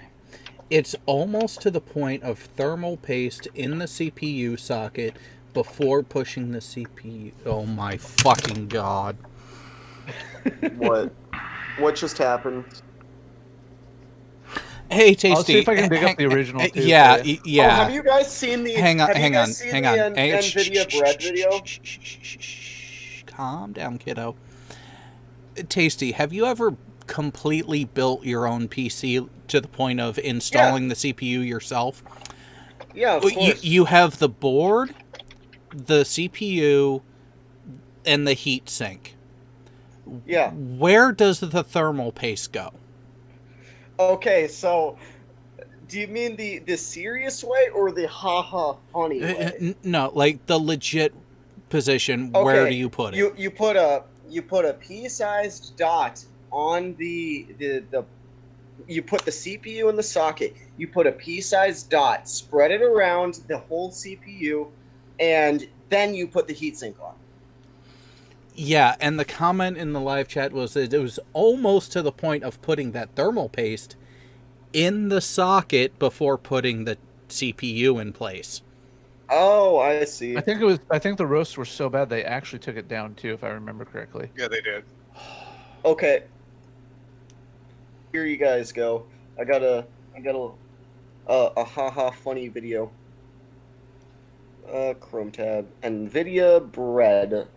It's almost to the point of thermal paste in the CPU socket before pushing the CPU. Oh my fucking god. What? What just happened? Hey, Tasty. I'll see if I can dig up the original too. Yeah. Oh, have you guys seen the? Hang on. NVIDIA bread video? Calm down, kiddo. Tasty, have you ever completely built your own PC to the point of installing the CPU yourself? Yeah, of course. You have the board, the CPU, and the heat sink. Yeah. Where does the thermal paste go? Okay, so do you mean the serious way or the haha funny way? No, like the legit position. Okay, where do you put it? You put a pea-sized dot on the you put the CPU in the socket. You put a pea-sized dot, spread it around the whole CPU, and then you put the heatsink on. Yeah, and the comment in the live chat was that it was almost to the point of putting that thermal paste in the socket before putting the CPU in place. Oh, I see. I think the roasts were so bad they actually took it down too, if I remember correctly. Yeah, they did. Okay. Here you guys go. I got a haha funny video. Chrome tab. NVIDIA bread.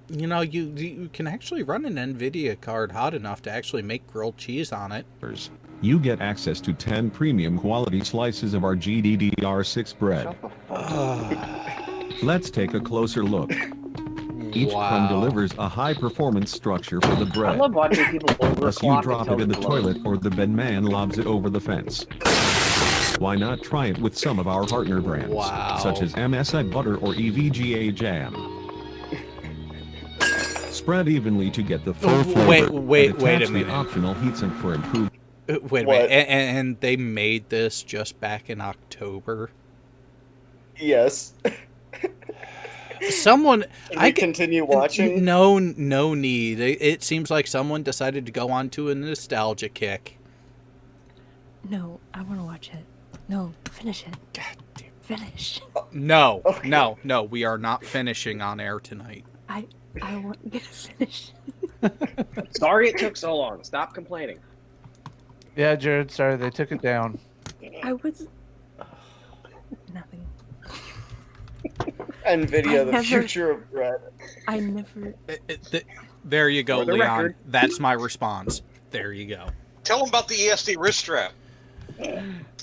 You know, you can actually run an NVIDIA card hot enough to actually make grilled cheese on it. You get access to 10 premium quality slices of our GDDR6 bread. Let's take a closer look. Each crumb delivers a high-performance structure for the I bread. love watching people Unless you overclock drop it in the toilet or the bedman lobs it over the fence. Why not try it with some of our partner brands, such as MSI Butter or EVGA Jam? Spread evenly to get the full flavor. Wait a attach minute. the optional heatsink for improved. Wait a minute. And they made this just back in October? Yes. Someone... I continue watching? No need. It seems like someone decided to go on to a nostalgia kick. No, I want to watch it. No, finish it. God damn. Finish. No, no, we are not finishing on air tonight. I want you to finish. Sorry it took so long. Stop complaining. Yeah, Jared, sorry, they took it down. I was... Nothing. NVIDIA, the future of bread. I never... There you go, For the Leon. record. That's my response. There you go. Tell them about the ESD wrist strap.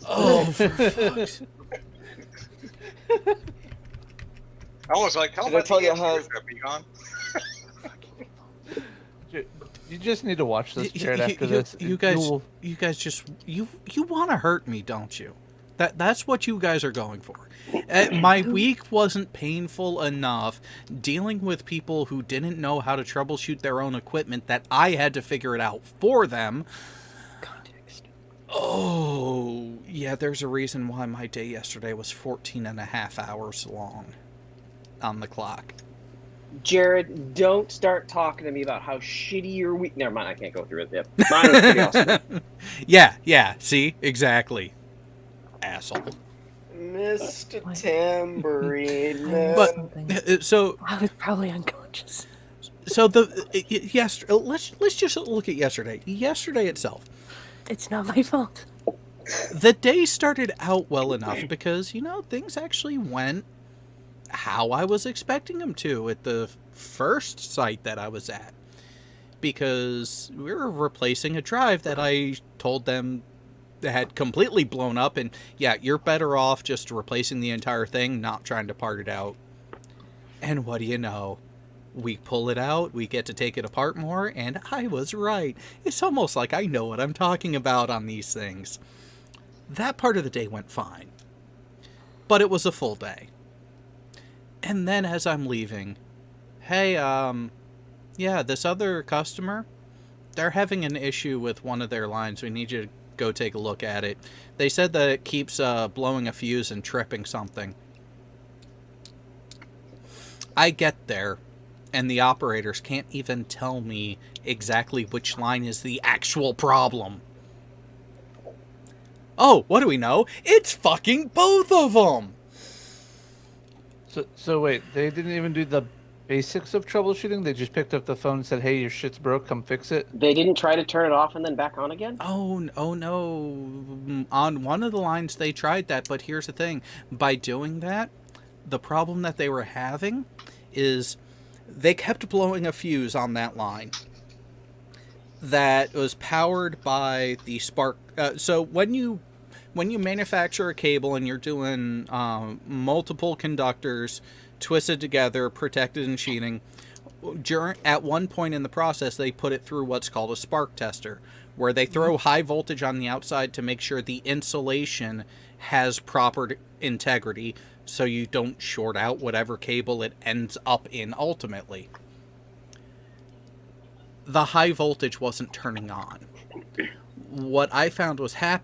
Oh, for fuck's... I was like, how Did I about tell the you ESD how- wrist strap, Egon? You just need to watch this, Jared, after this. You guys just you want to hurt me, don't you? That's what you guys are going for. My week wasn't painful enough dealing with people who didn't know how to troubleshoot their own equipment that I had to figure it out for them. Context. Oh, yeah, there's a reason why my day yesterday was 14 and a half hours long on the clock. Jared, don't start talking to me about how shitty your week. Never mind, I can't go through it. Yep. Mine was pretty awesome. Yeah, see? Exactly. Asshole. Mr. Tambourine. But, so... I was probably unconscious. So let's just look at yesterday. Yesterday itself. It's not my fault. The day started out well enough because, things actually went how I was expecting them to at the first site that I was at. Because we were replacing a drive that I told them had completely blown up, and yeah, you're better off just replacing the entire thing, not trying to part it out. And what do you know? We pull it out, we get to take it apart more, and I was right. It's almost like I know what I'm talking about on these things. That part of the day went fine. But it was a full day. And then as I'm leaving, hey, yeah, this other customer, they're having an issue with one of their lines. We need you to go take a look at it. They said that it keeps blowing a fuse and tripping something. I get there, and the operators can't even tell me exactly which line is the actual problem. Oh, what do we know? It's fucking both of them! So wait, they didn't even do the basics of troubleshooting? They just picked up the phone and said, hey, your shit's broke, come fix it? They didn't try to turn it off and then back on again? Oh no. On one of the lines they tried that, but here's the thing. By doing that, the problem that they were having is they kept blowing a fuse on that line that was powered by the spark. So when you manufacture a cable and you're doing multiple conductors twisted together, protected and sheeting, at one point in the process, they put it through what's called a spark tester, where they throw high voltage on the outside to make sure the insulation has proper integrity so you don't short out whatever cable it ends up in ultimately. The high voltage wasn't turning on. What I found was had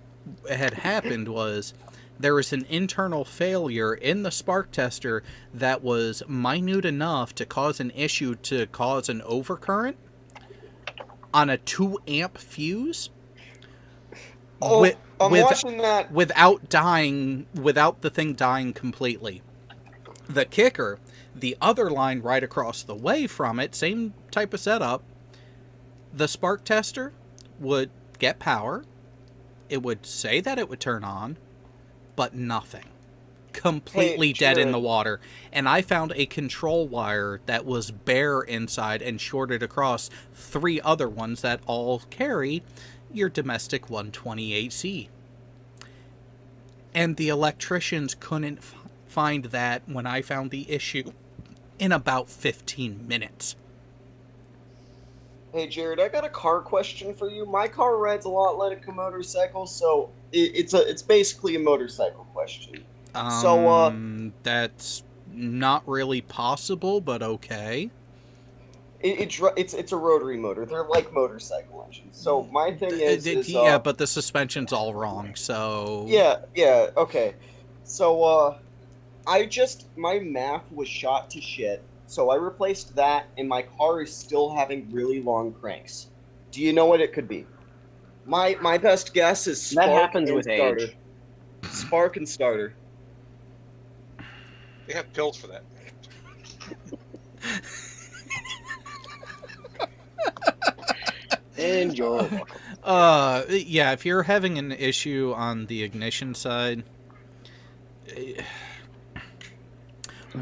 happened was there was an internal failure in the spark tester that was minute enough to cause an issue to cause an overcurrent. on a 2 amp fuse. Oh, I'm watching that. Without the thing dying completely. The kicker, the other line right across the way from it, same type of setup, the spark tester would get power. It would say that it would turn on, but nothing. Completely dead in the water. And I found a control wire that was bare inside and shorted across 3 other ones that all carry your domestic 120 AC. And the electricians couldn't find that when I found the issue in about 15 minutes. Hey Jared, I got a car question for you. My car rides a lot like a motorcycle, so it's basically a motorcycle question. That's not really possible, but okay. It's a rotary motor. They're like motorcycle engines. So my thing is yeah, but the suspension's all wrong. So yeah, okay. So my math was shot to shit. So I replaced that, and my car is still having really long cranks. Do you know what it could be? My best guess is spark. That happens with starter. age. Spark and starter. They have pills for that. And you're welcome. Yeah, if you're having an issue on the ignition side,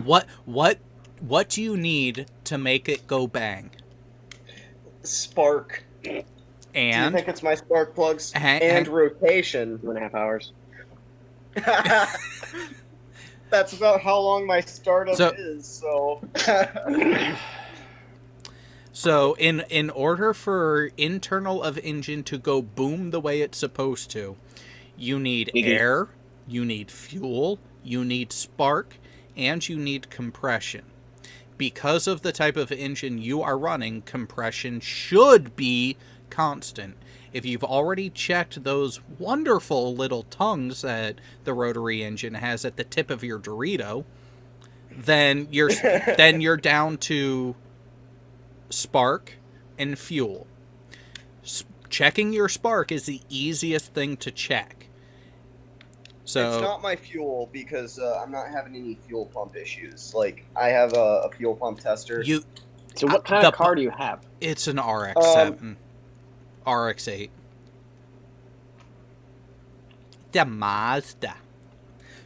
what do you need to make it go bang? Spark. And do you think it's my spark plugs and rotation? 2.5 hours. That's about how long my startup is. So. So in order for internal of engine to go boom the way it's supposed to, you need air, you need fuel, you need spark, and you need compression. Because of the type of engine you are running, compression should be constant. If you've already checked those wonderful little tongues that the rotary engine has at the tip of your Dorito, then you're down to spark and fuel. Checking your spark is the easiest thing to check. So it's not my fuel because I'm not having any fuel pump issues. Like I have a fuel pump tester. So what kind of car do you have? It's an RX-7, RX-8. The Mazda.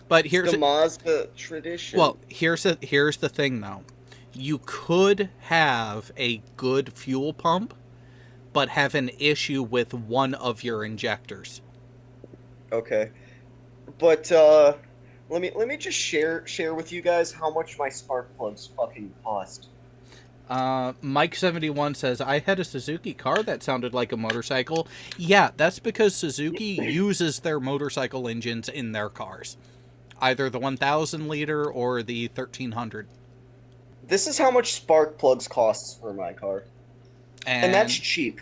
But here's the Mazda tradition. Well, here's the thing though. You could have a good fuel pump, but have an issue with one of your injectors. Okay, but let me just share with you guys how much my spark plugs fucking cost. Mike71 says, I had a Suzuki car that sounded like a motorcycle. Yeah, that's because Suzuki uses their motorcycle engines in their cars. Either the 1000 liter or the 1300. This is how much spark plugs costs for my car. And that's cheap.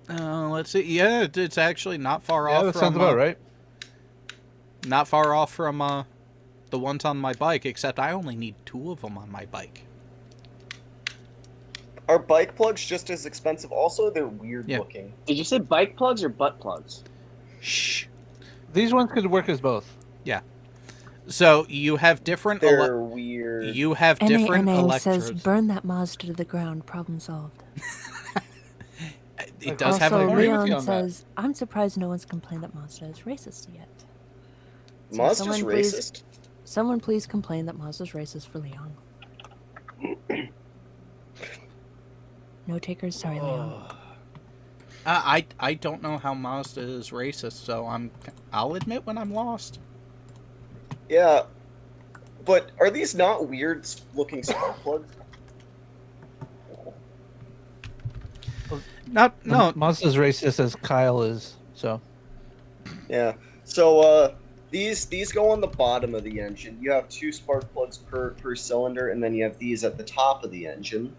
Let's see. Yeah, it's actually not far off. Yeah, that sounds about right. Not far off from the ones on my bike, except I only need 2 of them on my bike. Are bike plugs just as expensive? Also, they're weird looking. Did you say bike plugs or butt plugs? Shh. These ones could work as both. Yeah. So you have different. They're weird. You have different electrodes. Says, "Burn that Mazda to the ground. Problem solved." It does also, have a Leon says, "I'm surprised no one's complained that Mazda is racist yet." So Mazda's racist. Someone please complain that Mazda's racist for Leon. No takers, sorry, Leon. I don't know how Mazda is racist, so I'll admit when I'm lost. Yeah, but are these not weird looking spark plugs? No. Mazda's racist as Kyle is, so. Yeah. So these go on the bottom of the engine. You have 2 spark plugs per cylinder, and then you have these at the top of the engine.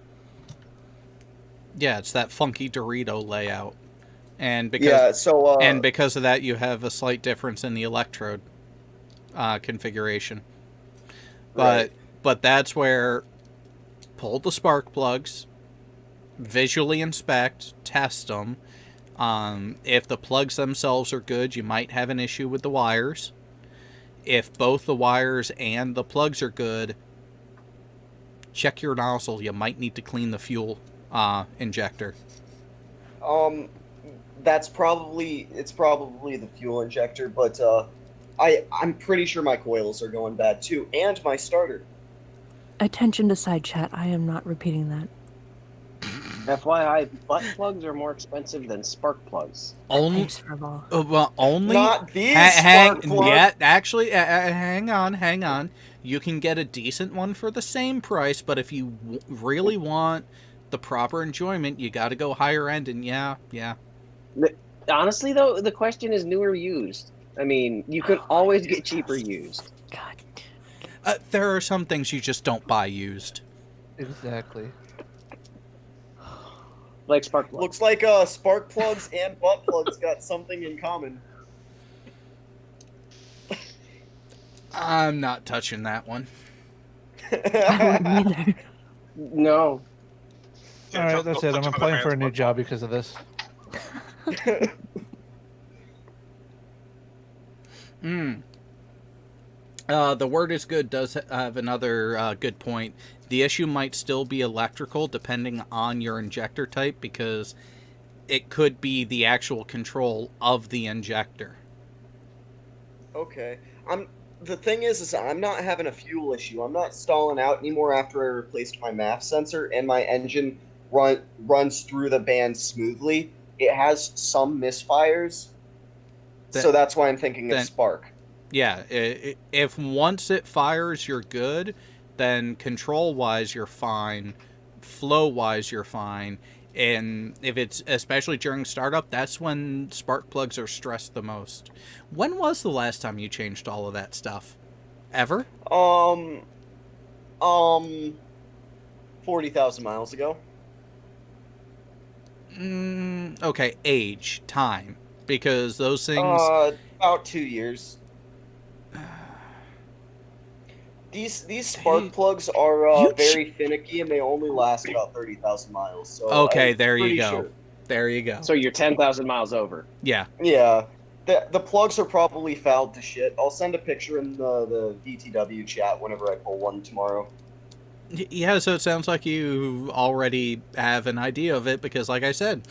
Yeah, it's that funky Dorito layout. And because of that, you have a slight difference in the electrode configuration. But that's where pull the spark plugs, visually inspect, test them. If the plugs themselves are good, you might have an issue with the wires. If both the wires and the plugs are good, check your nozzle. You might need to clean the fuel injector. It's probably the fuel injector, but I'm pretty sure my coils are going bad too, and my starter. Attention to side chat. I am not repeating that. FYI, butt plugs are more expensive than spark plugs. Thanks for all. Well, only Not these spark plugs. Yeah, actually, hang on. You can get a decent one for the same price, but if you really want the proper enjoyment, you got to go higher end. And yeah. Honestly, though, the question is new or used. I mean, you can always get cheaper used. God. There are some things you just don't buy used. Exactly. Like spark plugs. Looks like spark plugs and butt plugs got something in common. I'm not touching that one. I wouldn't either. No. All right, that's it. I'm applying for a new job because of this. The word is good does have another good point. The issue might still be electrical depending on your injector type, because it could be the actual control of the injector. Okay. The thing is I'm not having a fuel issue. I'm not stalling out anymore after I replaced my MAF sensor, and my engine runs through the band smoothly. It has some misfires, so that's why I'm thinking it's spark. Yeah, if once it fires, you're good, then control-wise, you're fine. Flow-wise, you're fine. And if it's, especially during startup, that's when spark plugs are stressed the most. When was the last time you changed all of that stuff? Ever? 40,000 miles ago. Okay, age, time. Because those things... about 2 years. These spark plugs are very finicky, and they only last about 30,000 miles. So okay, there you go. Sure. There you go. So you're 10,000 miles over. Yeah. Yeah. The plugs are probably fouled to shit. I'll send a picture in the VTW chat whenever I pull one tomorrow. Yeah, so it sounds like you already have an idea of it, because like I said,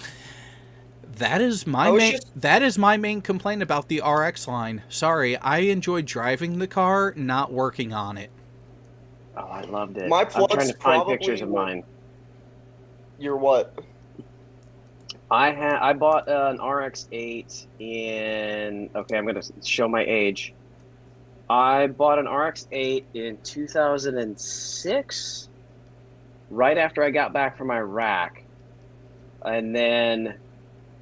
that is my main complaint about the RX line. Sorry, I enjoyed driving the car, not working on it. Oh, I loved it. My I'm plugs trying to find pictures of mine. You're what? I bought an RX-8 in... Okay, I'm going to show my age. I bought an RX-8 in 2006, right after I got back from Iraq, and then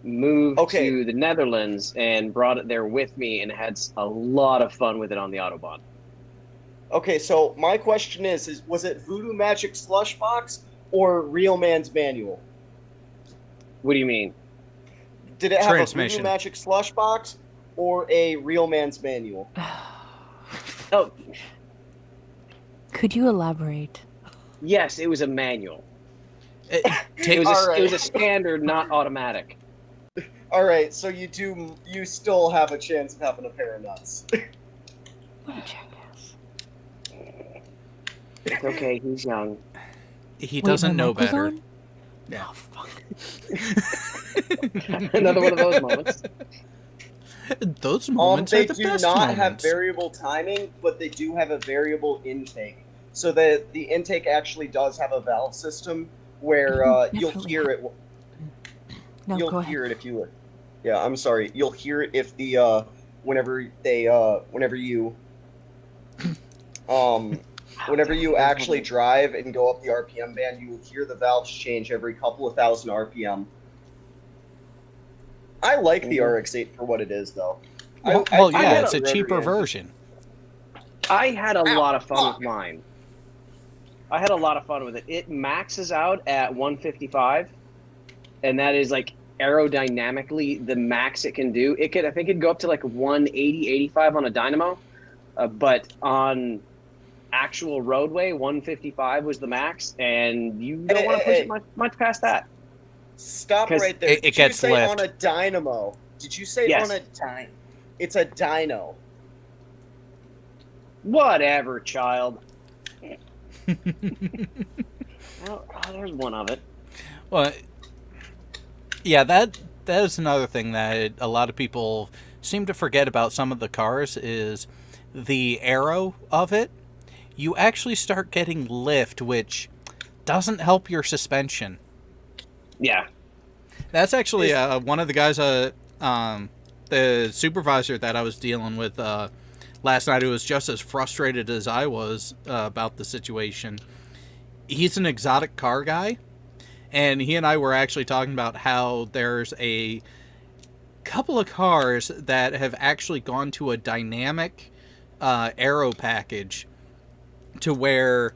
moved to the Netherlands and brought it there with me, and had a lot of fun with it on the Autobahn. Okay, so my question is was it Voodoo Magic Slush Box or Real Man's Manual? What do you mean? Did it have a Voodoo Magic Slush Box or a Real Man's Manual? Oh. Could you elaborate? Yes, it was a manual. It was a standard, not automatic. All right, so you still have a chance of having a pair of nuts. What a jackass. It's okay, he's young. He doesn't know better. On? Yeah. Oh, fuck. Another one of those moments. Those moments are the best moments. They do not have variable timing, but they do have a variable intake. So the intake actually does have a valve system where you'll hear it. No, you'll hear it if you. Yeah, I'm sorry. You'll hear it if the whenever you actually drive and go up the RPM band, you will hear the valves change every couple of thousand RPM. I like the RX-8 for what it is, though. It's a cheaper version. I had a lot of fun with mine. I had a lot of fun with it. It maxes out at 155, and that is like aerodynamically the max it can do. I think it'd go up to like 180, 85 on a dynamo, but on actual roadway, 155 was the max, and you don't want to push it much past that. Stop right there. It Did gets you say lift. on a dynamo? Did you say Yes. on a dyno? It's a dyno. Whatever, child. Well, there's one of it. Well, yeah, that is another thing that a lot of people seem to forget about some of the cars is the aero of it. You actually start getting lift, which doesn't help your suspension. Yeah. That's actually one of the guys, the supervisor that I was dealing with last night, who was just as frustrated as I was about the situation. He's an exotic car guy, and he and I were actually talking about how there's a couple of cars that have actually gone to a dynamic aero package to where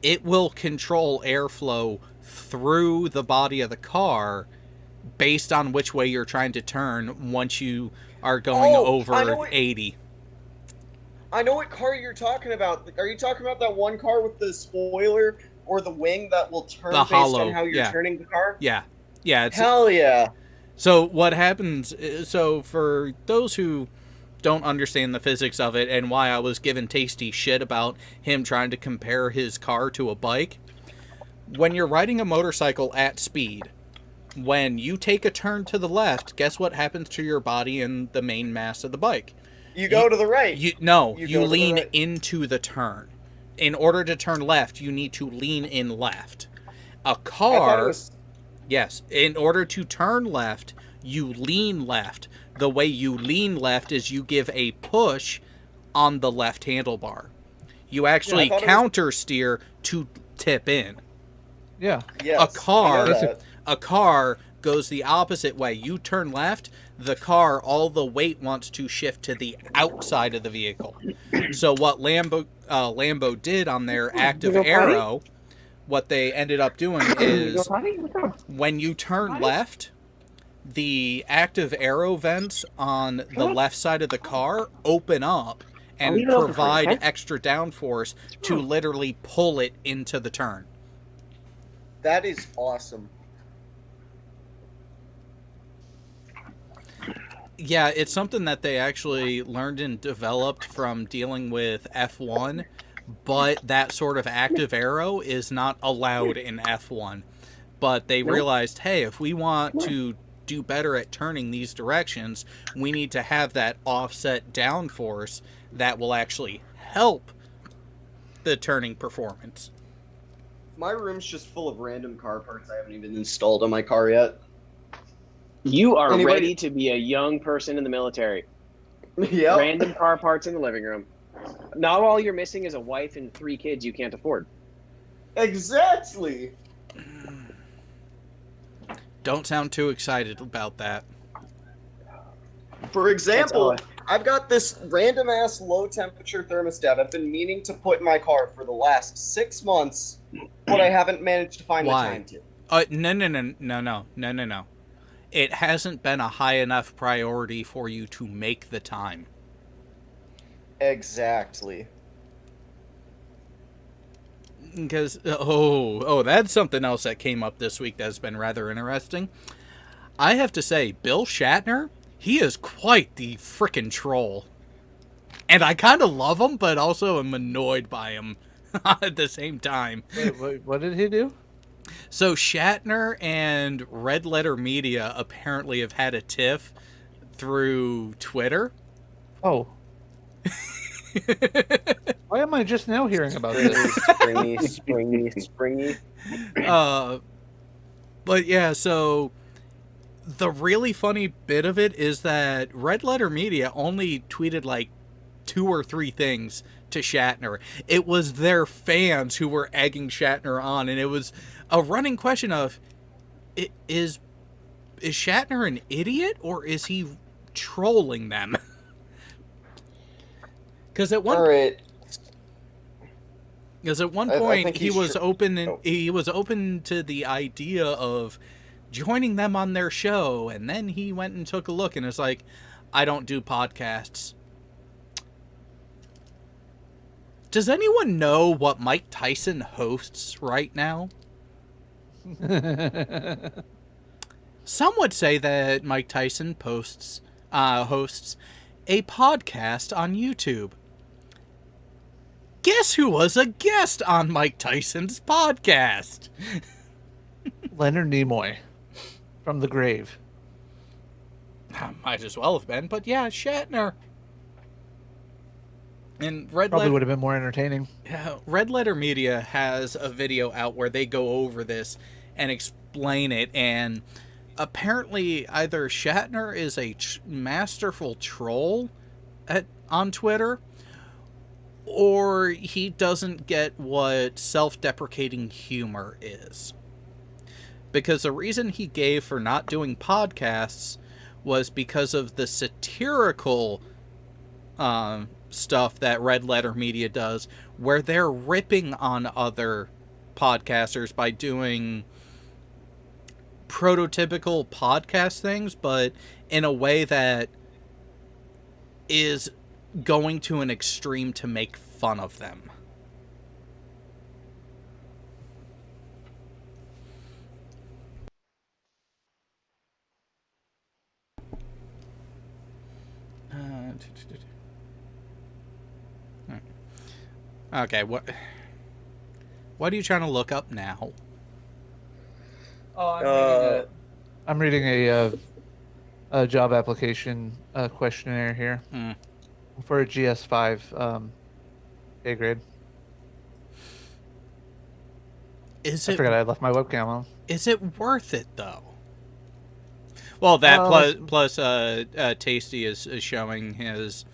it will control airflow through the body of the car based on which way you're trying to turn once you are going over 80. I know what car you're talking about. Are you talking about that one car with the spoiler or the wing that will turn based on how you're turning the car? Yeah. Yeah. Hell yeah. So what happens, so for those who don't understand the physics of it and why I was giving Tasty shit about him trying to compare his car to a bike, when you're riding a motorcycle at speed, when you take a turn to the left, guess what happens to your body and the main mass of the bike? You go to the right. You lean into the turn. In order to turn left, you need to lean in left. A car, yes, in order to turn left, you lean left. The way you lean left is you give a push on the left handlebar. You actually counter steer to tip in. Yeah. Yes, A car goes the opposite way. You turn left, the car, all the weight wants to shift to the outside of the vehicle. So what Lambo did on their active aero, what they ended up doing is when you turn left, the active aero vents on the left side of the car open up and provide extra downforce to literally pull it into the turn. That is awesome. Yeah, it's something that they actually learned and developed from dealing with F1, but that sort of active aero is not allowed in F1. But they realized, hey, if we want to do better at turning these directions, we need to have that offset downforce that will actually help the turning performance. My room's just full of random car parts I haven't even installed on my car yet. You are ready to be a young person in the military. Yep. Random car parts in the living room. Not all you're missing is a wife and 3 kids you can't afford. Exactly. Don't sound too excited about that. For example, I've got this random ass low temperature thermostat I've been meaning to put in my car for the last 6 months, but I haven't managed to find the time to. No. It hasn't been a high enough priority for you to make the time. Exactly. Because, that's something else that came up this week that's been rather interesting. I have to say, Bill Shatner, he is quite the frickin' troll. And I kind of love him, but also am annoyed by him at the same time. Wait, what did he do? So Shatner and Red Letter Media apparently have had a tiff through Twitter. Oh. Why am I just now hearing about this? Springy. But yeah, so the really funny bit of it is that Red Letter Media only tweeted like 2 or 3 things to Shatner. It was their fans who were egging Shatner on, and it was a running question of, is Shatner an idiot, or is he trolling them? Because at one point he was open to the idea of joining them on their show, and then he went and took a look, and it's like, I don't do podcasts. Does anyone know what Mike Tyson hosts right now? Some would say that Mike Tyson hosts a podcast on YouTube. Guess who was a guest on Mike Tyson's podcast? Leonard Nimoy from the grave. Might as well have been, but yeah, Shatner. And Probably would have been more entertaining. Yeah, Red Letter Media has a video out where they go over this and explain it, and apparently either Shatner is a masterful troll on Twitter, or he doesn't get what self-deprecating humor is. Because the reason he gave for not doing podcasts was because of the satirical stuff that Red Letter Media does, where they're ripping on other podcasters by doing prototypical podcast things, but in a way that is going to an extreme to make fun of them. Okay, what are you trying to look up now? Oh, I'm reading a job application questionnaire here for a GS5 A grade. I forgot I left my webcam on. Is it worth it though? Well, that plus Tasty is showing his.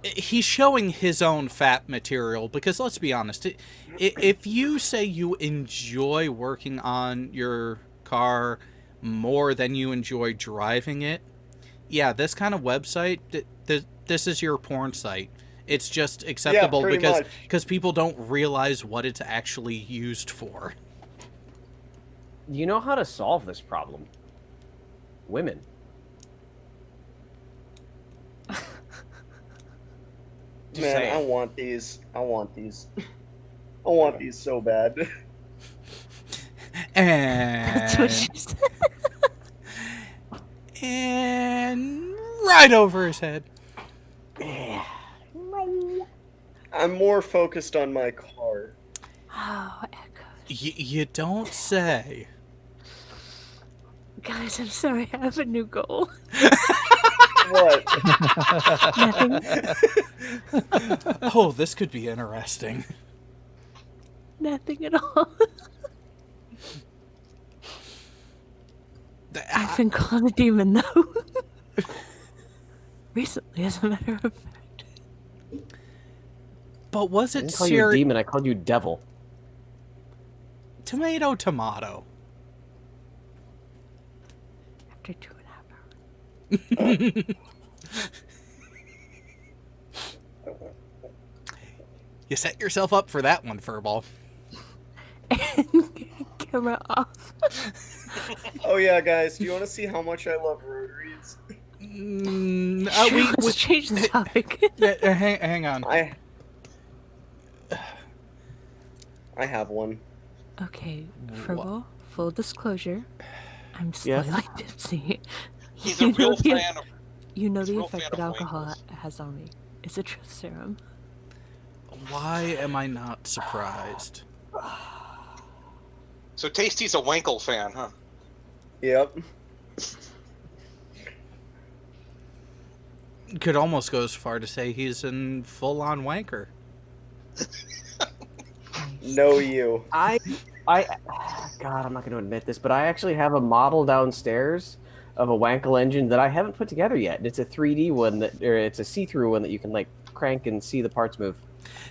He's showing his own fat material, because let's be honest, if you say you enjoy working on your car more than you enjoy driving it, yeah, this kind of website, this is your porn site. It's just acceptable because people don't realize what it's actually used for. You know how to solve this problem? Women. Man, I want these. I want these. I want these so bad. And That's what she said. And right over his head. I'm more focused on my car. Oh, echo. You don't say. Guys, I'm sorry. I have a new goal. What? Nothing. Oh, this could be interesting. Nothing at all. I've been called a demon, though. Recently, as a matter of fact. But was I it didn't call you a demon, I called you devil. Tomato, tomato. After 2.5 hours. You set yourself up for that one, Furball. Camera off. Oh yeah, guys, do you want to see how much I love rotaries? Let's change the topic. Hang on. I have one. Okay, Furball, full disclosure, I'm slightly tipsy. He's a real fan of. You know he's a the real effect fan that of alcohol wankles. has on me. It's a truth serum. Why am I not surprised? So Tasty's a Wankle fan, huh? Yep. Could almost go as far to say he's in full-on wanker. No, you. God, I'm not going to admit this, but I actually have a model downstairs of a Wankel engine that I haven't put together yet. It's a 3D one or it's a see-through one that you can like crank and see the parts move.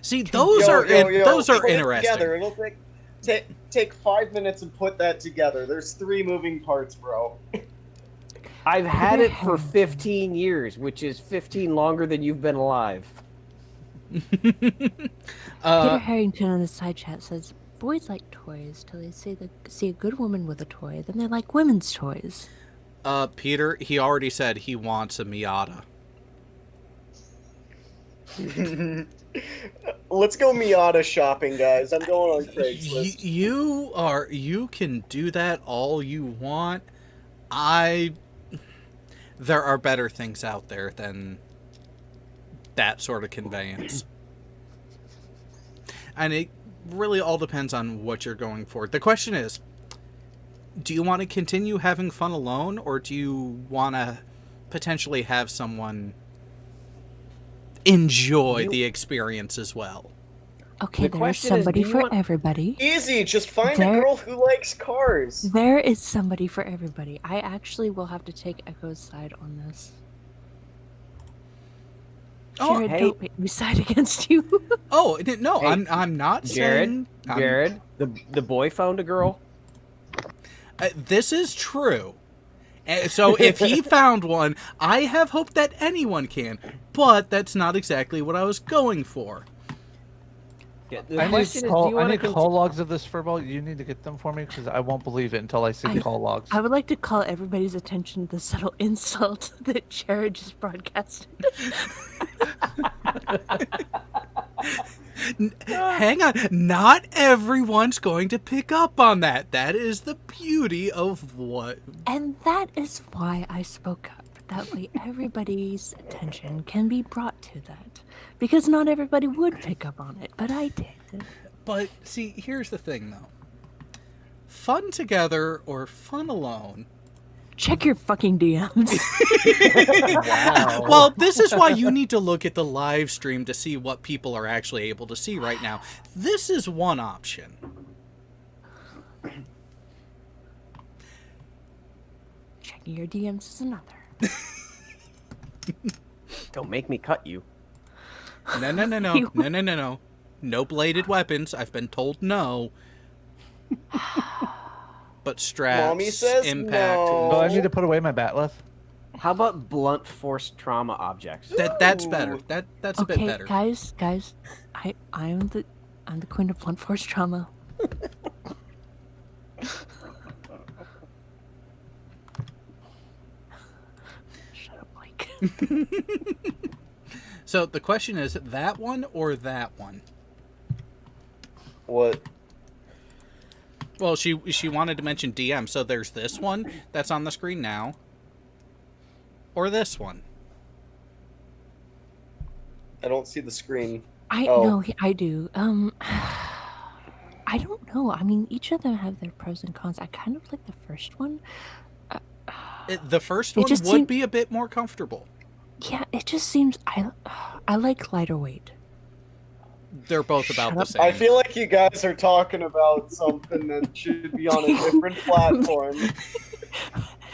See, those are put it interesting. Together. It'll take 5 minutes and put that together. There's 3 moving parts, bro. I've had it for 15 years, which is 15 longer than you've been alive. Peter Harrington in the side chat says, boys like toys till they see a good woman with a toy, then they like women's toys. Peter, he already said he wants a Miata. Let's go Miata shopping, guys. I'm going on Craigslist. You can do that all you want. There are better things out there than that sort of conveyance. And it really all depends on what you're going for. The question is, do you want to continue having fun alone, or do you want to potentially have someone enjoy the experience as well? Okay, there's somebody for everybody. Easy, just find a girl who likes cars. There is somebody for everybody. I actually will have to take Echo's side on this. Jared, don't make me side against you. Oh no, hey, I'm not Jared, saying. Jared, the boy found a girl. This is true. So if he found one, I have hope that anyone can. But that's not exactly what I was going for. Yeah, I need call logs of this furball. You need to get them for me because I won't believe it until I see the call logs. I would like to call everybody's attention to the subtle insult that Jared just broadcasted. Hang on. Not everyone's going to pick up on that. That is the beauty of what... And that is why I spoke up. That way everybody's attention can be brought to that. Because not everybody would pick up on it, but I did. But, see, here's the thing, though. Fun together or fun alone... Check your fucking DMs. Wow. Well, this is why you need to look at the live stream to see what people are actually able to see right now. This is one option. Checking your DMs is another. Don't make me cut you. No. No bladed weapons. I've been told no. But straps, Mommy says impact. no. Oh, I need to put away my batleth. How about blunt force trauma objects? That's better. That's a bit better. Guys, I'm the queen of blunt force trauma. Shut up, Mike. So the question is, that one or that one? What? Well, she wanted to mention DM, so there's this one that's on the screen now. Or this one. I don't see the screen. No, I do. I don't know. I mean, each of them have their pros and cons. I kind of like the first one. The first one would be a bit more comfortable. Yeah, it just seems... I like lighter weight. They're both about the same. I feel like you guys are talking about something that should be on a different platform.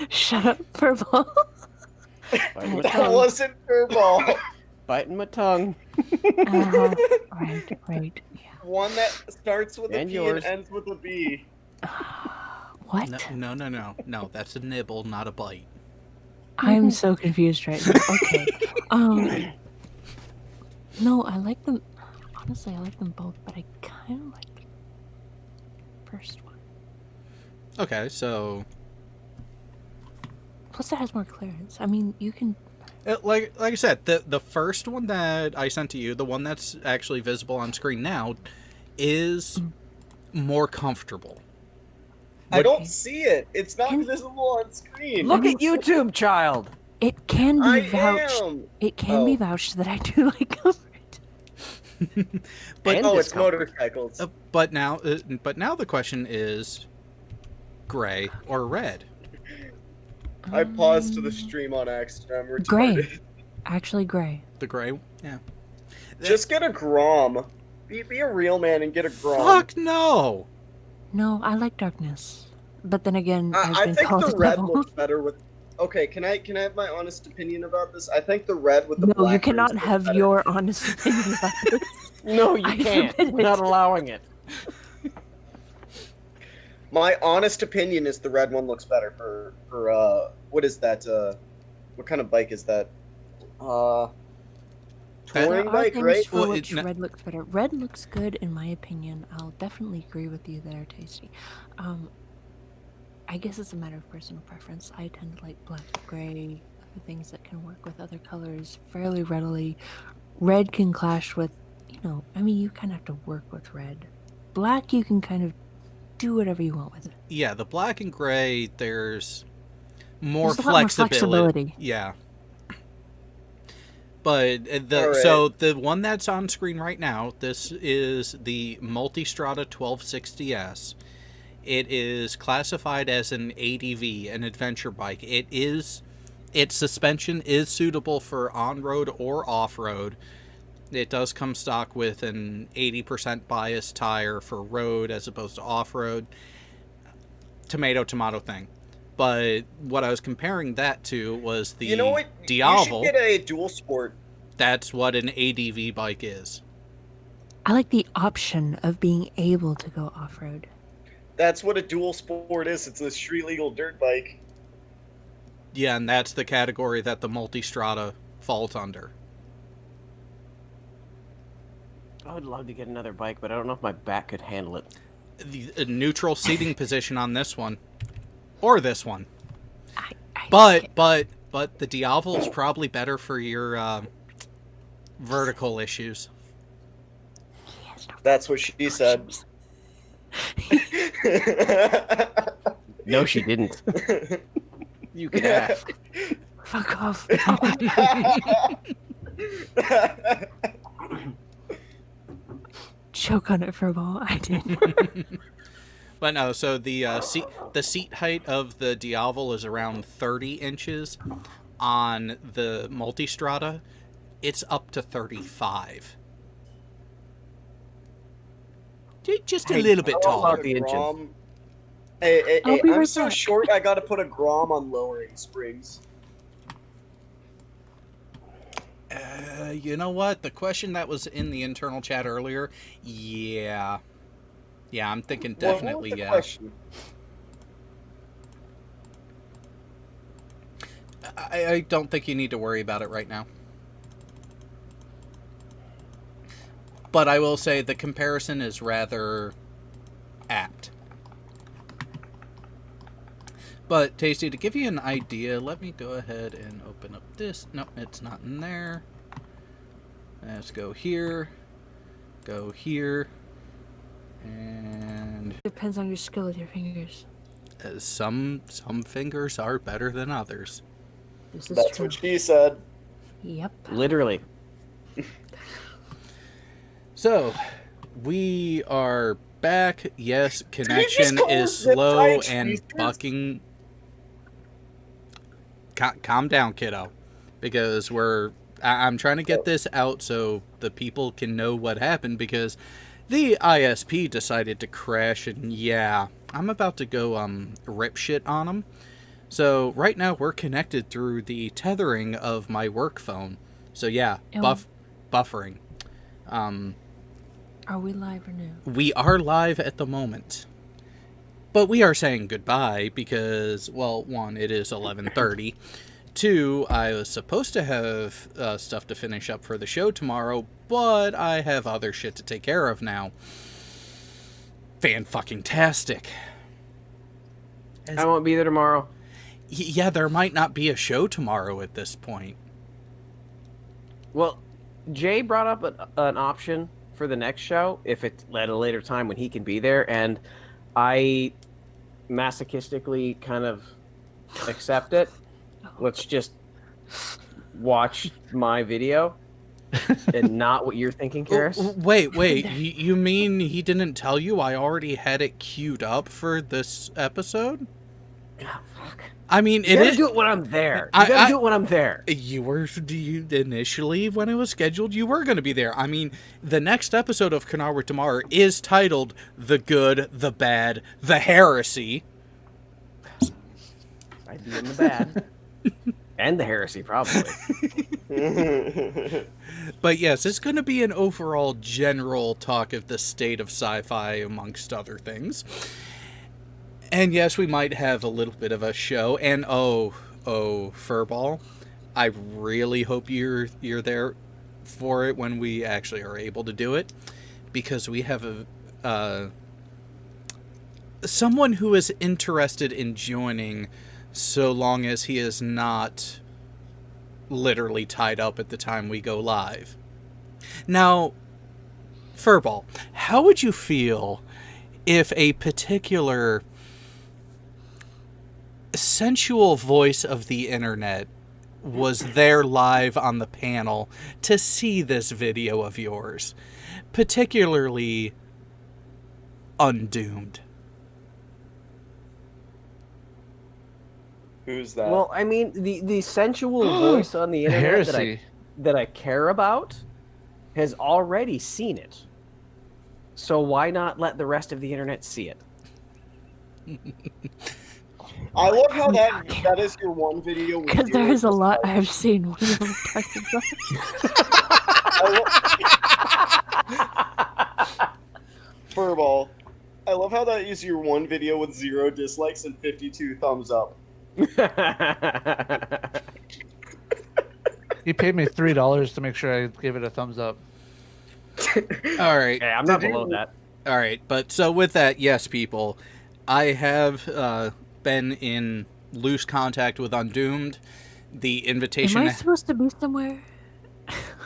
Shut up, Furball. That wasn't Furball. Biting my tongue. Right. Yeah. One that starts with And a P yours. and ends with a B. What? No. That's a nibble, not a bite. I'm so confused right now. Okay. No, I like them. Honestly, I like them both, but I kind of like the first one. Okay, so... Plus, it has more clearance. I mean, you can... Like I said, the first one that I sent to you, the one that's actually visible on screen now, is more comfortable. I don't see it. It's not visible on screen. Look at YouTube, child. It can be I vouched. am. It can be vouched that I do like comfort. But it's motorcycles. But now the question is, gray or red? I paused to the stream on accident. I'm retarded. Gray. Actually, gray. The gray, yeah. Just get a Grom. Be a real man and get a Grom. Fuck no. No, I like darkness. But then again, I think the red looks better with. Okay, can I have my honest opinion about this? I think the red with the black. No, you cannot have your honest opinion about this. No, you can't. We're not allowing it. My honest opinion is the red one looks better for what is that? What kind of bike is that? Touring bike, right? For which red looks better. Red looks good in my opinion. I'll definitely agree with you there, Tasty. I guess it's a matter of personal preference. I tend to like black, gray, other things that can work with other colors fairly readily. red can clash with, I mean, you kind of have to work with red. Black, you can kind of do whatever you want with it. Yeah, the black and gray, there's more There's a lot more flexibility. Yeah. But so the one that's on screen right now, this is the Multistrada 1260S. It is classified as an ADV, an adventure bike. Its suspension is suitable for on-road or off-road. It does come stock with an 80% bias tire for road as opposed to off-road. Tomato thing. But what I was comparing that to was the Diavel. You should get a dual sport. That's what an ADV bike is. I like the option of being able to go off-road. That's what a dual sport is. It's a street legal dirt bike. Yeah, and that's the category that the Multistrada falls under. I would love to get another bike, but I don't know if my back could handle it. The neutral seating position on this one. Or this one. But the Diavel is probably better for your vertical issues. That's what she said. No, she didn't. You can ask. Fuck off. Choke on it for a while. I did. But no, so the seat height of the Diavel is around 30 inches. On the Multistrada, it's up to 35. Just a little bit taller. Hey, I'm so short, I gotta put a Grom on lowering springs. You know what? The question that was in the internal chat earlier, yeah, I'm thinking definitely yeah. Question? I don't think you need to worry about it right now. But I will say the comparison is rather apt. But, Tasty, to give you an idea, let me go ahead and open up this. No, it's not in there. Let's go here. Go here. And... Depends on your skill with your fingers. Some fingers are better than others. That's true. What she said. Yep. Literally. So, we are back. Yes, connection is slow and fucking... Calm down, kiddo. Because I'm trying to get this out so the people can know what happened, because the ISP decided to crash, and yeah, I'm about to go rip shit on them. So right now we're connected through the tethering of my work phone. So yeah, buffering. Are we live or no? We are live at the moment. But we are saying goodbye because, well, one, it is 11:30. Two, I was supposed to have stuff to finish up for the show tomorrow, but I have other shit to take care of now. Fan-fucking-tastic. I won't be there tomorrow. Yeah, there might not be a show tomorrow at this point. Well, Jay brought up an option for the next show, if it's at a later time when he can be there, and I masochistically kind of accept it. Let's just watch my video and not what you're thinking, Karis. Wait. You mean he didn't tell you I already had it queued up for this episode? Oh, fuck. I mean, you gotta do it when I'm there. You gotta do it when I'm there. You initially, when it was scheduled, you were going to be there. I mean, the next episode of Kanawar Tamar is titled The Good, the Bad, the Heresy. I'd be in the bad. And the heresy, probably. But yes, it's going to be an overall general talk of the state of sci-fi, amongst other things. And yes, we might have a little bit of a show. And Furball, I really hope you're there for it when we actually are able to do it, because we have someone who is interested in joining, so long as he is not literally tied up at the time we go live. Now, Furball, how would you feel if a particular sensual voice of the internet was there live on the panel to see this video of yours, particularly Undoomed? Who's that? Well, I mean, the sensual voice on the internet Heresy. that I care about has already seen it. So why not let the rest of the internet see it? I love how that is your one video. with Because there zero is a lot dislikes. I've seen. What are you talking about? Furball. I love how that is your one video with 0 dislikes and 52 thumbs up. He paid me $3 to make sure I gave it a thumbs up. All right. Yeah, I'm not below that. All right, but so with that, yes, people, I have been in loose contact with Undoomed. The invitation. Am I supposed to be somewhere?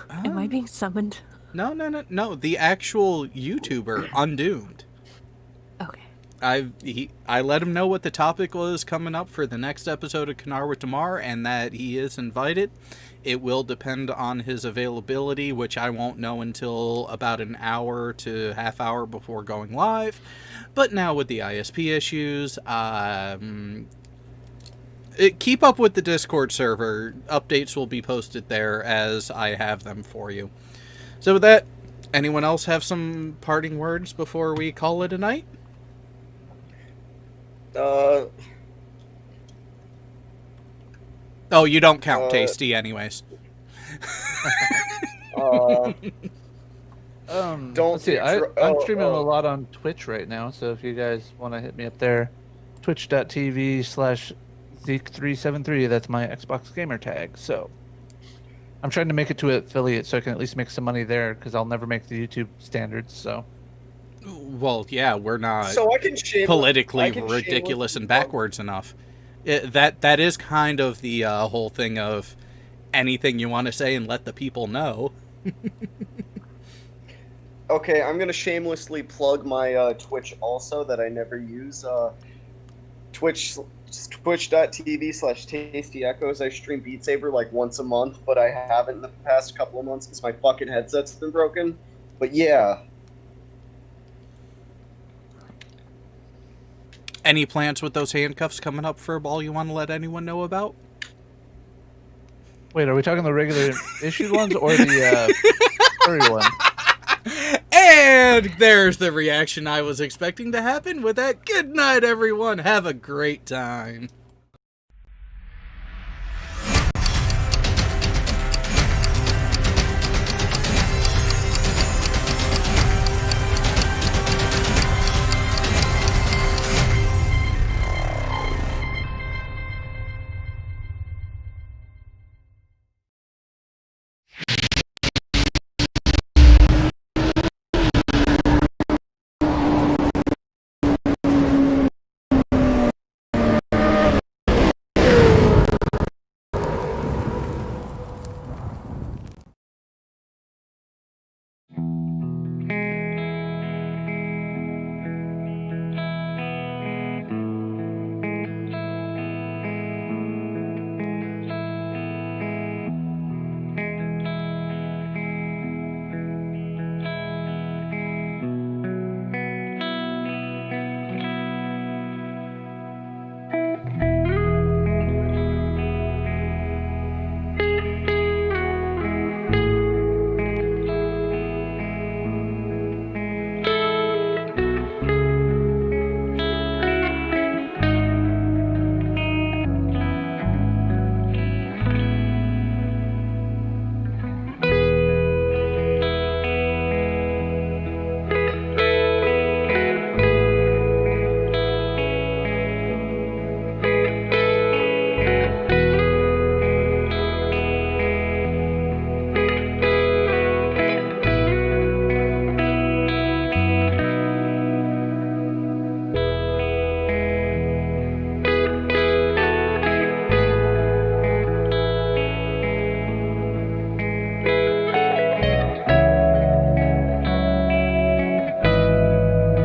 Am I being summoned? No. The actual YouTuber, Undoomed. Okay. I let him know what the topic was coming up for the next episode of Kanar with Damar, and that he is invited. It will depend on his availability, which I won't know until about an hour to half hour before going live. But now with the ISP issues, keep up with the Discord server. Updates will be posted there as I have them for you. So with that, anyone else have some parting words before we call it a night? Oh, you don't count Tasty anyways. Don't Let's see. I'm streaming a oh. lot on Twitch right now, so if you guys want to hit me up there, twitch.tv/Zeke373. That's my Xbox gamer tag. So I'm trying to make it to an affiliate so I can at least make some money there, because I'll never make the YouTube standards. So. Well, yeah, we're not So I can politically ridiculous and backwards enough. That is kind of the whole thing of anything you want to say and let the people know. Okay, I'm gonna shamelessly plug my Twitch also that I never use. Twitch.tv/Tasty Echoes. I stream Beat Saber like once a month, but I haven't in the past couple of months because my fucking headset's been broken. But yeah. Any plans with those handcuffs coming up for a ball you want to let anyone know about? Wait, are we talking the regular issued ones or the furry one? And there's the reaction I was expecting to happen with that. Good night, everyone. Have a great time.